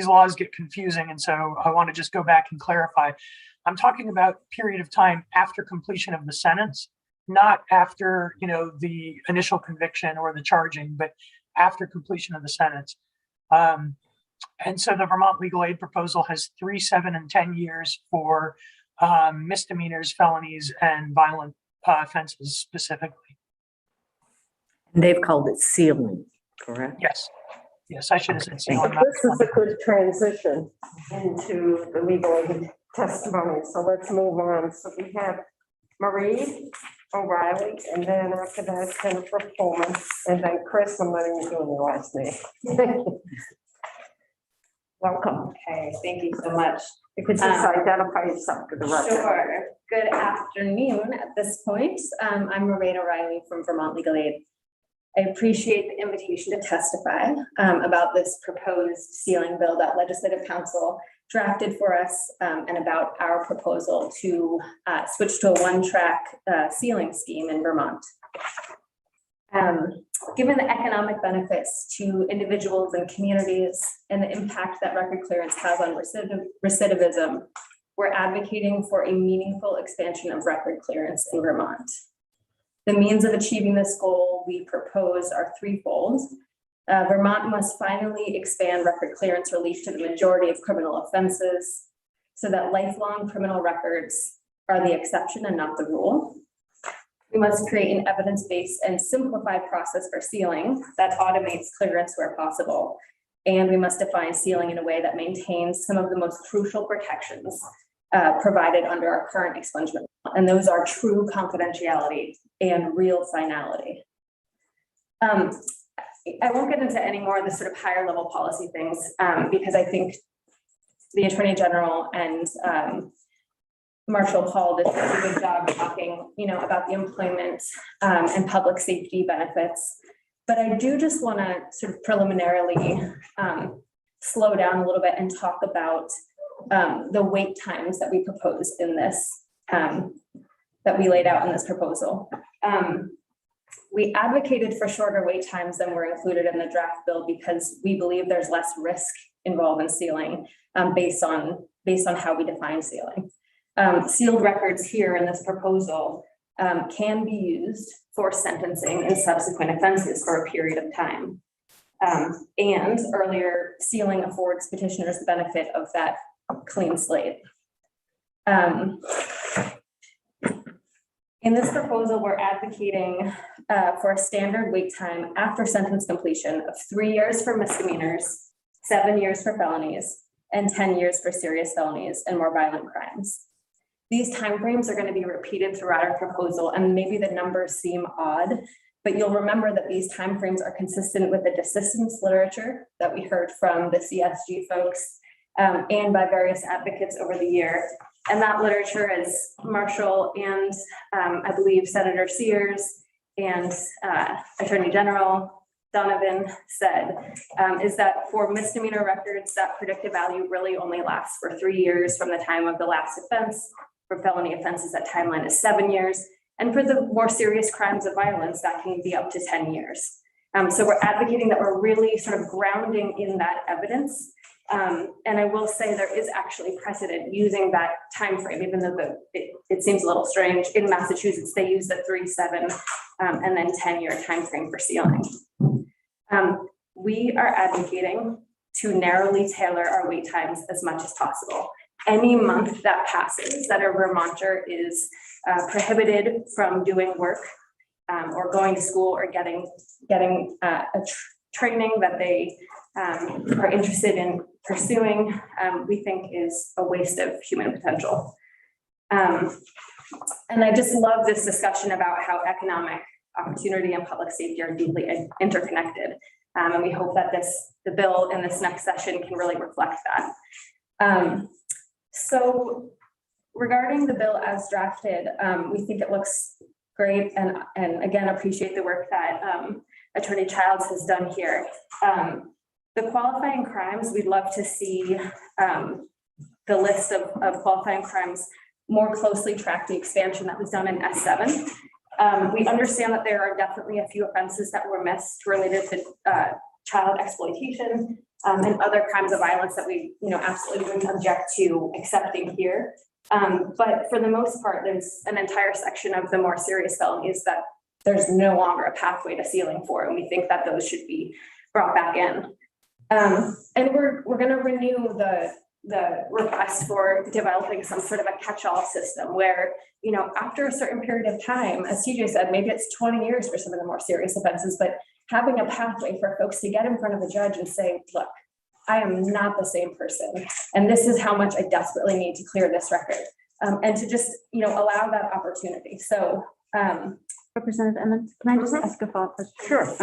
laws get confusing, and so I want to just go back and clarify. I'm talking about period of time after completion of the sentence, not after, the initial conviction or the charging, but after completion of the sentence. And so the Vermont Legal Aid proposal has 3, 7, and 10 years for misdemeanors, felonies, and violent offenses specifically. And they've called it sealing, correct? Yes. Yes, I should have said Thank sealing. This is a good transition into the legal aid testimony. So let's move on. So we have Marie O'Reilly, and then after that, Jennifer Pullman, and then Chris, I'm letting you do your last name. Welcome. Okay, thank you so much. You could just identify yourself for the record. Sure. Good afternoon at this point. I'm Marie O'Reilly from Vermont Legal Aid. I appreciate the invitation to testify about this proposed sealing bill that Legislative Council drafted for us and about our proposal to switch to a one-track sealing scheme in Vermont. Given the economic benefits to individuals and communities and the impact that record clearance has on recidivism, we're advocating for a meaningful expansion of record clearance in Vermont. The means of achieving this goal we propose are threefold. Vermont must finally expand record clearance relief to the majority of criminal offenses so that lifelong criminal records are the exception and not the rule. We must create an evidence-based and simplified process for sealing that automates clearance where possible. And we must define sealing in a way that maintains some of the most crucial protections provided under our current expungement. And those are true confidentiality and real finality. I won't get into any more of the sort of higher level policy things because I think the Attorney General and Marshall Hall did a good job talking, about the employment and public safety benefits. But I do just want to sort of preliminarily slow down a little bit and talk about the wait times that we proposed in this, that we laid out in this proposal. We advocated for shorter wait times than were included in the draft bill because we believe there's less risk involved in sealing based on how we define sealing. Sealed records here in this proposal can be used for sentencing and subsequent offenses for a period of time. And earlier, sealing affords petitioners the benefit of that clean slate. In this proposal, we're advocating for a standard wait time after sentence completion of 3 years for misdemeanors, 7 years for felonies, and 10 years for serious felonies and more violent crimes. These timeframes are going to be repeated throughout our proposal, and maybe the numbers seem odd, but you'll remember that these timeframes are consistent with the desistance literature that we heard from the CSG folks and by various advocates over the year. And that literature, as Marshall and I believe Senator Sears and Attorney General Donovan said, is that for misdemeanor records, that predictive value really only lasts for 3 years from the time of the last offense. For felony offenses, that timeline is 7 years. And for the more serious crimes of violence, that can be up to 10 years. So we're advocating that we're really sort of grounding in that evidence And I will say there is actually precedent using that time frame, even though it seems a little strange. In Massachusetts, they use the 3, 7, and then 10-year timeframe for sealing. We are advocating to narrowly tailor our wait times as much as possible. Any month that passes that a Vermonter is prohibited from doing work or going to school or getting training that they are interested in pursuing, we think is a waste of human potential. And I just love this discussion about how economic opportunity and public safety are deeply interconnected. And we hope that the bill in this next session can really reflect that. So regarding the bill as drafted, we think it looks great and again, appreciate the work that Attorney Childs has done here. The qualifying crimes, we'd love to see the list of qualifying crimes more closely track the expansion that was done in S7. We understand that there are definitely a few offenses that were missed related to child exploitation and other crimes of violence that we, absolutely wouldn't object to accepting here. But for the most part, there's an entire section of the more serious felonies that there's no longer a pathway to sealing for, and we think that those should be brought back in. And we're going to renew the request for developing some sort of a catch-all system where, after a certain period of time, as TJ said, maybe it's 20 years for some of the more serious offenses, but having a pathway for folks to get in front of a judge and say, look, I am not the same person, and this is how much I desperately need to clear this record, and to just, allow that opportunity. So, Representative Emmons, can I just ask a follow-up question? Sure.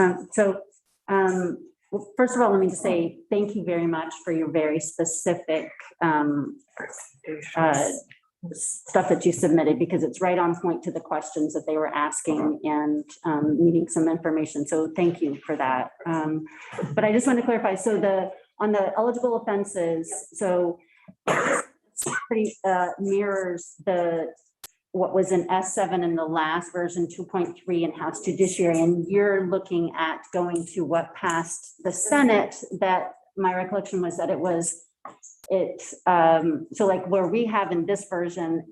Well, first of all, let me just say thank you very much for your very specific stuff that you submitted, because it's right on point to the questions that they were asking and needing some information. So thank you for that. But I just want to clarify. So on the eligible offenses, so it's pretty mirrors what was in S7 in the last version 2.3 in House Judiciary, and you're looking at going to what passed the Senate. That my recollection was that so like where we have in this version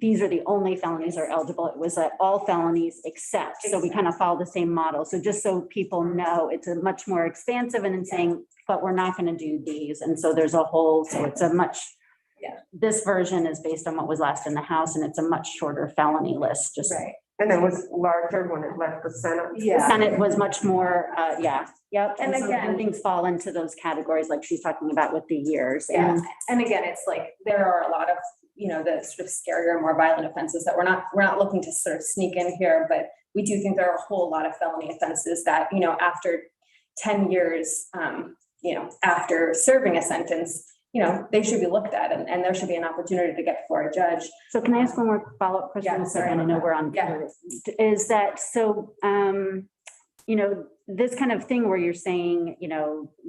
these are the only felonies are eligible. It was all felonies except, so we kind of follow the same model. So just so people know, it's a much more expansive and in saying, but we're not going to do these. And so there's a whole, so it's a much, this version is based on what was last in the House, and it's a much shorter felony list. Just right. And it was larger when it left the Senate. The Senate was much more, Yep. And so again, things fall into those categories like she's talking about with the years. Yeah. And again, it's like there are a lot of, the sort of scarier, more violent offenses that we're not looking to sort of sneak in here, but we do think there are a whole lot of felony offenses that, after 10 years, after serving a sentence, they should be looked at, and there should be an opportunity to get before a judge. So can I ask one more follow-up question? Yeah, sorry. And I know we're on. Yeah. Is that so? This kind of thing where you're saying,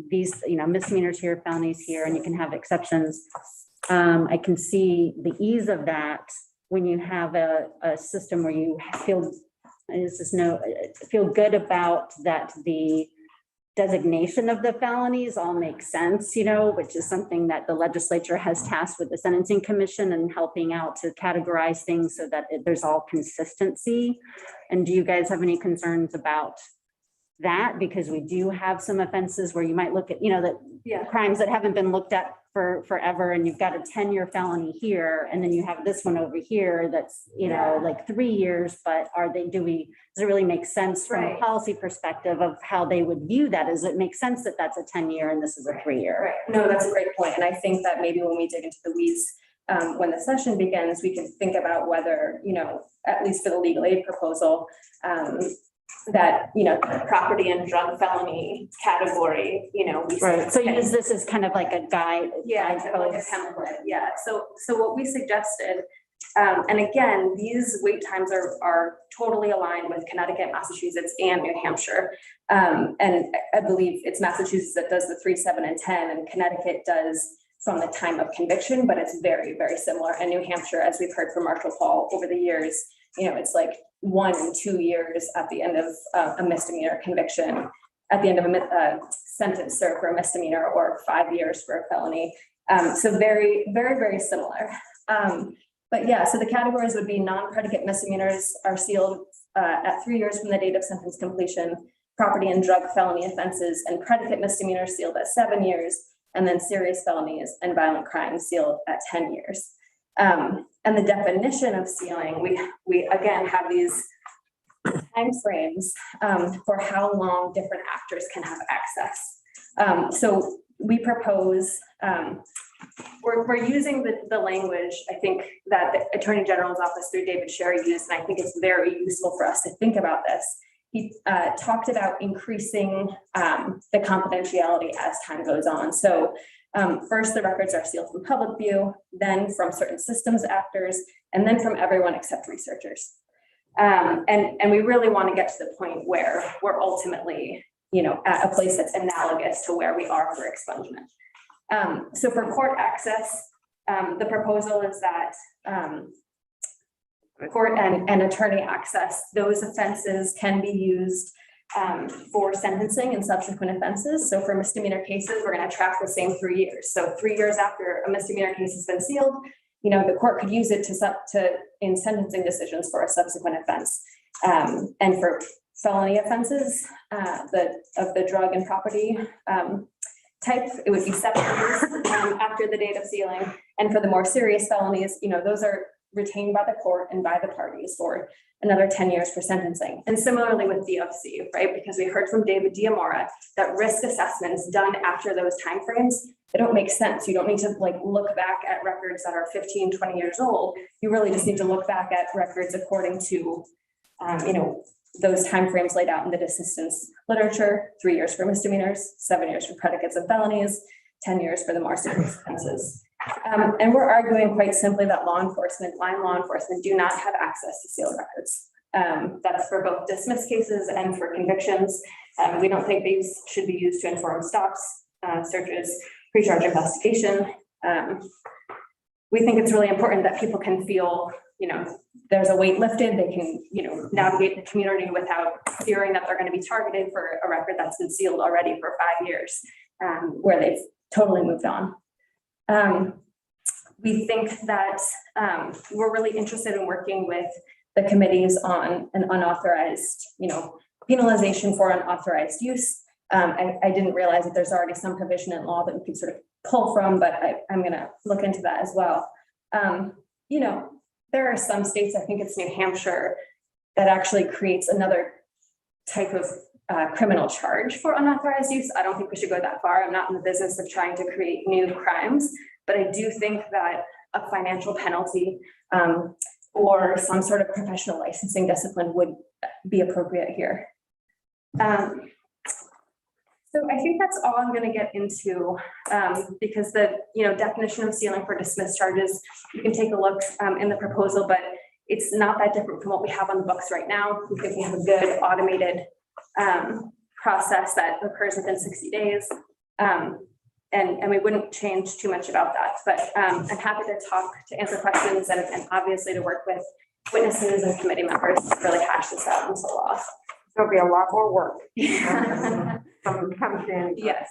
these, misdemeanors here, felonies here, and you can have exceptions. I can see the ease of that when you have a system where you feel good about that the designation of the felonies all makes sense, which is something that the legislature has tasked with the Sentencing Commission and helping out to categorize things so that there's all consistency. And do you guys have any concerns about that? Because we do have some offenses where you might look at, crimes that haven't been looked at for forever, and you've got a 10-year felony here, and then you have this one over here that's, like 3 years, but does it really make sense from a policy perspective of how they would view that? Does it make sense that that's a 10-year and this is a 3-year? Right. No, that's a great point. And I think that maybe when we dig into the weeds, when the session begins, we can think about whether, at least for the legal aid proposal, that, property and drug felony category, we right. So use this as kind of like a guide. Yeah, like a template. Yeah. So what we suggested, and again, these wait times are totally aligned with Connecticut, Massachusetts, and New Hampshire. And I believe it's Massachusetts that does the 3, 7, and 10, and Connecticut does from the time of conviction, but it's very, very similar. And New Hampshire, as we've heard from Marshall Paul over the years, it's like 1 and 2 years at the end of a misdemeanor conviction. at the end of a sentence served for a misdemeanor or 5 years for a felony. So very, very, very similar. But yeah, so the categories would be non-predicate misdemeanors are sealed at 3 years from the date of sentence completion, property and drug felony offenses and predicate misdemeanors sealed at 7 years, and then serious felonies and violent crimes sealed at 10 years. And the definition of sealing, we again have these timeframes for how long different actors can have access. So we propose, we're using the language, I think, that the Attorney General's office through David Sherry used, and I think it's very useful for us to think about this. He talked about increasing the confidentiality as time goes on. So first, the records are sealed from public view, then from certain systems actors, and then from everyone except researchers. And we really want to get to the point where we're ultimately, at a place that's analogous to where we are for expungement. So for court access, the proposal is that court and attorney access, those offenses can be used for sentencing and subsequent offenses. So for misdemeanor cases, we're going to track the same 3 years. So 3 years after a misdemeanor case has been sealed, the court could use it in sentencing decisions for a subsequent offense. And for felony offenses, of the drug and property type, it would be 7 years after the date of sealing. And for the more serious felonies, those are retained by the court and by the parties for another 10 years for sentencing. And similarly with DOC, right? Because we heard from David Diamora that risk assessments done after those timeframes, they don't make sense. You don't need to look back at records that are 15, 20 years old. You really just need to look back at records according to, those timeframes laid out in the assistance literature: 3 years for misdemeanors, 7 years for predicates of felonies, 10 years for the more serious offenses. And we're arguing quite simply that line law enforcement do not have access to sealed records. That's for both dismissed cases and for convictions. We don't think these should be used to inform stops, searches, pre-charge investigation. We think it's really important that people can feel, there's a weight lifted, they can, navigate the community without fearing that they're going to be targeted for a record that's been sealed already for 5 years, where they've totally moved on. We think that we're really interested in working with the committees on an unauthorized, penalization for unauthorized use. I didn't realize that there's already some provision in law that we could sort of pull from, but I'm going to look into that as well. There are some states, I think it's New Hampshire, that actually creates another type of criminal charge for unauthorized use. I don't think we should go that far. I'm not in the business of trying to create new crimes, but I do think that a financial penalty or some sort of professional licensing discipline would be appropriate here. So I think that's all I'm going to get into because the definition of sealing for dismissed charges, you can take a look in the proposal, but it's not that different from what we have on the books right now. We think we have a good automated process that occurs within 60 days. And we wouldn't change too much about that, but I'm happy to answer questions and obviously to work with witnesses and committee members to really hash this out into law. There'll be a lot more work. Comes in. Yes.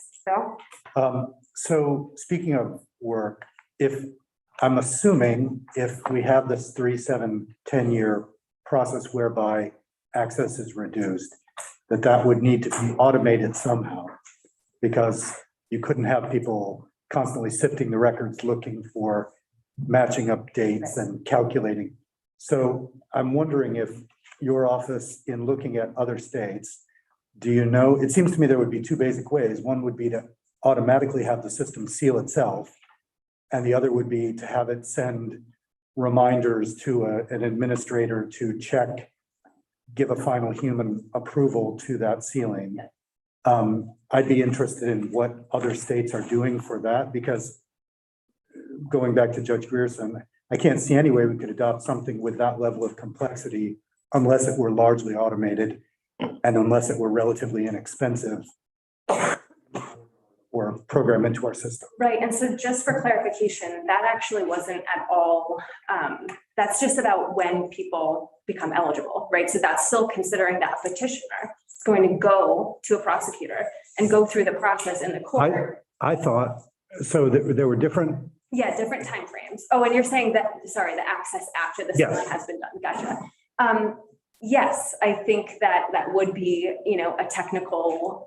So speaking of work, I'm assuming if we have this 3, 7, 10-year process whereby access is reduced, that would need to be automated somehow, because you couldn't have people constantly sifting the records, looking for matching up dates and calculating. So I'm wondering if your office, in looking at other states, it seems to me there would be 2 basic ways. One would be to automatically have the system seal itself, and the other would be to have it send reminders to an administrator to check, give a final human approval to that sealing. I'd be interested in what other states are doing for that, because going back to Judge Grierson, I can't see any way we could adopt something with that level of complexity unless it were largely automated and unless it were relatively inexpensive. or program into our system. Right, and so just for clarification, that actually wasn't at all, that's just about when people become eligible, right? So that's still considering that petitioner is going to go to a prosecutor and go through the process in the court. I thought, so there were different, Yeah, different timeframes. Oh, and you're saying that, sorry, the access after the Yes. sealing has been done, gotcha. Yes, I think that that would be, a technical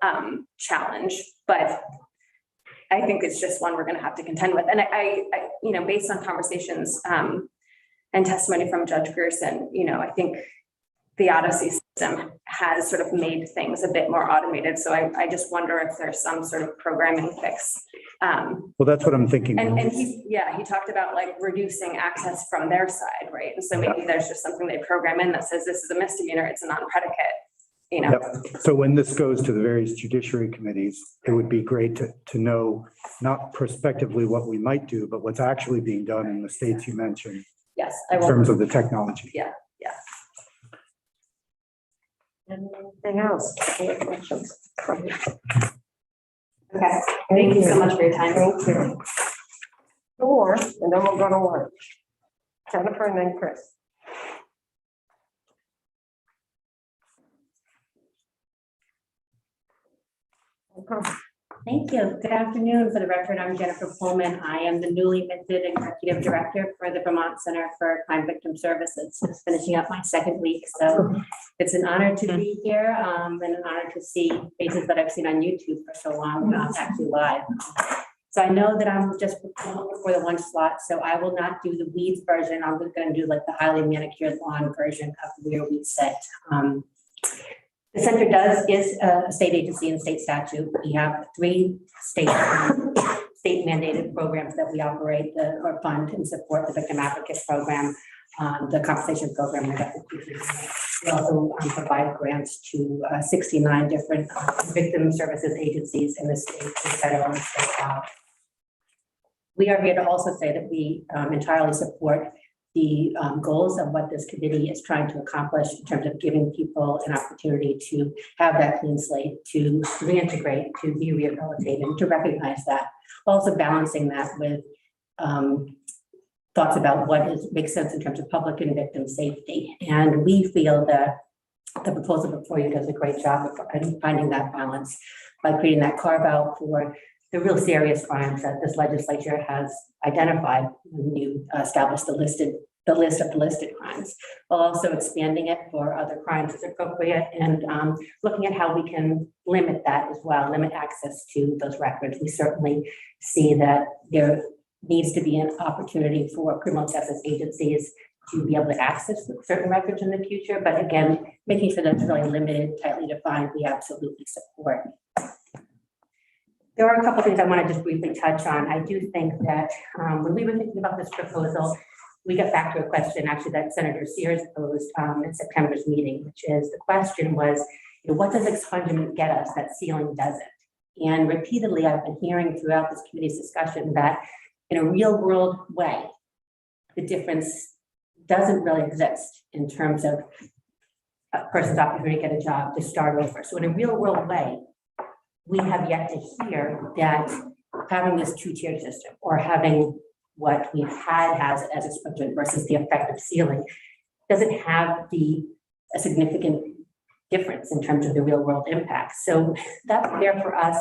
challenge, but I think it's just one we're gonna have to contend with. And I based on conversations and testimony from Judge Grierson, I think the Odyssey system has sort of made things a bit more automated. So I just wonder if there's some sort of programming fix. well, that's what I'm thinking. And he talked about like reducing access from their side, right? And so maybe there's just something they program in that says this is a misdemeanor, it's a non-predicate, Yep. So when this goes to the various judiciary committees, it would be great to know, not prospectively what we might do, but what's actually being done in the states you mentioned Yes, I in will. terms of the technology. Anything else? Any questions? Okay, thank you so much for your time. Thank you. Four, and then we'll go to lunch. Jennifer and then Chris. Okay. Thank you. Good afternoon. For the record, I'm Jennifer Pullman. I am the newly minted Executive Director for the Vermont Center for Crime Victim Services. Just finishing up my second week, so it's an honor to be here and an honor to see faces that I've seen on YouTube for so long, not actually live. So I know that I'm just before the lunch slot, so I will not do the weeds version. I'm just going to do like the highly manicured lawn version of where we sit. The center is a state agency and state statute. We have 3 state mandated programs that we operate or fund and support: the Victim Advocates Program, the Compensation Program. We also provide grants to 69 different victim services agencies in the state, federal and state law. We are here to also say that we entirely support the goals of what this committee is trying to accomplish in terms of giving people an opportunity to have that clean slate, to reintegrate, to be rehabilitated, and to recognize that. Also balancing that with thoughts about what makes sense in terms of public and victim safety. And we feel that the proposal before you does a great job of finding that balance by creating that carve out for the real serious crimes that this legislature has identified when you establish the list of the listed crimes, while also expanding it for other crimes as appropriate, and looking at how we can limit that as well, limit access to those records. We certainly see that there needs to be an opportunity for criminal justice agencies to be able to access certain records in the future, but again, making sure that it's really limited, tightly defined, we absolutely support. There are a couple things I want to just briefly touch on. I do think that when we were thinking about this proposal, we got back to a question actually that Senator Sears posed in September's meeting, which is the question was, what does expungement get us that sealing doesn't? And repeatedly, I've been hearing throughout this committee's discussion that in a real world way, the difference doesn't really exist in terms of a person's opportunity to get a job, to start over. So in a real world way, we have yet to hear that having this 2-tier system or having what we've had as expungement versus the effect of sealing doesn't have a significant difference in terms of the real world impact. So that's there for us.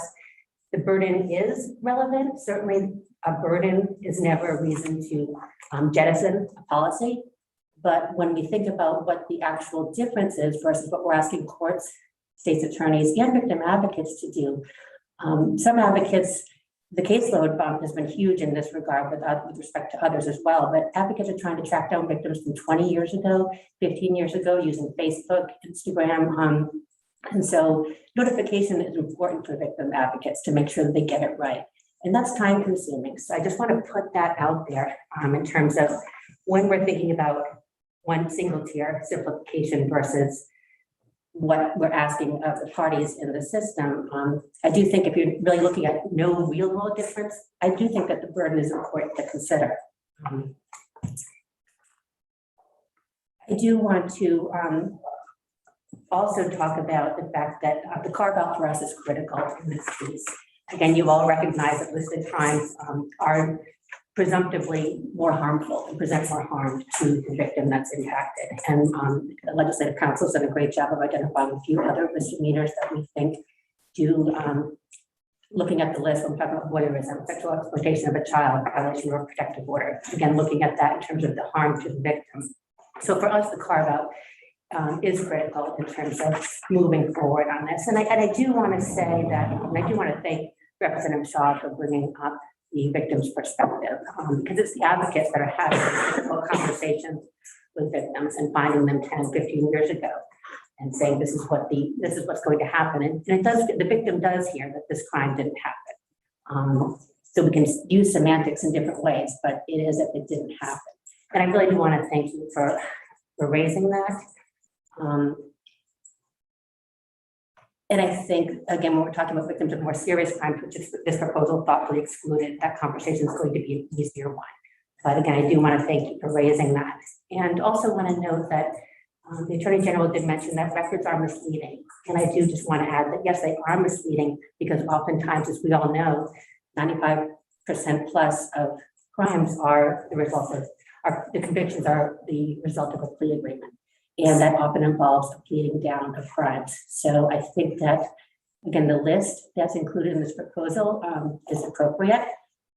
The burden is relevant. Certainly a burden is never a reason to jettison a policy. But when we think about what the actual difference is versus what we're asking courts, state's attorneys, and victim advocates to do, some advocates, the caseload bump has been huge in this regard with respect to others as well, but advocates are trying to track down victims from 20 years ago, 15 years ago, using Facebook, Instagram. And so notification is important for victim advocates to make sure that they get it right. And that's time consuming. So I just want to put that out there in terms of when we're thinking about one single tier simplification versus what we're asking of the parties in the system. I do think if you're really looking at no real world difference, I do think that the burden is important to consider. I do want to also talk about the fact that the carve out for us is critical in this case. again, you all recognize that listed crimes are presumptively more harmful and present more harm to the victim that's impacted. And the Legislative Council's done a great job of identifying a few other misdemeanors that we think do, looking at the list, I'm talking about voyeurism, sexual exploitation of a child, violation of a protective order. Again, looking at that in terms of the harm to the victim. So for us, the carve out is critical in terms of moving forward on this. And I do want to say that, and I do want to thank Representative Shaw for bringing up the victim's perspective, because it's the advocates that are having difficult conversations with victims and finding them 10, 15 years ago and saying this is what's going to happen. And it does, the victim does hear that this crime didn't happen. So we can use semantics in different ways, but it is that it didn't happen. And I really do want to thank you for raising that. And I think, again, when we're talking about victims of more serious crimes, which is this proposal thoughtfully excluded, that conversation is going to be an easier one. But again, I do want to thank you for raising that. And also want to note that the Attorney General did mention that records are misleading. And I do just want to add that, yes, they are misleading because oftentimes, as we all know, 95% plus of crimes are the result of, the convictions are the result of a plea agreement. And that often involves a pleading down of crimes. So I think that, again, the list that's included in this proposal is appropriate.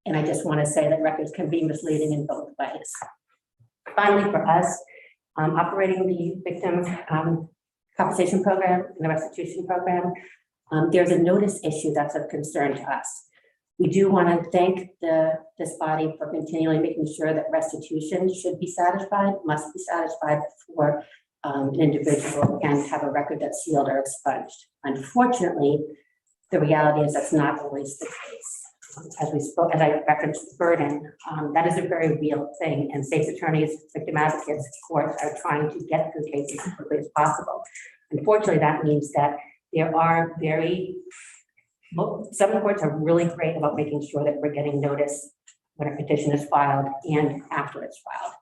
And I just want to say that records can be misleading in both ways. Finally, for us, operating the victim compensation program and the restitution program, there's a notice issue that's of concern to us. We do want to thank this body for continually making sure that restitution should be satisfied, must be satisfied before an individual can have a record that's sealed or expunged. Unfortunately, the reality is that's not always the case. As we spoke, as I referenced burden, that is a very real thing, and state's attorneys, victim advocates, courts are trying to get through cases as quickly as possible. Unfortunately, that means that there are some courts are really great about making sure that we're getting notice when a petition is filed and after it's filed.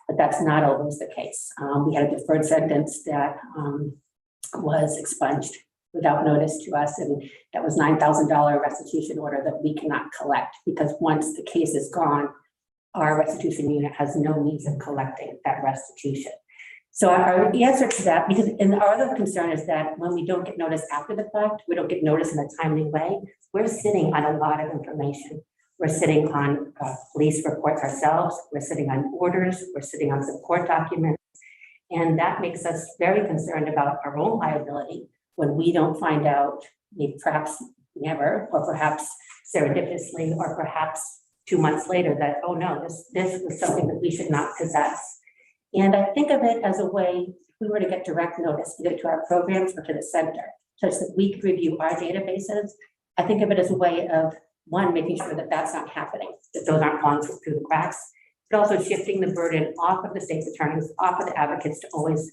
But that's not always the case. We had a deferred sentence that was expunged without notice to us, and that was $9,000 restitution order that we cannot collect because once the case is gone, our restitution unit has no means of collecting that restitution. So our answer to that, because and our other concern is that when we don't get notice after the fact, we don't get notice in a timely way, we're sitting on a lot of information. We're sitting on police reports ourselves, we're sitting on orders, we're sitting on support documents, and that makes us very concerned about our own liability when we don't find out, maybe perhaps never, or perhaps serendipitously, or perhaps 2 months later that, oh no, this was something that we should not possess. And I think of it as a way, if we were to get direct notice, either to our programs or to the center, such that we could review our databases, I think of it as a way of, one, making sure that that's not happening, that those aren't falling through the cracks, but also shifting the burden off of the state's attorneys, off of the advocates to always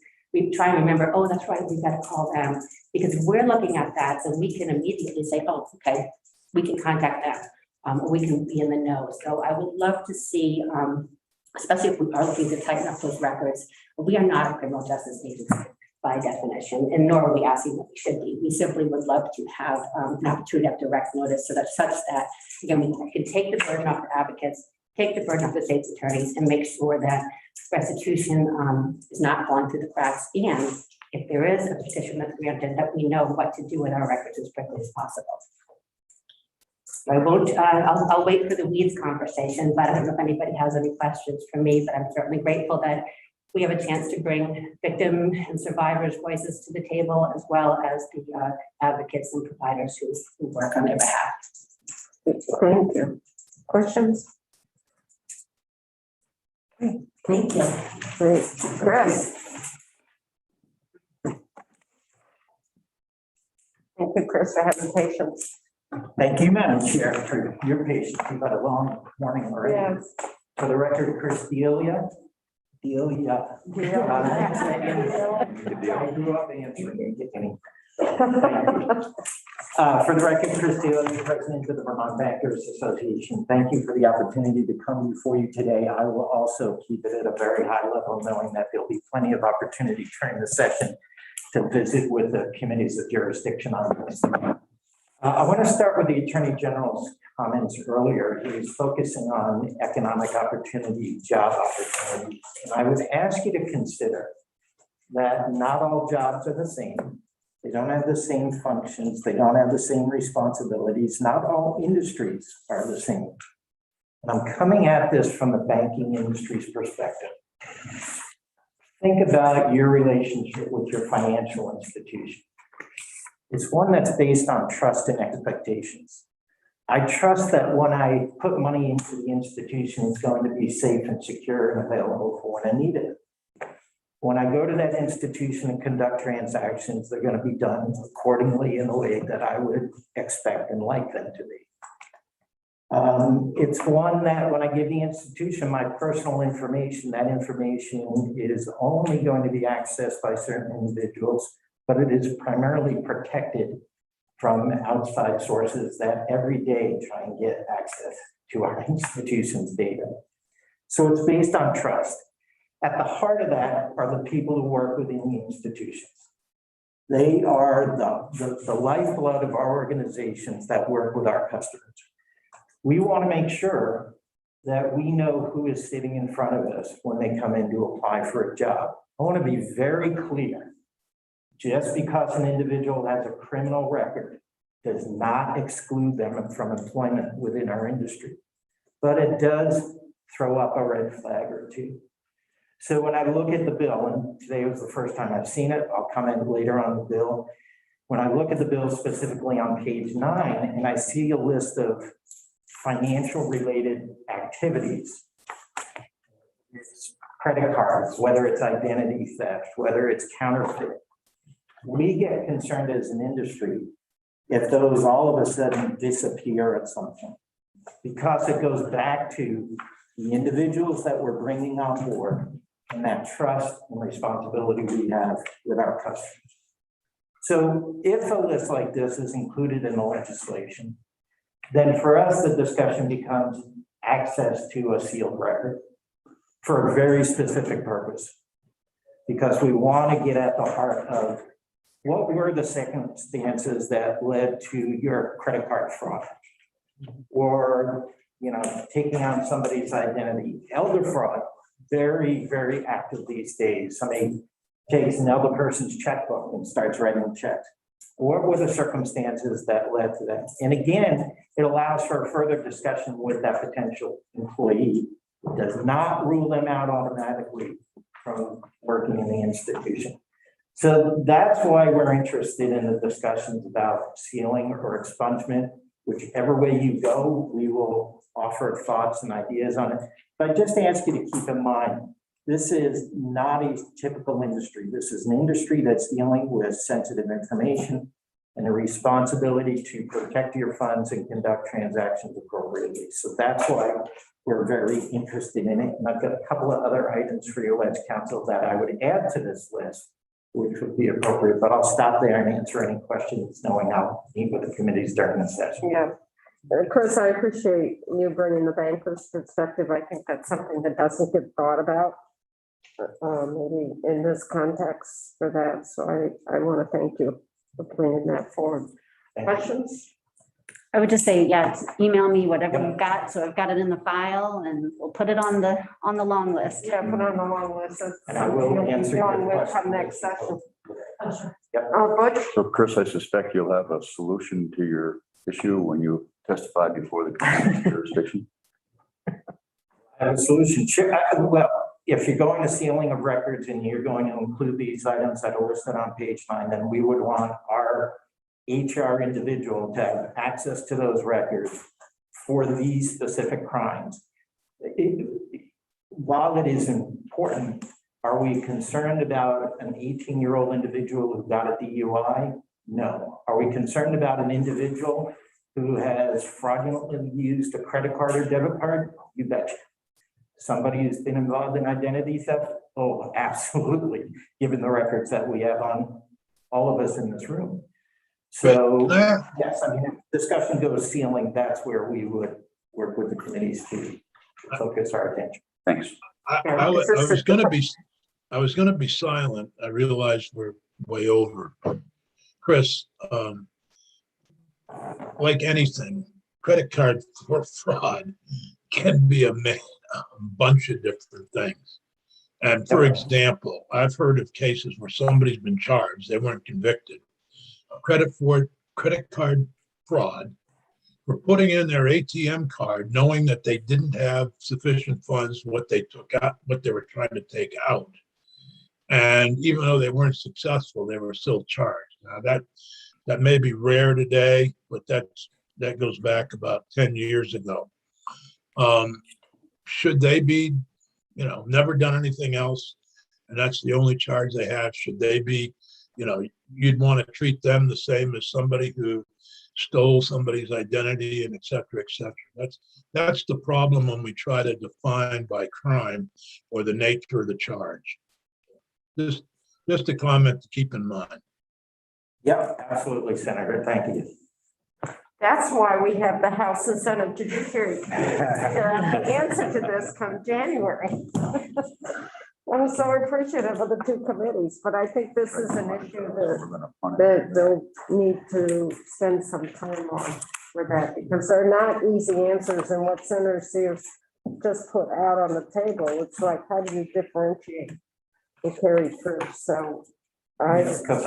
try and remember, oh, that's right, we've got to call them. Because if we're looking at that, then we can immediately say, oh, okay, we can contact them, or we can be in the know. So I would love to see, especially if we are looking to tighten up those records, we are not a criminal justice agency by definition, and nor are we asking that we should be. We simply would love to have an opportunity to have direct notice so that such that, again, we can take the burden off the advocates, take the burden off the state's attorneys, and make sure that restitution is not falling through the cracks. And if there is a petition that's granted, that we know what to do with our records as quickly as possible. I won't, I'll wait for the weeds conversation, but I don't know if anybody has any questions for me, but I'm certainly grateful that we have a chance to bring victim and survivors' voices to the table, as well as the advocates and providers who work on their behalf. Thank you. Questions? Thank you. Great. Chris. Thank you, Chris, for having patience. Thank you, Madam Chair, for your patience. We've had a long morning already. Yes. For the record, Chris Delia. I grew up answering. For the record, Chris Delia, President of the Vermont Bankers Association. Thank you for the opportunity to come before you today. I will also keep it at a very high level, knowing that there'll be plenty of opportunity during the session to visit with the committees of jurisdiction on this. I want to start with the Attorney General's comments earlier. He was focusing on economic opportunity, job opportunities. And I would ask you to consider that not all jobs are the same. They don't have the same functions. They don't have the same responsibilities. Not all industries are the same. And I'm coming at this from the banking industry's perspective. Think about your relationship with your financial institution. It's one that's based on trust and expectations. I trust that when I put money into the institution, it's going to be safe and secure and available for when I need it. When I go to that institution and conduct transactions, they're going to be done accordingly in a way that I would expect and like them to be. It's one that when I give the institution my personal information, that information is only going to be accessed by certain individuals, but it is primarily protected from outside sources that every day try and get access to our institution's data. So it's based on trust. At the heart of that are the people who work within the institutions. They are the lifeblood of our organizations that work with our customers. We want to make sure that we know who is sitting in front of us when they come in to apply for a job. I want to be very clear. Just because an individual has a criminal record does not exclude them from employment within our industry, but it does throw up a red flag or two. So when I look at the bill, and today was the first time I've seen it, I'll comment later on the bill. When I look at the bill specifically on page 9, and I see a list of financial related activities, it's credit cards, whether it's identity theft, whether it's counterfeit, we get concerned as an industry if those all of a sudden disappear at some point, because it goes back to the individuals that we're bringing on board and that trust and responsibility we have with our customers. So if a list like this is included in the legislation, then for us, the discussion becomes access to a sealed record for a very specific purpose, because we want to get at the heart of what were the circumstances that led to your credit card fraud, or taking on somebody's identity. Elder fraud, very, very active these days. Somebody takes an elder person's checkbook and starts writing checks. What were the circumstances that led to that? And again, it allows for a further discussion with that potential employee. It does not rule them out automatically from working in the institution. So that's why we're interested in the discussions about sealing or expungement. Whichever way you go, we will offer thoughts and ideas on it. But I just ask you to keep in mind, this is not a typical industry. This is an industry that's dealing with sensitive information and a responsibility to protect your funds and conduct transactions appropriately. So that's why we're very interested in it. And I've got a couple of other items for your Leds Council that I would add to this list, which would be appropriate, but I'll stop there and answer any questions, knowing I'll meet with the committees during the session. Yeah. Chris, I appreciate you bringing the banker's perspective. I think that's something that doesn't get thought about, maybe in this context for that. So I want to thank you for bringing that forward. Questions? I would just say, yeah, email me whatever you've got, so I've got it in the file, and we'll put it on the long list. Yeah, put on the long list. And I will answer your With question. come next session. Yep. Butch? So Chris, I suspect you'll have a solution to your issue when you testify before the committee's jurisdiction. I have a solution. Sure. Well, if you're going to sealing of records and you're going to include these items that are listed on page 9, then we would want our HR individual to have access to those records for these specific crimes. While it is important, are we concerned about an 18-year-old individual who got a DUI? No. Are we concerned about an individual who has fraudulently used a credit card or debit card? You betcha. Somebody who's been involved in identity theft? Oh, absolutely, given the records that we have on all of us in this room. So, yes, I mean, if discussion goes sealing, that's where we would work with the committees to focus our attention. Thanks. I was gonna be silent. I realized we're way over. Chris, like anything, credit card fraud can be a bunch of different things. And for example, I've heard of cases where somebody's been charged, they weren't convicted. Credit card fraud for putting in their ATM card, knowing that they didn't have sufficient funds, what they took out, what they were trying to take out. And even though they weren't successful, they were still charged. Now that may be rare today, but that goes back about 10 years ago. Should they be, never done anything else, and that's the only charge they have? Should they be, you'd want to treat them the same as somebody who stole somebody's identity and et cetera, et cetera. That's the problem when we try to define by crime or the nature of the charge. Just a comment to keep in mind. Yep, absolutely, Senator. Thank you. That's why we have the House and Senate Judiciary Committees. The answer to this come January. I'm so appreciative of the two committees, but I think this is an issue that they'll need to spend some time on for that, because they're not easy answers, and what Senator Sears just put out on the table, it's like, how do you differentiate and carry through? So Because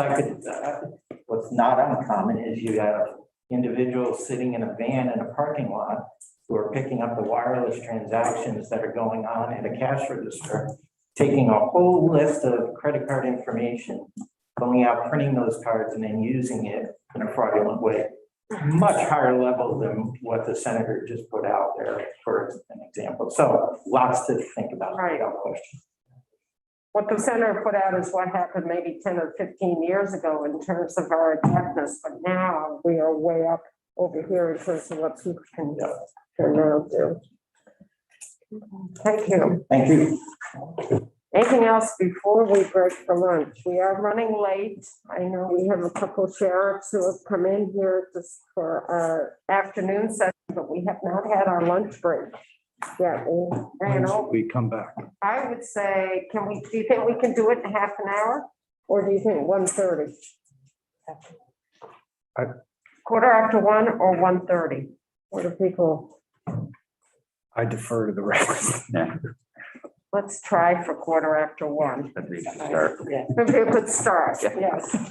what's not uncommon is you have individuals sitting in a van in a parking lot who are picking up the wireless transactions that are going on at a cash register, taking a whole list of credit card information, going out, printing those cards, and then using it in a fraudulent way. Much higher level than what the senator just put out there, for an example. So lots to think about. Right. Without question. what the senator put out is what happened maybe 10 or 15 years ago in terms of our adeptness, but now we are way up over here in terms of what people can now do. Thank you. Thank you. Anything else before we break for lunch? We are running late. I know we have a couple of sheriffs who have come in here just for our afternoon session, but we have not had our lunch break yet. We come back. I would say, do you think we can do it in half an hour? Or do you think 1:30? Quarter after 1 or 1:30? What do people? I defer to the rest. Yeah, Let's try for quarter after 1. that'd be a start. Maybe a good start, yes.